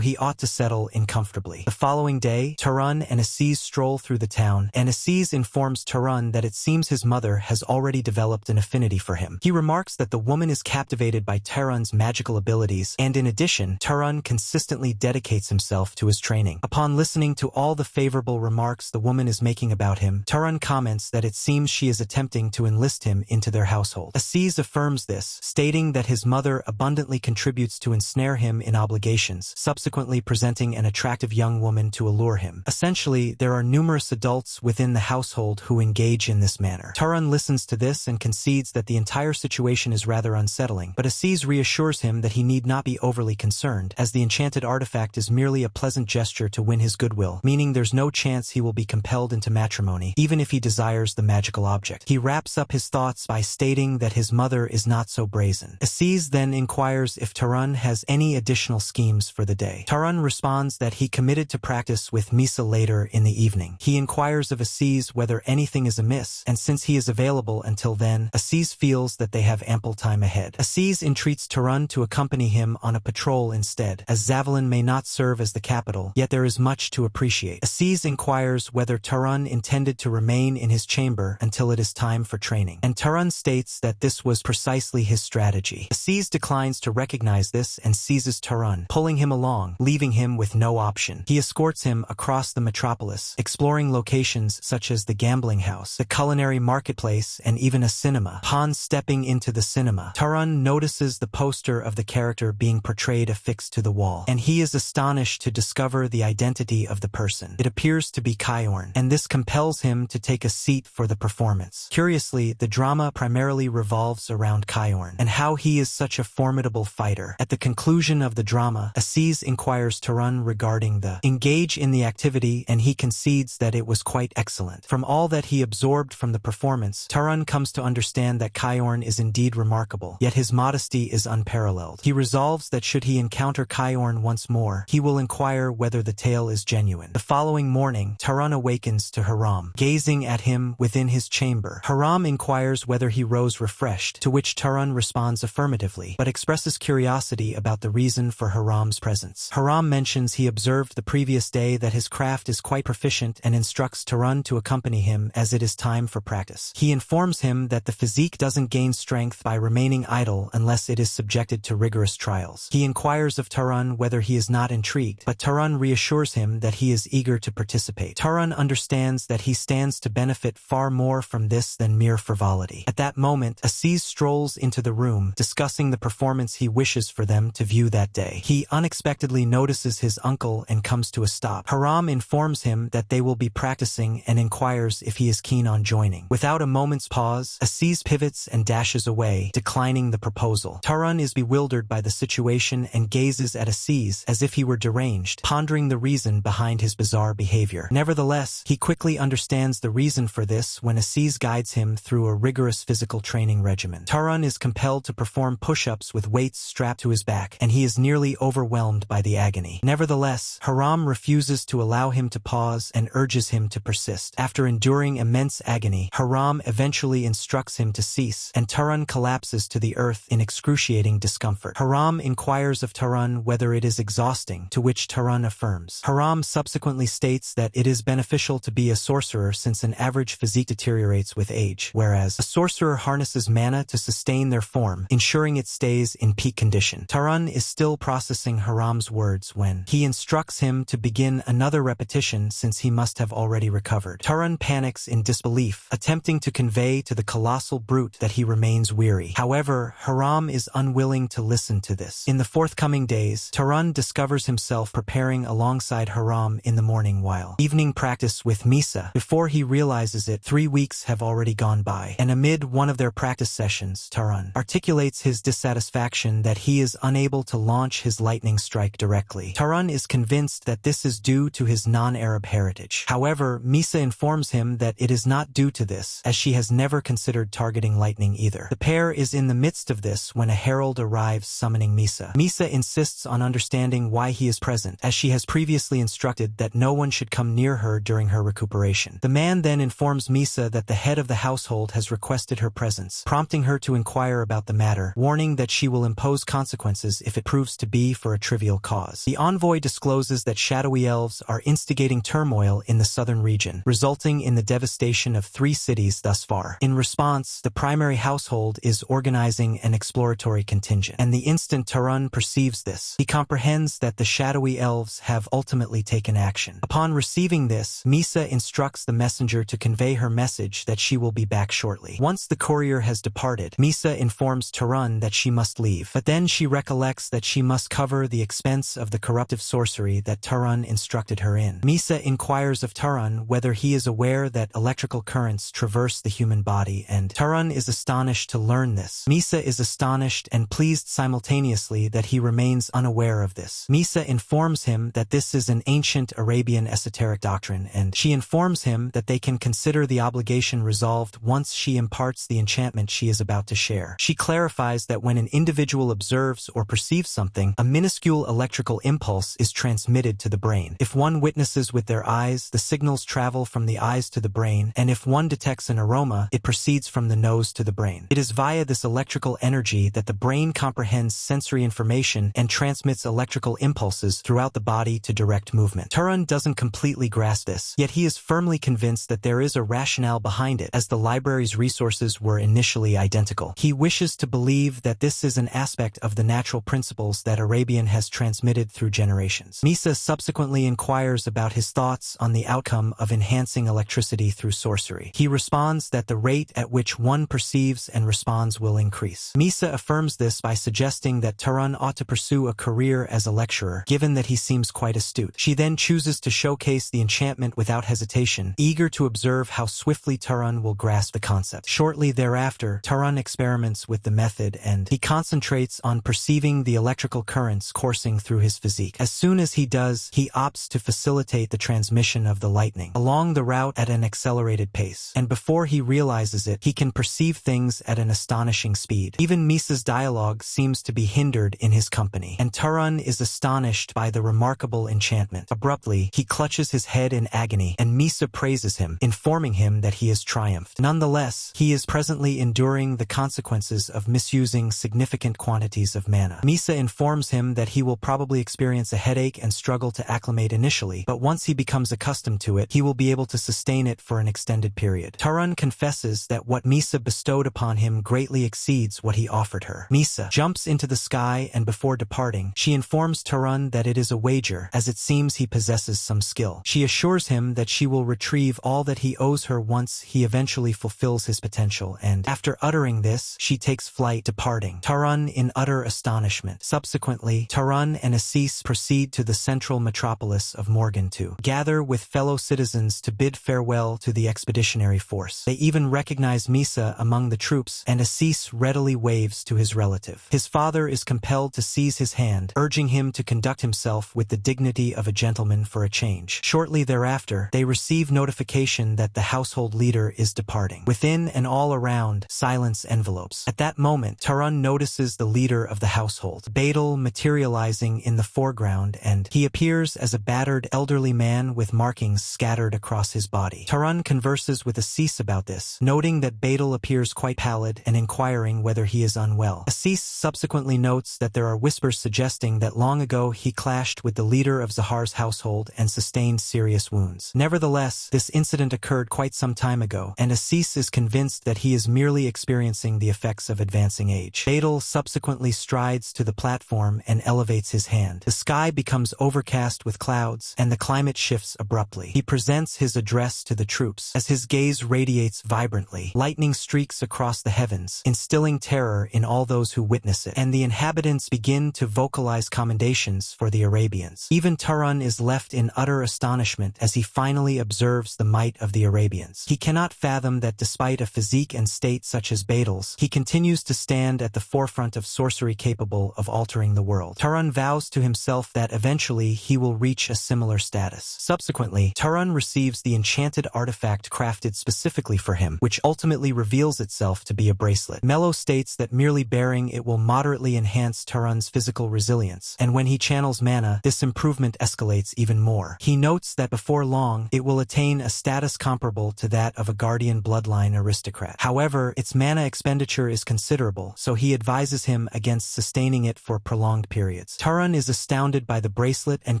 he ought to settle in comfortably. The following day, Turan and Aziz stroll through the town, and Aziz informs Turan that it seems his mother has already developed an affinity for him. He remarks that the woman is captivated by Turan's magical abilities, and in addition, Turan consistently dedicates himself to his training. Upon listening to all the favorable remarks the woman is making about him, Turan comments that it seems she is attempting to enlist him into their household. Aziz affirms this, stating that his mother abundantly contributes to ensnare him in obligations, subsequently presenting an attractive young woman to allure him. Essentially, there are numerous adults within the household who engage in this manner. Turan listens to this and concedes that the entire situation is rather unsettling, but Aziz reassures him that he need not be overly concerned, as the enchanted artifact is merely a pleasant gesture to win his goodwill, meaning there's no chance he will be compelled into matrimony, even if he desires the magical object. He wraps up his thoughts by stating that his mother is not so brazen. Aziz then inquires if Turan has any additional schemes for the day. Turan responds that he committed to practice with Misa later in the evening. He inquires of Aziz whether anything is amiss, and since he is available until then, Aziz feels that they have ample time ahead. Aziz entreats Turan to accompany him on a patrol instead, as Zavalin may not serve as the capital, yet there is much to appreciate. Aziz inquires whether Turan intended to remain in his chamber until it is time for training, and Turan states that this was precisely his strategy. Aziz declines to recognize this and seizes Turan, pulling him along, leaving him with no option. He escorts him across the metropolis, exploring locations such as the gambling house, the culinary marketplace, and even a cinema. Upon stepping into the cinema, Turan notices the poster of the character being portrayed affixed to the wall, and he is astonished to discover the identity of the person. It appears to be Kyorn, and this compels him to take a seat for the performance. Curiously, the drama primarily revolves around Kyorn, and how he is such a formidable fighter. At the conclusion of the drama, Aziz inquires Turan regarding the engage in the activity, and he concedes that it was quite excellent. From all that he absorbed from the performance, Turan comes to understand that Kyorn is indeed remarkable, yet his modesty is unparalleled. He resolves that should he encounter Kyorn once more, he will inquire whether the tale is genuine. The following morning, Turan awakens to Haram, gazing at him within his chamber. Haram inquires whether he rose refreshed, to which Turan responds affirmatively, but expresses curiosity about the reason for Haram's presence. Haram mentions he observed the previous day that his craft is quite proficient and instructs Turan to accompany him as it is time for practice. He informs him that the physique doesn't gain strength by remaining idle unless it is subjected to rigorous trials. He inquires of Turan whether he is not intrigued, but Turan reassures him that he is eager to participate. Turan understands that he stands to benefit far more from this than mere frivolity. At that moment, Aziz strolls into the room, discussing the performance he wishes for them to view that day. He unexpectedly notices his uncle and comes to a stop. Haram informs him that they will be practicing and inquires if he is keen on joining. Without a moment's pause, Aziz pivots and dashes away, declining the proposal. Turan is bewildered by the situation and gazes at Aziz as if he were deranged, pondering the reason behind his bizarre behavior. Nevertheless, he quickly understands the reason for this when Aziz guides him through a rigorous physical training regimen. Turan is compelled to perform push-ups with weights strapped to his back, and he is nearly overwhelmed by the agony. Nevertheless, Haram refuses to allow him to pause and urges him to persist. After enduring immense agony, Haram eventually instructs him to cease, and Turan collapses to the earth in excruciating discomfort. Haram inquires of Turan whether it is exhausting, to which Turan affirms. Haram subsequently states that it is beneficial to be a sorcerer since an average physique deteriorates with age, whereas a sorcerer harnesses mana to sustain their form, ensuring it stays in peak condition. Turan is still processing Haram's words when he instructs him to begin another repetition since he must have already recovered. Turan panics in disbelief, attempting to convey to the colossal brute that he remains weary. However, Haram is unwilling to listen to this. In the forthcoming days, Turan discovers himself preparing alongside Haram in the morning while evening practice with Misa. Before he realizes it, 3 weeks have already gone by, and amid one of their practice sessions, Turan articulates his dissatisfaction that he is unable to launch his lightning strike directly. Turan is convinced that this is due to his non-Arab heritage. However, Misa informs him that it is not due to this, this, as she has never considered targeting lightning either. The pair is in the midst of this when a herald arrives summoning Misa. Misa insists on understanding why he is present, as she has previously instructed that no one should come near her during her recuperation. The man then informs Misa that the head of the household has requested her presence, prompting her to inquire about the matter, warning that she will impose consequences if it proves to be for a trivial cause. The envoy discloses that shadowy elves are instigating turmoil in the southern region, resulting in the devastation of 3 cities thus far. In response, the primary household is organizing an exploratory contingent, and the instant Tarun perceives this, he comprehends that the shadowy elves have ultimately taken action. Upon receiving this, Misa instructs the messenger to convey her message that she will be back shortly. Once the courier has departed, Misa informs Tarun that she must leave, but then she recollects that she must cover the expense of the corruptive sorcery that Tarun instructed her in. Misa inquires of Tarun whether he is aware that electrical currents traverse the human body, and Tarun is astonished to learn this. Misa is astonished and pleased simultaneously that he remains unaware of this. Misa informs him that this is an ancient Arabian esoteric doctrine, and she informs him that they can consider the obligation resolved once she imparts the enchantment she is about to share. She clarifies that when an individual observes or perceives something, a minuscule electrical impulse is transmitted to the brain. If one witnesses with their eyes, the signals travel from the eyes to the brain, and if one detects an aroma, it proceeds from the nose to the brain. It is via this electrical energy that the brain comprehends sensory information and transmits electrical impulses throughout the body to direct movement. Tarun doesn't completely grasp this, yet he is firmly convinced that there is a rationale behind it, as the library's resources were initially identical. He wishes to believe that this is an aspect of the natural principles that Arabian has transmitted through generations. Misa subsequently inquires about his thoughts on the outcome of enhancing electricity through sorcery. He responds that the rate at which one perceives and responds will increase. Misa affirms this by suggesting that Tarun ought to pursue a career as a lecturer, given that he seems quite astute. She then chooses to showcase the enchantment without hesitation, eager to observe how swiftly Tarun will grasp the concept. Shortly thereafter, Tarun experiments with the method, and he concentrates on perceiving the electrical currents coursing through his physique. As soon as he does, he opts to facilitate the transmission of the lightning along the route at an accelerated pace, and before he realizes it, he can perceive things at an astonishing speed. Even Misa's dialogue seems to be hindered in his company, and Tarun is astonished by the remarkable enchantment. Abruptly, he clutches his head in agony, and Misa praises him, informing him that he has triumphed. Nonetheless, he is presently enduring the consequences of misusing significant quantities of mana. Misa informs him that he will probably experience a headache and struggle to acclimate initially, but once he becomes accustomed to it, he will be able to sustain it for an extended period. Tarun confesses that what Misa bestowed upon him greatly exceeds what he offered her. Misa jumps into the sky, and before departing, she informs Tarun that it is a wager, as it seems he possesses some skill. She assures him that she will retrieve all that he owes her once he eventually fulfills his potential, and after uttering this, she takes flight, departing. Tarun in utter astonishment. Subsequently, Tarun and Assis proceed to the central metropolis of Morgan to gather with fellow citizens to bid farewell to the expeditionary force. They even recognize Misa among the troops, and Assis readily waves to his relative. His father is compelled to seize his hand, urging him to conduct himself with the dignity of a gentleman for a change. Shortly thereafter, they receive notification that the household leader is departing. Within and all around, silence envelopes. At that moment, Tarun notices the leader of the household, Badal, materializing in the foreground, and he appears as a battered elderly man with markings scattered across his body. Tarun converses with Assis about this, noting that Badal appears quite pallid and inquiring whether he is unwell. Assis subsequently notes that there are whispers suggesting that long ago he clashed with the leader of Zahar's household and sustained serious wounds. Nevertheless, this incident occurred quite some time ago, and Assis is convinced that he is merely experiencing the effects of advancing age. Badal subsequently strides to the platform and elevates his hand. The sky becomes overcast with clouds, and the climate shifts abruptly. He presents his address to the troops. As his gaze radiates vibrantly, lightning streaks across the heavens, instilling terror in all those who witness it, and the inhabitants begin to vocalize commendations for the Arabians. Even Tarun is left in utter astonishment as he finally observes the might of the Arabians. He cannot fathom that despite a physique and state such as Badal's, he continues to stand at the forefront of sorcery capable of altering the world. Tarun vows to himself that eventually he will reach a similar status. Subsequently, Tarun receives the enchanted artifact crafted specifically for him, which ultimately reveals itself to be a bracelet. Mello states that merely bearing it will moderately enhance Taran's physical resilience, and when he channels mana, this improvement escalates even more. He notes that before long, it will attain a status comparable to that of a guardian bloodline aristocrat. However, its mana expenditure is considerable, so he advises him against sustaining it for prolonged periods. Taran is astounded by the bracelet and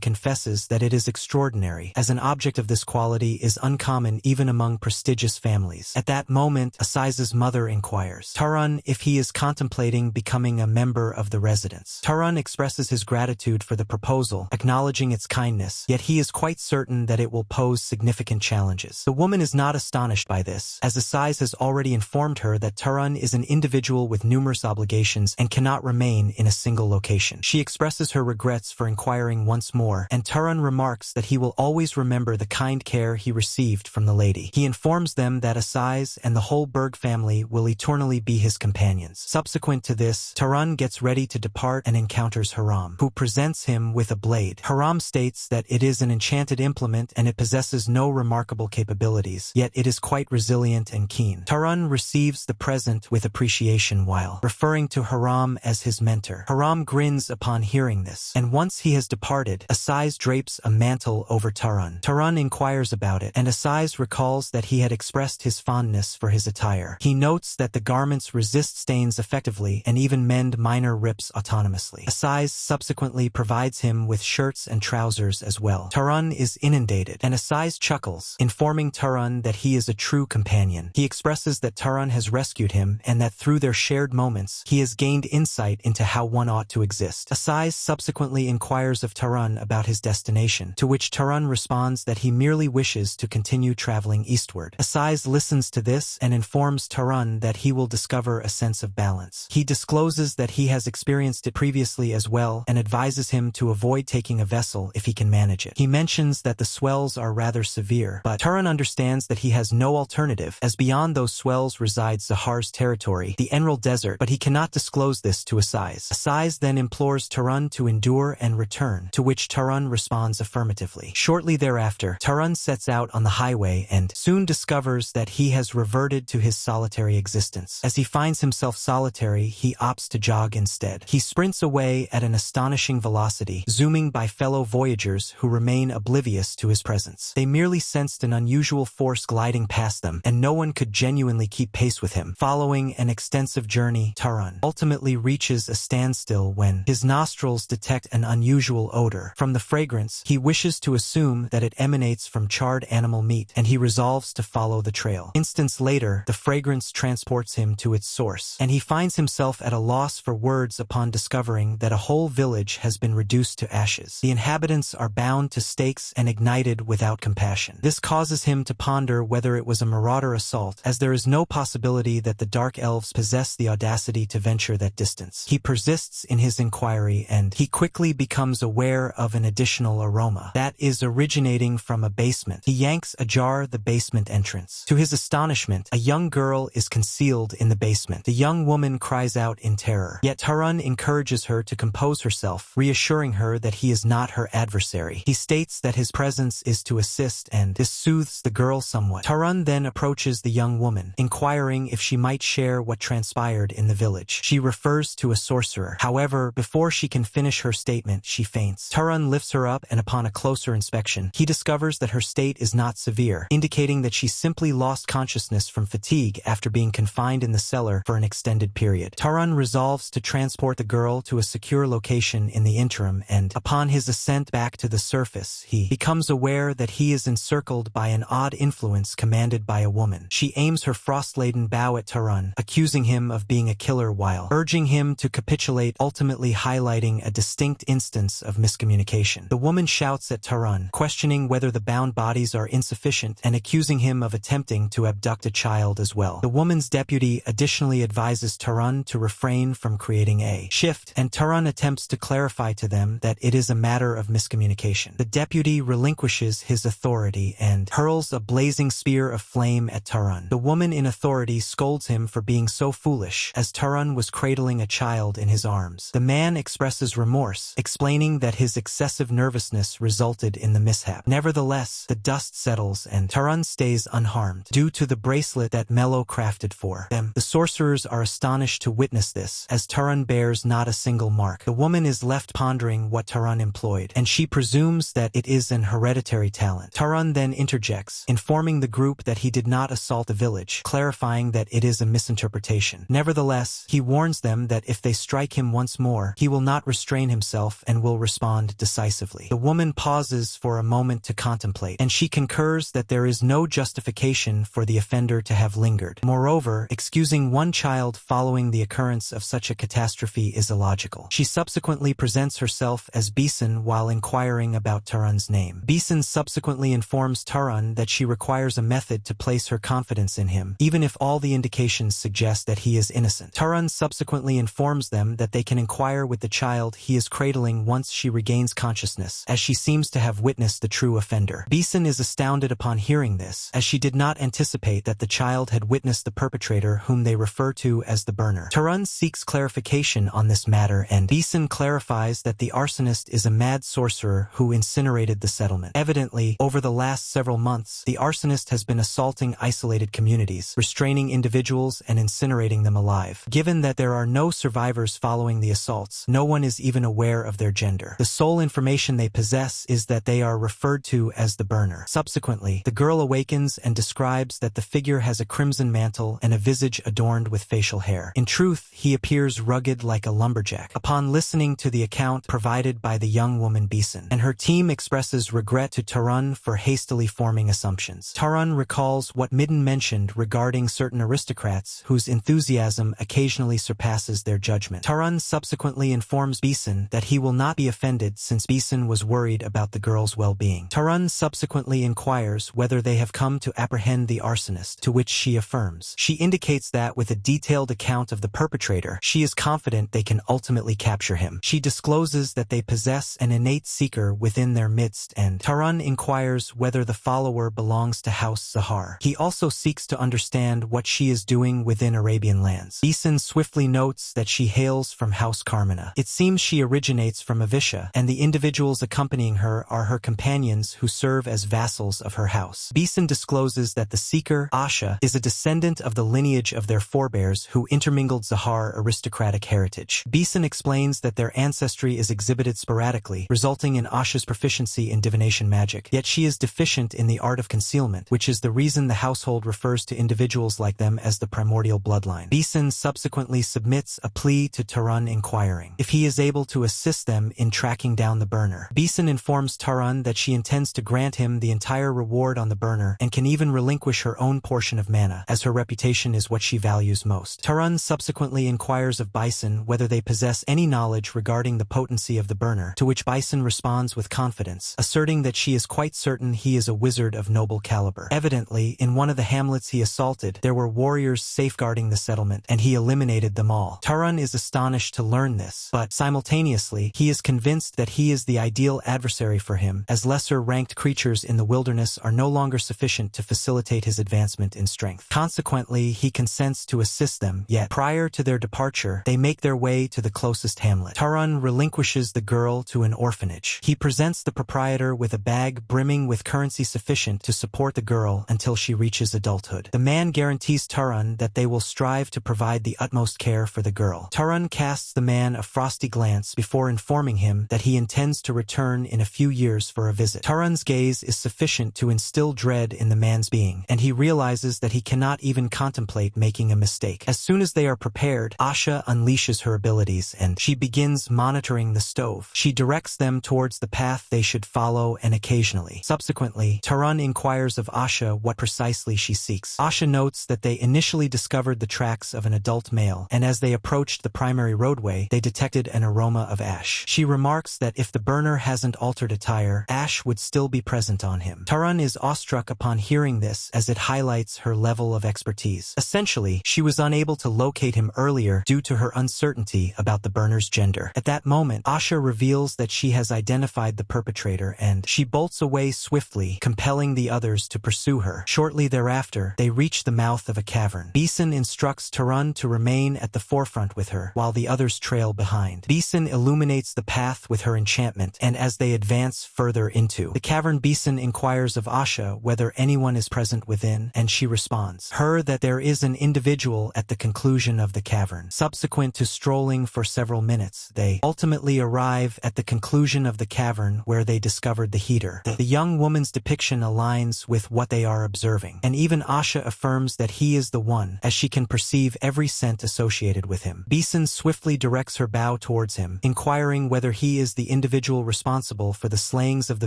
confesses that it is extraordinary, as an object of this quality is uncommon even among prestigious families. At that moment, Asai's mother inquires Taran if he is contemplating becoming a member of the residence. Taran expresses his gratitude for the proposal, acknowledging its kindness, yet he is quite certain that it will pose significant challenges. The woman is not astonished by this, as Asai has already informed her that Taran is an individual with numerous obligations and cannot remain in a single location. She expresses her regrets for inquiring once more, and Taran remarks that he will always remember the kind care he received from the lady. He informs them that Asai and the whole Berg family will eternally be his companions. Subsequent to this, Taran gets ready to depart and encounters Haram, who presents him with a blade. Haram states that it is an enchanted implement and it possesses no remarkable capabilities, yet it is quite resilient and keen. Taran receives the present with appreciation while referring to Haram as his mentor. Haram grins upon hearing this, and once he has departed, Asai drapes a mantle over Taran. Taran inquires about it, and Asai recalls that he had expressed his fondness for his attire. He notes that the garments resist stains effectively and even mend minor rips autonomously. Asai subsequently provides him with shirts and trousers as well. Taran is inundated, and Asai chuckles, informing Taran that he is a true companion. He expresses that Taran has rescued him and that through their shared moments, he has gained insight into how one ought to exist. Asai subsequently inquires of Taran about his destination, to which Taran responds that he merely wishes to continue traveling eastward. Asai listens to this and informs Taran that he will discover a sense of balance. He discloses that he has experienced it previously as well and advises him to avoid taking a vessel if he can manage it. He mentions that the swells are rather severe, but Taran understands that he has no alternative, as beyond those swells resides Zahar's territory, the Emerald Desert, but he cannot disclose this to Asai. Asai then implores Taran to endure and return, to which Taran responds affirmatively. Shortly thereafter, Taran sets out on the highway and soon discovers that he has reverted to his solitary existence. As he finds himself solitary, he opts to jog instead. He sprints away at an astonishing velocity, zooming by fellow voyagers who remain oblivious to his presence. They merely sensed an unusual force gliding past them, and no one could genuinely keep pace with him. Following an extensive journey, Taran ultimately reaches a standstill when his nostrils detect an unusual odor. From the fragrance, he wishes to assume that it emanates from charred animal meat, and he resolves to follow the trail. Instants later, the fragrance transports him to its source, and he finds himself at a loss for words upon discovering that a whole village has been reduced to ashes. The inhabitants are bound to stakes and ignited without compassion. This causes him to ponder whether it was a marauder assault, as there is no possibility that the Dark Elves possess the audacity to venture that distance. He persists in his inquiry, and he quickly becomes aware of an additional aroma that is originating from a basement. He yanks ajar the basement entrance. To his astonishment, a young girl is concealed in the basement. The young woman cries out in terror, yet Taran encourages her to compose herself, reassuring her that he is not her adversary. He states that his presence is to assist, and this soothes the girl somewhat. Taran then approaches the young woman, inquiring if she might share what transpired in the village. She refers to a sorcerer. However, before she can finish her statement, she faints. Taran lifts her up, and upon a closer inspection, he discovers that her state is not severe, indicating that she simply lost consciousness from fatigue after being confined in the cellar for an extended period. Taran resolves to transport the girl to a secure location in the interim, and upon his ascent back to the surface, he becomes aware that he is encircled by an odd influence commanded by a woman. She aims her frost-laden bow at Taran, accusing him of being a killer while urging him to capitulate, ultimately highlighting a distinct instance of miscommunication. The woman shouts at Taran, questioning whether the bound bodies are insufficient and accusing him of attempting to abduct a child as well. The woman's deputy additionally advises Taran to refrain from creating a shift, and Taran attempts to clarify to them that it is a matter of miscommunication. The deputy relinquishes his authority and hurls a blazing spear of flame at Taran. The woman in authority scolds him for being so foolish, as Taran was cradling a child in his arms. The man expresses remorse, explaining that his excessive nervousness resulted in the mishap. Nevertheless, the dust settles and Taran stays is unharmed, due to the bracelet that Mello crafted for them. The sorcerers are astonished to witness this, as Turun bears not a single mark. The woman is left pondering what Turun employed, and she presumes that it is an hereditary talent. Turun then interjects, informing the group that he did not assault the village, clarifying that it is a misinterpretation. Nevertheless, he warns them that if they strike him once more, he will not restrain himself and will respond decisively. The woman pauses for a moment to contemplate, and she concurs that there is no justification for the offender to have lingered. Moreover, excusing one child following the occurrence of such a catastrophe is illogical. She subsequently presents herself as Bisun while inquiring about Turun's name. Bisun subsequently informs Turun that she requires a method to place her confidence in him, even if all the indications suggest that he is innocent. Turun subsequently informs them that they can inquire with the child he is cradling once she regains consciousness, as she seems to have witnessed the true offender. Bisun is astounded upon hearing this, as she did not anticipate that the child had witnessed the perpetrator whom they refer to as the burner. Turun seeks clarification on this matter, and Bisun clarifies that the arsonist is a mad sorcerer who incinerated the settlement. Evidently, over the last several months, the arsonist has been assaulting isolated communities, restraining individuals and incinerating them alive. Given that there are no survivors following the assaults, no one is even aware of their gender. The sole information they possess is that they are referred to as the burner. Subsequently, the girl awakens and describes that the figure has a crimson mantle and a visage adorned with facial hair. In truth, he appears rugged like a lumberjack. Upon listening to the account provided by the young woman Bisun, and her team expresses regret to Turun for hastily forming assumptions. Turun recalls what Midden mentioned regarding certain aristocrats whose enthusiasm occasionally surpasses their judgment. Turun subsequently informs Bisun that he will not be offended since Bisun was worried about the girl's well-being. Turun subsequently inquires whether they have come to apprehend the arsonist, to which she affirms. She indicates that with a detailed account of the perpetrator, she is confident they can ultimately capture him. She discloses that they possess an innate seeker within their midst, and Turun inquires whether the follower belongs to House Zahar. He also seeks to understand what she is doing within Arabian lands. Bisun swiftly notes that she hails from House Carmina. It seems she originates from Avisha, and the individuals accompanying her are her companions who serve as vassals of her house. Bisun discloses that the seeker, Asha, is a descendant of the lineage of their forebears who intermingled Zahar aristocratic heritage. Bisun explains that their ancestry is exhibited sporadically, resulting in Asha's proficiency in divination magic, yet she is deficient in the art of concealment, which is the reason the household refers to individuals like them as the primordial bloodline. Bisun subsequently submits a plea to Turun, inquiring if he is able to assist them in tracking down the burner. Bisun informs Turun that she intends to grant him the entire reward on the burner and can even relinquish her own portion of mana, as her reputation is what she values most. Turun subsequently inquires of Bisun whether they possess any knowledge regarding the potency of the burner, to which Bisun responds with confidence, asserting that she is quite certain he is a wizard of noble caliber. Evidently, in one of the hamlets he assaulted, there were warriors safeguarding the settlement, and he eliminated them all. Turun is astonished to learn this, but simultaneously, he is convinced that he is the ideal adversary for him, as lesser-ranked creatures in the wilderness are no longer sufficient to facilitate his advancement in strength. Consequently, he consents to assist them, yet prior to their departure, they make their way to the closest hamlet. Turun relinquishes the girl to an orphanage. He presents the proprietor with a bag brimming with currency sufficient to support the girl until she reaches adulthood. The man guarantees Turun that they will strive to provide the utmost care for the girl. Turun casts the man a frosty glance before informing him that he intends to return in a few years for a visit. Turun's gaze is sufficient to instill dread in the man's being, and he realizes that he cannot even contemplate making a mistake. As soon as they are prepared, Asha unleashes her abilities, and she begins monitoring the stove. She directs them towards the path they should follow, and occasionally. Subsequently, Turun inquires of Asha what precisely she seeks. Asha notes that they initially discovered the tracks of an adult male, and as they approached the primary roadway, they detected an aroma of ash. She remarks that if the burner hasn't altered attire, ash would still be present on him. Turun is awestruck upon hearing this, as it highlights her level of expertise. Essentially, she was unable to locate him earlier due to her uncertainty about the burner's gender. At that moment, Asha reveals that she has identified the perpetrator, and she bolts away swiftly, compelling the others to pursue her. Shortly thereafter, they reach the mouth of a cavern. Bisun instructs Turun to remain at the forefront with her, while the others trail behind. Bisun illuminates the path with her enchantment, and as they advance further into the cavern, Bisun inquires of Asha whether anyone anyone is present within, and she responds her that there is an individual at the conclusion of the cavern. Subsequent to strolling for several minutes, they ultimately arrive at the conclusion of the cavern where they discovered the heater. The young woman's depiction aligns with what they are observing, and even Asha affirms that he is the one, as she can perceive every scent associated with him. Beeson swiftly directs her bow towards him, inquiring whether he is the individual responsible for the slayings of the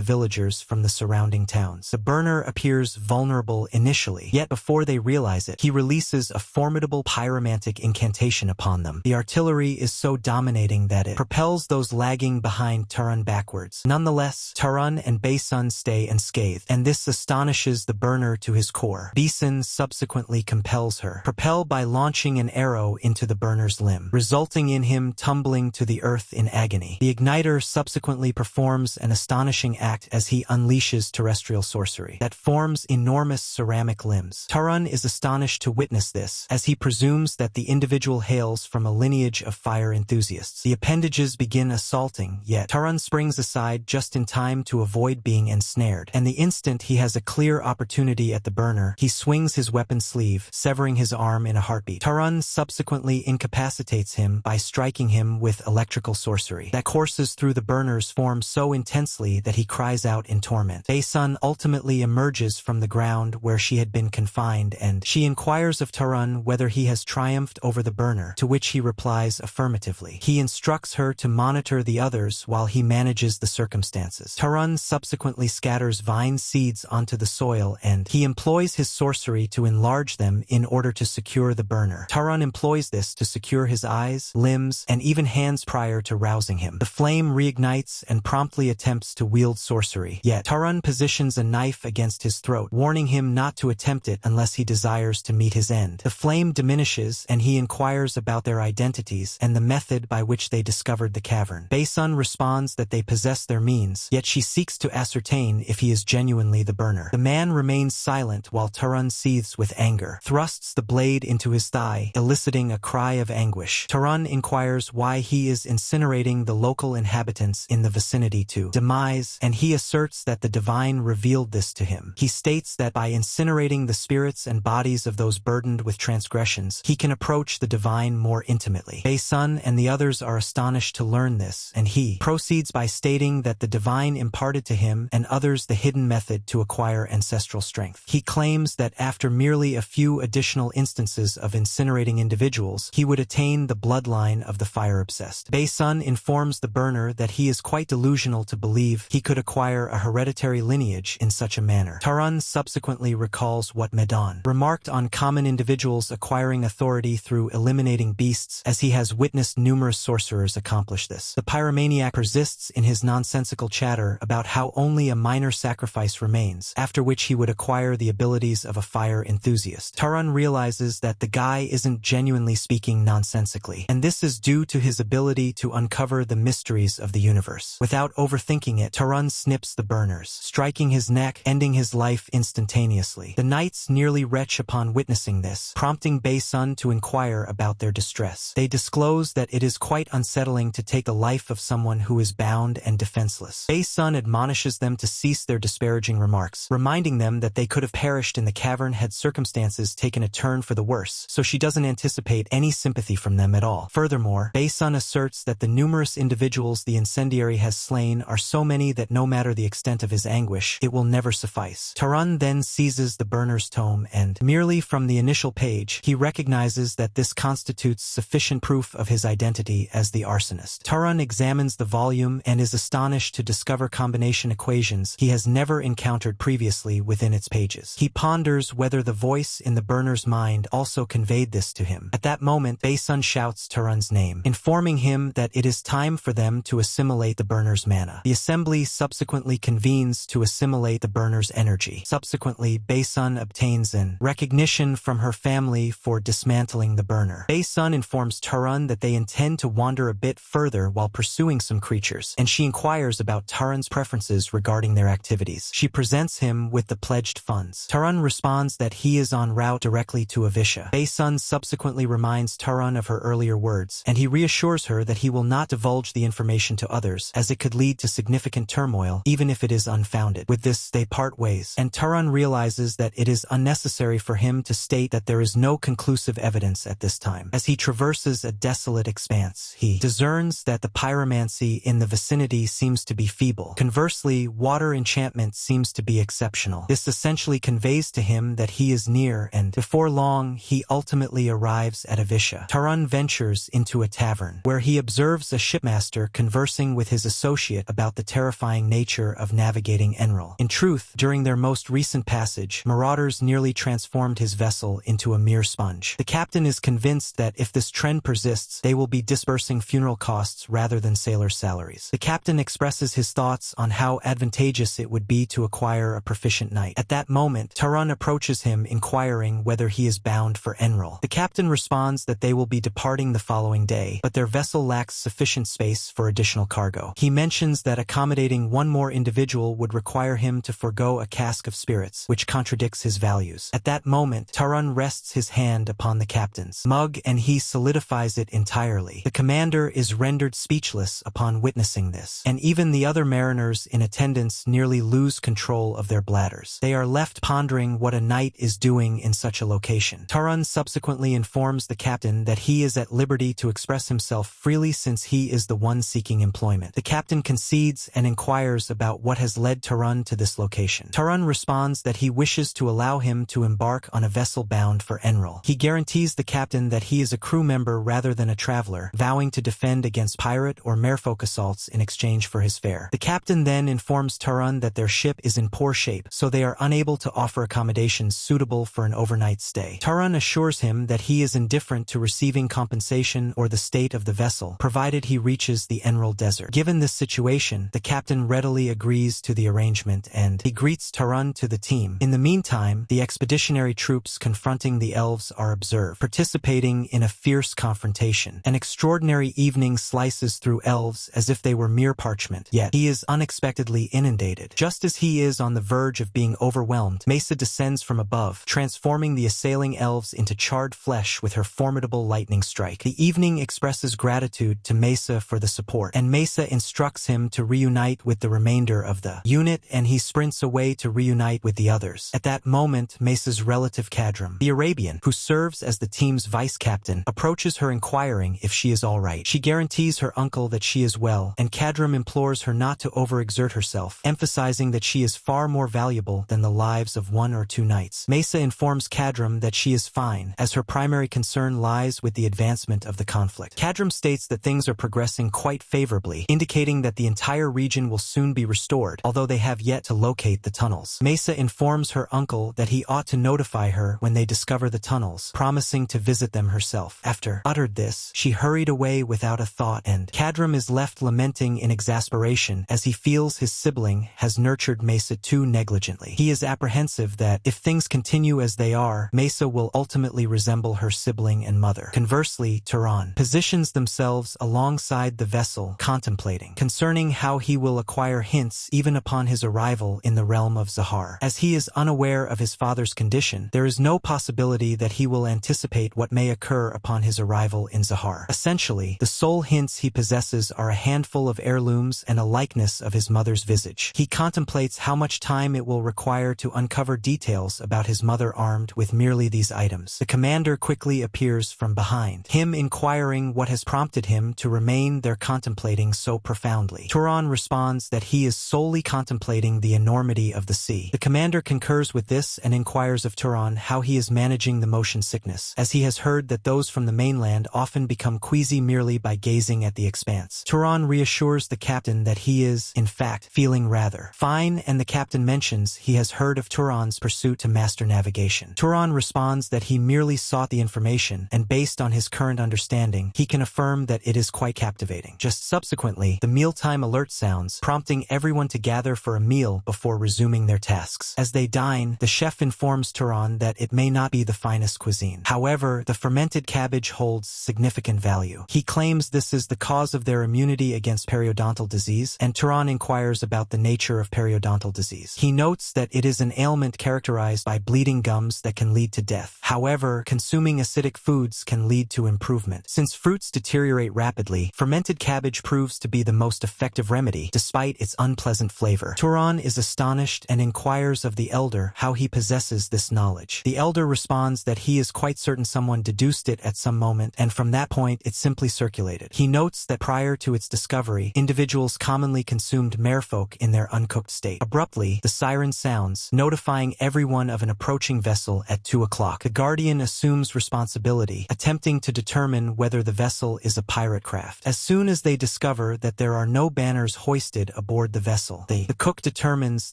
villagers from the surrounding towns. The burner appears vulnerable initially, yet before they realize it, he releases a formidable pyromantic incantation upon them. The artillery is so dominating that it propels those lagging behind Turun backwards. Nonetheless, Turun and Baesun stay unscathed, and this astonishes the burner to his core. Beeson subsequently compels her, propelled by launching an arrow into the burner's limb, resulting in him tumbling to the earth in agony. The igniter subsequently performs an astonishing act as he unleashes terrestrial sorcery that forms enormous ceramic limbs. Turun is astonished to witness this, as he presumes that the individual hails from a lineage of fire enthusiasts. The appendages begin assaulting, yet Turun springs aside just in time to avoid being ensnared, and the instant he has a clear opportunity at the burner, he swings his weapon sleeve, severing his arm in a heartbeat. Turun subsequently incapacitates him by striking him with electrical sorcery that courses through the burner's form so intensely that he cries out in torment. Baesun ultimately emerges from the ground where she had been confined, and she inquires of Turun whether he has triumphed over the burner, to which he replies affirmatively. He instructs her to monitor the others while he manages the circumstances. Turun subsequently scatters vine seeds onto the soil, and he employs his sorcery to enlarge them in order to secure the burner. Turun employs this to secure his eyes, limbs, and even hands prior to rousing him. The flame reignites and promptly attempts to wield sorcery, yet Turun positions a knife against his throat, warning him not to attempt it unless he desires to meet his end. The flame diminishes, and he inquires about their identities and the method by which they discovered the cavern. Baesun responds that they possess their means, yet she seeks to ascertain if he is genuinely the burner. The man remains silent while Turun seethes with anger, thrusts the blade into his thigh, eliciting a cry of anguish. Turun inquires why he is incinerating the local inhabitants in the vicinity to demise, and he asserts that the divine revealed this to him. He states that by incinerating the spirits and bodies of those burdened with transgressions, he can approach the divine more intimately. Baesun and the others are astonished to learn this, and he proceeds by stating that the divine imparted to him and others the hidden method to acquire ancestral strength. He claims that after merely a few additional instances of incinerating individuals, he would attain the bloodline of the fire-obsessed. Baesun informs the burner that he is quite delusional to believe he could acquire a hereditary lineage in such a manner. Turun subsequently recalls what Medon remarked on common individuals acquiring authority through eliminating beasts, as he has witnessed numerous sorcerers accomplish this. The pyromaniac persists in his nonsensical chatter about how only a minor sacrifice remains, after which he would acquire the abilities of a fire enthusiast. Turun realizes that the guy isn't genuinely speaking nonsensically, and this is due to his ability to uncover the mysteries of the universe. Without overthinking it, Turun snips the burners, striking his neck, ending his life instantaneously. The knights nearly retch upon witnessing this, prompting Baesun to inquire about their distress. They disclose that it is quite unsettling to take the life of someone who is bound and defenseless. Baesun admonishes them to cease their disparaging remarks, reminding them that they could have perished in the cavern had circumstances taken a turn for the worse, so she doesn't anticipate any sympathy from them at all. Furthermore, Baesun asserts that the numerous individuals the incendiary has slain are so many that no matter the extent of his anguish, it will never suffice. Turun then seizes the burner's tome, and merely from the initial page, he recognizes that this constitutes sufficient proof of his identity as the arsonist. Turun examines the volume and is astonished to discover combination equations he has never encountered previously within its pages. He ponders whether the voice in the burner's mind also conveyed this to him. At that moment, Baesun shouts Turun's name, informing him that it is time for them to assimilate the burner's mana. The assembly subsequently convenes to assimilate the burner's energy. Subsequently, Baesun obtains an recognition from her family for dismantling the burner. Baesun informs Turun that they intend to wander a bit further while pursuing some creatures, and she inquires about Turun's preferences regarding their activities. She presents him with the pledged funds. Turun responds that he is en route directly to Avisha. Baesun subsequently reminds Turun of her earlier words, and he reassures her that he will not divulge the information to others, as it could lead to significant turmoil, even if it is unfounded. With this, they part ways, and Turan realizes that it is unnecessary for him to state that there is no conclusive evidence at this time. As he traverses a desolate expanse, he discerns that the pyromancy in the vicinity seems to be feeble. Conversely, water enchantment seems to be exceptional. This essentially conveys to him that he is near, and before long, he ultimately arrives at Avisha. Turan ventures into a tavern, where he observes a shipmaster conversing with his associate about the terrifying nature of navigating Enril. In truth, during their most recent passage, marauders nearly transformed his vessel into a mere sponge. The captain is convinced that if this trend persists, they will be disbursing funeral costs rather than sailors' salaries. The captain expresses his thoughts on how advantageous it would be to acquire a proficient knight. At that moment, Turan approaches him, inquiring whether he is bound for Enril. The captain responds that they will be departing the following day, but their vessel lacks sufficient space for additional cargo. He mentions that accommodating one more individual would require him to forego a cask of spirits, which contradicts his values. At that moment, Turan rests his hand upon the captain's mug and he solidifies it entirely. The commander is rendered speechless upon witnessing this, and even the other mariners in attendance nearly lose control of their bladders. They are left pondering what a knight is doing in such a location. Turan subsequently informs the captain that he is at liberty to express himself freely since he is the one seeking employment. The captain concedes and inquires about what has led Turan to this location. Turan responds that he wishes to allow him to embark on a vessel bound for Enril. He guarantees the captain that he is a crew member rather than a traveler, vowing to defend against pirate or merfolk assaults in exchange for his fare. The captain then informs Turan that their ship is in poor shape, so they are unable to offer accommodations suitable for an overnight stay. Turan assures him that he is indifferent to receiving compensation or the state of the vessel, provided he reaches the Enril Desert. Given this situation, the captain readily agrees to the arrangement and he greets Turan to the team. In the meantime, the expeditionary troops confronting the elves are observed, participating in a fierce confrontation. An extraordinary evening slices through elves as if they were mere parchment, yet he is unexpectedly inundated. Just as he is on the verge of being overwhelmed, Mesa descends from above, transforming the assailing elves into charred flesh with her formidable lightning strike. The evening expresses gratitude to Mesa for the support, and Mesa instructs him to reunite with the remainder of the unit, and he sprints away to reunite with the others. At that moment, Mesa's relative Kadram, the Arabian, who serves as the team's vice-captain, approaches her inquiring if she is all right. She guarantees her uncle that she is well, and Kadram implores her not to overexert herself, emphasizing that she is far more valuable than the lives of one or two knights. Mesa informs Kadram that she is fine, as her primary concern lies with the advancement of the conflict. Kadram states that things are progressing quite favorably, indicating that the entire region will soon be restored, although they have yet to locate the tunnels. Mesa informs her uncle that he ought to notify her when they discover the tunnels, promising to visit them herself. After uttered this, she hurried away without a thought, and Kadram is left lamenting in exasperation as he feels his sibling has nurtured Mesa too negligently. He is apprehensive that, if things continue as they are, Mesa will ultimately resemble her sibling and mother. Conversely, Turan positions themselves alongside the vessel, contemplating concerning how he will acquire hints even upon his arrival in the realm of Zahar. As he is unaware of his father's condition, there is no possibility that he will anticipate what may occur upon his arrival in Zahar. Essentially, the sole hints he possesses are a handful of heirlooms and a likeness of his mother's visage. He contemplates how much time it will require to uncover details about his mother armed with merely these items. The commander quickly appears from behind, him inquiring what has prompted him to remain there contemplating so profoundly. Turan responds that he is solely contemplating the enormity of the sea. The commander concurs with this and inquires of Turan how he is managing the motion sickness, as he has heard that those from the mainland often become queasy merely by gazing at the expanse. Turan reassures the captain that he is, in fact, feeling rather fine, and the captain mentions he has heard of Turan's pursuit to master navigation. Turan responds that he merely sought the information, and based on his current understanding, he can affirm that it is quite captivating. Just subsequently, the mealtime alert sounds, prompting everyone to gather for a meal before resuming their tasks. As they dine, the chef informs Turan that it may not be the finest cuisine. However, the fermented cabbage holds significant value. He claims this is the cause of their immunity against periodontal disease, and Turan inquires about the nature of periodontal disease. He notes that it is an ailment characterized by bleeding gums that can lead to death. However, consuming acidic foods can lead to improvement. Since fruits deteriorate rapidly, fermented cabbage proves to be the most effective remedy, despite its unpleasant flavor. Turan is astonished and inquires inquires of the elder how he possesses this knowledge. The elder responds that he is quite certain someone deduced it at some moment, and from that point it simply circulated. He notes that prior to its discovery, individuals commonly consumed merfolk in their uncooked state. Abruptly, the siren sounds, notifying everyone of an approaching vessel at 2 o'clock. The guardian assumes responsibility, attempting to determine whether the vessel is a pirate craft. As soon as they discover that there are no banners hoisted aboard the vessel, the cook determines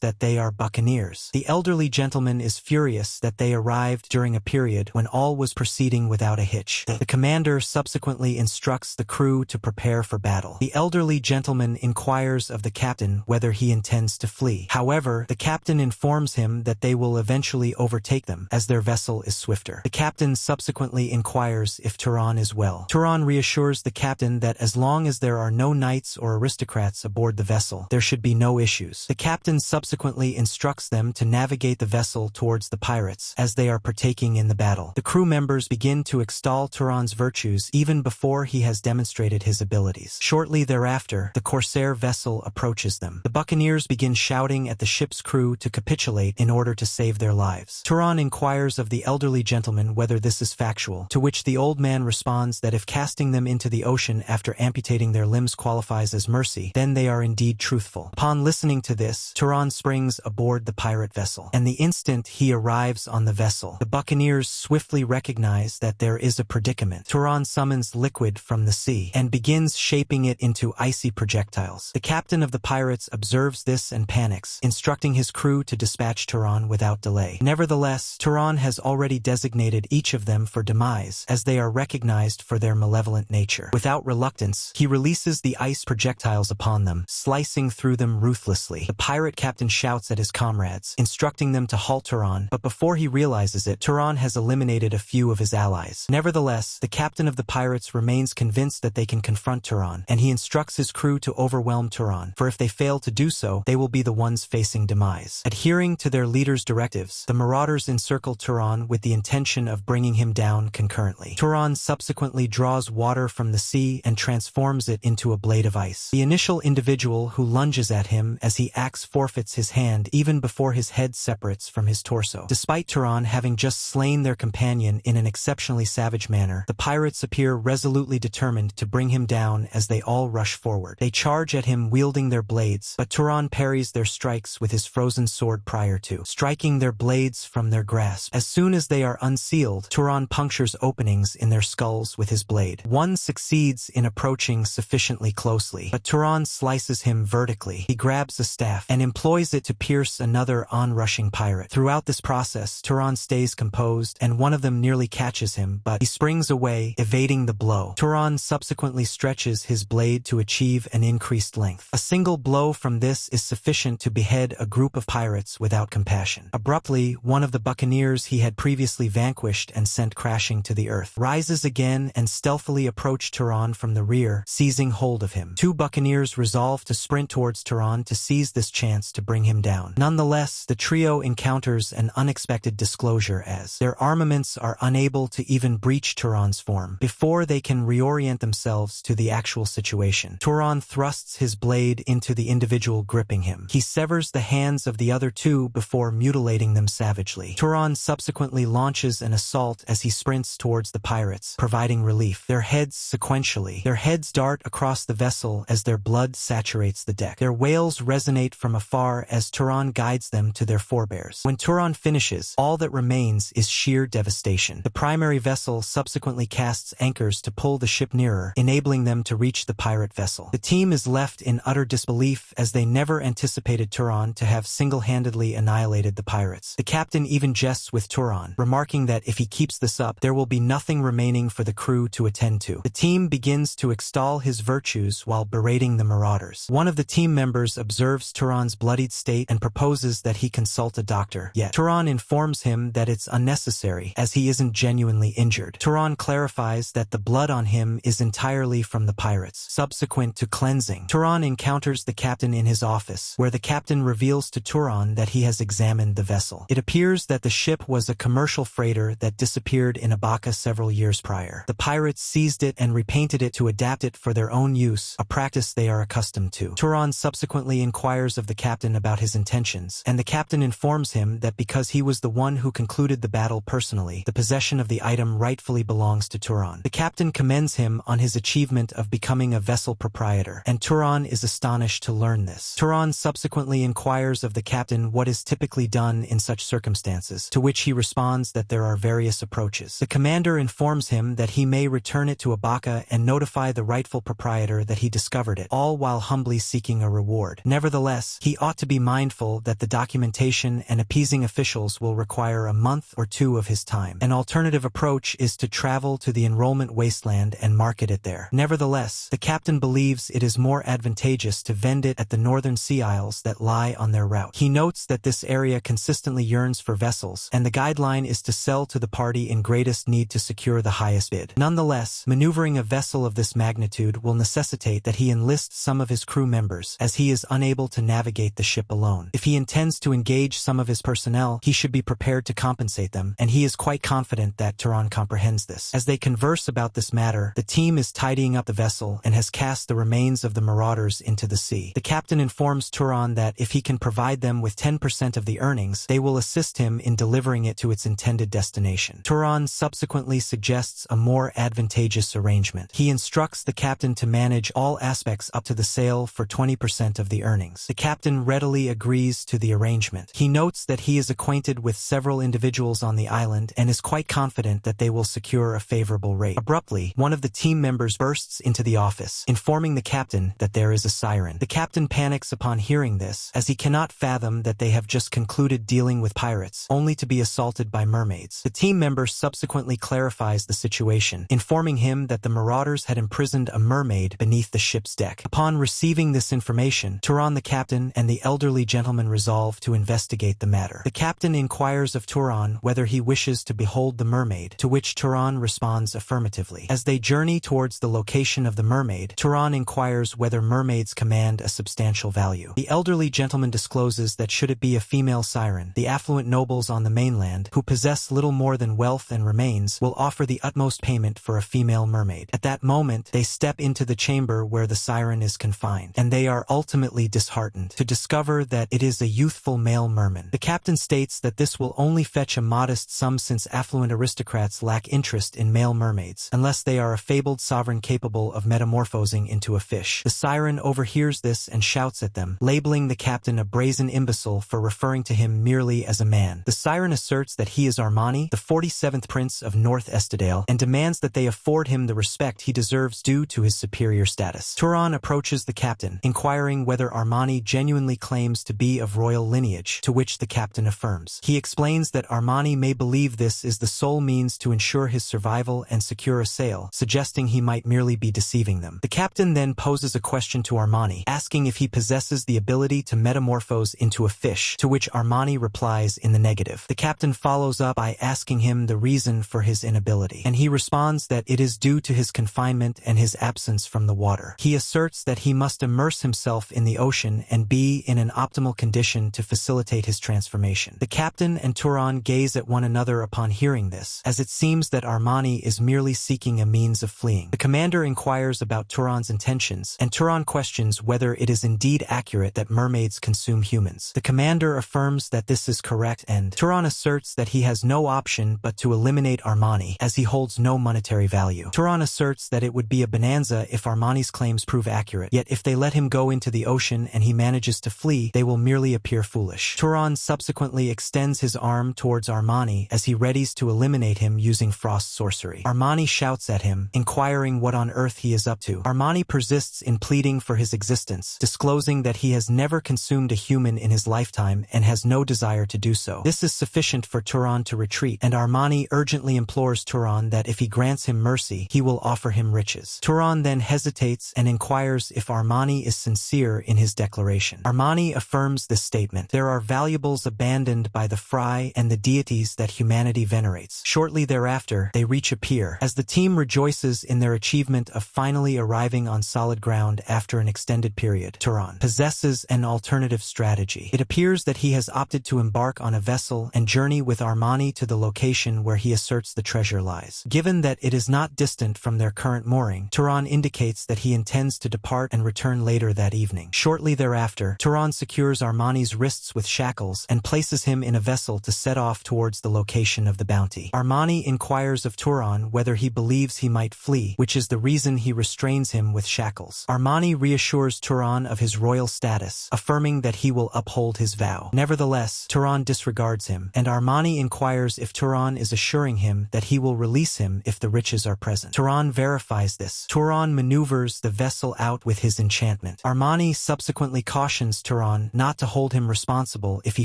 that they are buccaneers. The elderly gentleman is furious that they arrived during a period when all was proceeding without a hitch. The commander subsequently instructs the crew to prepare for battle. The elderly gentleman inquires of the captain whether he intends to flee. However, the captain informs him that they will eventually overtake them, as their vessel is swifter. The captain subsequently inquires if Turan is well. Turan reassures the captain that as long as there are no knights or aristocrats aboard the vessel, there should be no issues. The captain subsequently instructs them to navigate the vessel towards the pirates, as they are partaking in the battle. The crew members begin to extol Turan's virtues even before he has demonstrated his abilities. Shortly thereafter, the corsair vessel approaches them. The buccaneers begin shouting at the ship's crew to capitulate in order to save their lives. Turan inquires of the elderly gentleman whether this is factual, to which the old man responds that if casting them into the ocean after amputating their limbs qualifies as mercy, then they are indeed truthful. Upon listening to this, Turan springs aboard the pirate vessel, and the instant he arrives on the vessel, the buccaneers swiftly recognize that there is a predicament. Turan summons liquid from the sea and begins shaping it into icy projectiles. The captain of the pirates observes this and panics, instructing his crew to dispatch Turan without delay. Nevertheless, Turan has already designated each of them for demise, as they are recognized for their malevolent nature. Without reluctance, he releases the ice projectiles upon them, slicing through them ruthlessly. The pirate captain shouts at his comrades, instructing them to halt Turan, but before he realizes it, Turan has eliminated a few of his allies. Nevertheless, the captain of the pirates remains convinced that they can confront Turan, and he instructs his crew to overwhelm Turan, for if they fail to do so, they will be the ones facing demise. Adhering to their leader's directives, the marauders encircle Turan with the intention of bringing him down concurrently. Turan subsequently draws water from the sea and transforms it into a blade of ice. The initial individual who lunges at him as he acts forfeits his hand even before his head separates from his torso. Despite Turan having just slain their companion in an exceptionally savage manner, the pirates appear resolutely determined to bring him down as they all rush forward. They charge at him wielding their blades, but Turan parries their strikes with his frozen sword prior to striking their blades from their grasp. As soon as they are unsealed, Turan punctures openings in their skulls with his blade. One succeeds in approaching sufficiently closely, but Turan slices him vertically. He grabs a staff and employs it to pierce another onrushing pirate. Throughout this process, Turan stays composed, and one of them nearly catches him, but he springs away, evading the blow. Turan subsequently stretches his blade to achieve an increased length. A single blow from this is sufficient to behead a group of pirates without compassion. Abruptly, one of the buccaneers he had previously vanquished and sent crashing to the earth rises again and stealthily approach Turan from the rear, seizing hold of him. Two buccaneers resolve to sprint towards Turan to seize this chance to bring him down. Nonetheless, the trio encounters an unexpected disclosure as their armaments are unable to even breach Turan's form before they can reorient themselves to the actual situation. Turan thrusts his blade into the individual gripping him. He severs the hands of the other two before mutilating them savagely. Turan subsequently launches an assault as he sprints towards the pirates, providing relief. Their heads dart across the vessel as their blood saturates the deck. Their wails resonate from afar as Turan guides them to their forebears. When Turan finishes, all that remains is sheer devastation. The primary vessel subsequently casts anchors to pull the ship nearer, enabling them to reach the pirate vessel. The team is left in utter disbelief as they never anticipated Turan to have single-handedly annihilated the pirates. The captain even jests with Turan, remarking that if he keeps this up, there will be nothing remaining for the crew to attend to. The team begins to extol his virtues while berating the marauders. One of the team members observes Turan's bloodied state and proposes that he consult a doctor. Yet, Turan informs him that it's unnecessary as he isn't genuinely injured. Turan clarifies that the blood on him is entirely from the pirates. Subsequent to cleansing, Turan encounters the captain in his office, where the captain reveals to Turan that he has examined the vessel. It appears that the ship was a commercial freighter that disappeared in Abaca several years prior. The pirates seized it and repainted it to adapt it for their own use, a practice they are accustomed to. Turan subsequently inquires of the captain about his intentions, questions, and the captain informs him that because he was the one who concluded the battle personally, the possession of the item rightfully belongs to Turan. The captain commends him on his achievement of becoming a vessel proprietor, and Turan is astonished to learn this. Turan subsequently inquires of the captain what is typically done in such circumstances, to which he responds that there are various approaches. The commander informs him that he may return it to Abaka and notify the rightful proprietor that he discovered it, all while humbly seeking a reward. Nevertheless, he ought to be mindful that the documentation and appeasing officials will require a month or two of his time. An alternative approach is to travel to the enrollment wasteland and market it there. Nevertheless, the captain believes it is more advantageous to vend it at the northern sea isles that lie on their route. He notes that this area consistently yearns for vessels, and the guideline is to sell to the party in greatest need to secure the highest bid. Nonetheless, maneuvering a vessel of this magnitude will necessitate that he enlist some of his crew members, as he is unable to navigate the ship alone. If he intends to engage some of his personnel, he should be prepared to compensate them, and he is quite confident that Turan comprehends this. As they converse about this matter, the team is tidying up the vessel and has cast the remains of the marauders into the sea. The captain informs Turan that if he can provide them with 10% of the earnings, they will assist him in delivering it to its intended destination. Turan subsequently suggests a more advantageous arrangement. He instructs the captain to manage all aspects up to the sale for 20% of the earnings. The captain readily agrees to the arrangement. He notes that he is acquainted with several individuals on the island and is quite confident that they will secure a favorable rate. Abruptly, one of the team members bursts into the office, informing the captain that there is a siren. The captain panics upon hearing this, as he cannot fathom that they have just concluded dealing with pirates, only to be assaulted by mermaids. The team member subsequently clarifies the situation, informing him that the marauders had imprisoned a mermaid beneath the ship's deck. Upon receiving this information, Turan the captain and the elderly gentleman resolve to investigate the matter. The captain inquires of Turan whether he wishes to behold the mermaid, to which Turan responds affirmatively. As they journey towards the location of the mermaid, Turan inquires whether mermaids command a substantial value. The elderly gentleman discloses that should it be a female siren, the affluent nobles on the mainland, who possess little more than wealth and remains, will offer the utmost payment for a female mermaid. At that moment, they step into the chamber where the siren is confined, and they are ultimately disheartened to discover that it is a youthful male merman. The captain states that this will only fetch a modest sum since affluent aristocrats lack interest in male mermaids, unless they are a fabled sovereign capable of metamorphosing into a fish. The siren overhears this and shouts at them, labeling the captain a brazen imbecile for referring to him merely as a man. The siren asserts that he is Armani, the 47th prince of North Estadale, and demands that they afford him the respect he deserves due to his superior status. Turan approaches the captain, inquiring whether Armani genuinely claims to be of royal lineage, to which the captain affirms. He explains that Armani may believe this is the sole means to ensure his survival and secure a sale, suggesting he might merely be deceiving them. The captain then poses a question to Armani, asking if he possesses the ability to metamorphose into a fish, to which Armani replies in the negative. The captain follows up by asking him the reason for his inability, and he responds that it is due to his confinement and his absence from the water. He asserts that he must immerse himself in the ocean and be in an optimal condition to facilitate his transformation. The captain and Turan gaze at one another upon hearing this, as it seems that Armani is merely seeking a means of fleeing. The commander inquires about Turan's intentions, and Turan questions whether it is indeed accurate that mermaids consume humans. The commander affirms that this is correct, and Turan asserts that he has no option but to eliminate Armani, as he holds no monetary value. Turan asserts that it would be a bonanza if Armani's claims prove accurate, yet if they let him go into the ocean and he manages to flee, they will merely appear foolish. Turan subsequently extends his arm towards Armani as he readies to eliminate him using frost sorcery. Armani shouts at him, inquiring what on earth he is up to. Armani persists in pleading for his existence, disclosing that he has never consumed a human in his lifetime and has no desire to do so. This is sufficient for Turan to retreat, and Armani urgently implores Turan that if he grants him mercy, he will offer him riches. Turan then hesitates and inquires if Armani is sincere in his declaration. Armani affirms this statement. There are valuables abandoned by the Fry and the deities that humanity venerates. Shortly thereafter, they reach a pier. As the team rejoices in their achievement of finally arriving on solid ground after an extended period, Turan possesses an alternative strategy. It appears that he has opted to embark on a vessel and journey with Armani to the location where he asserts the treasure lies. Given that it is not distant from their current mooring, Turan indicates that he intends to depart and return later that evening. Shortly thereafter, Turan secures Armani Armani's wrists with shackles and places him in a vessel to set off towards the location of the bounty. Armani inquires of Turan whether he believes he might flee, which is the reason he restrains him with shackles. Armani reassures Turan of his royal status, affirming that he will uphold his vow. Nevertheless, Turan disregards him, and Armani inquires if Turan is assuring him that he will release him if the riches are present. Turan verifies this. Turan maneuvers the vessel out with his enchantment. Armani subsequently cautions Turan not to hold him responsible if he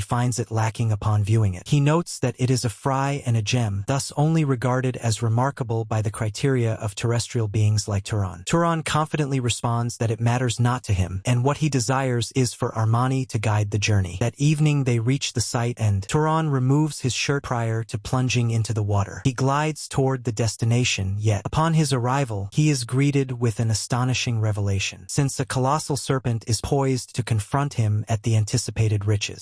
finds it lacking upon viewing it. He notes that it is a fry and a gem, thus only regarded as remarkable by the criteria of terrestrial beings like Turan. Turan confidently responds that it matters not to him, and what he desires is for Armani to guide the journey. That evening they reach the site and Turan removes his shirt prior to plunging into the water. He glides toward the destination, yet upon his arrival, he is greeted with an astonishing revelation, since a colossal serpent is poised to confront him at the anticipated riches.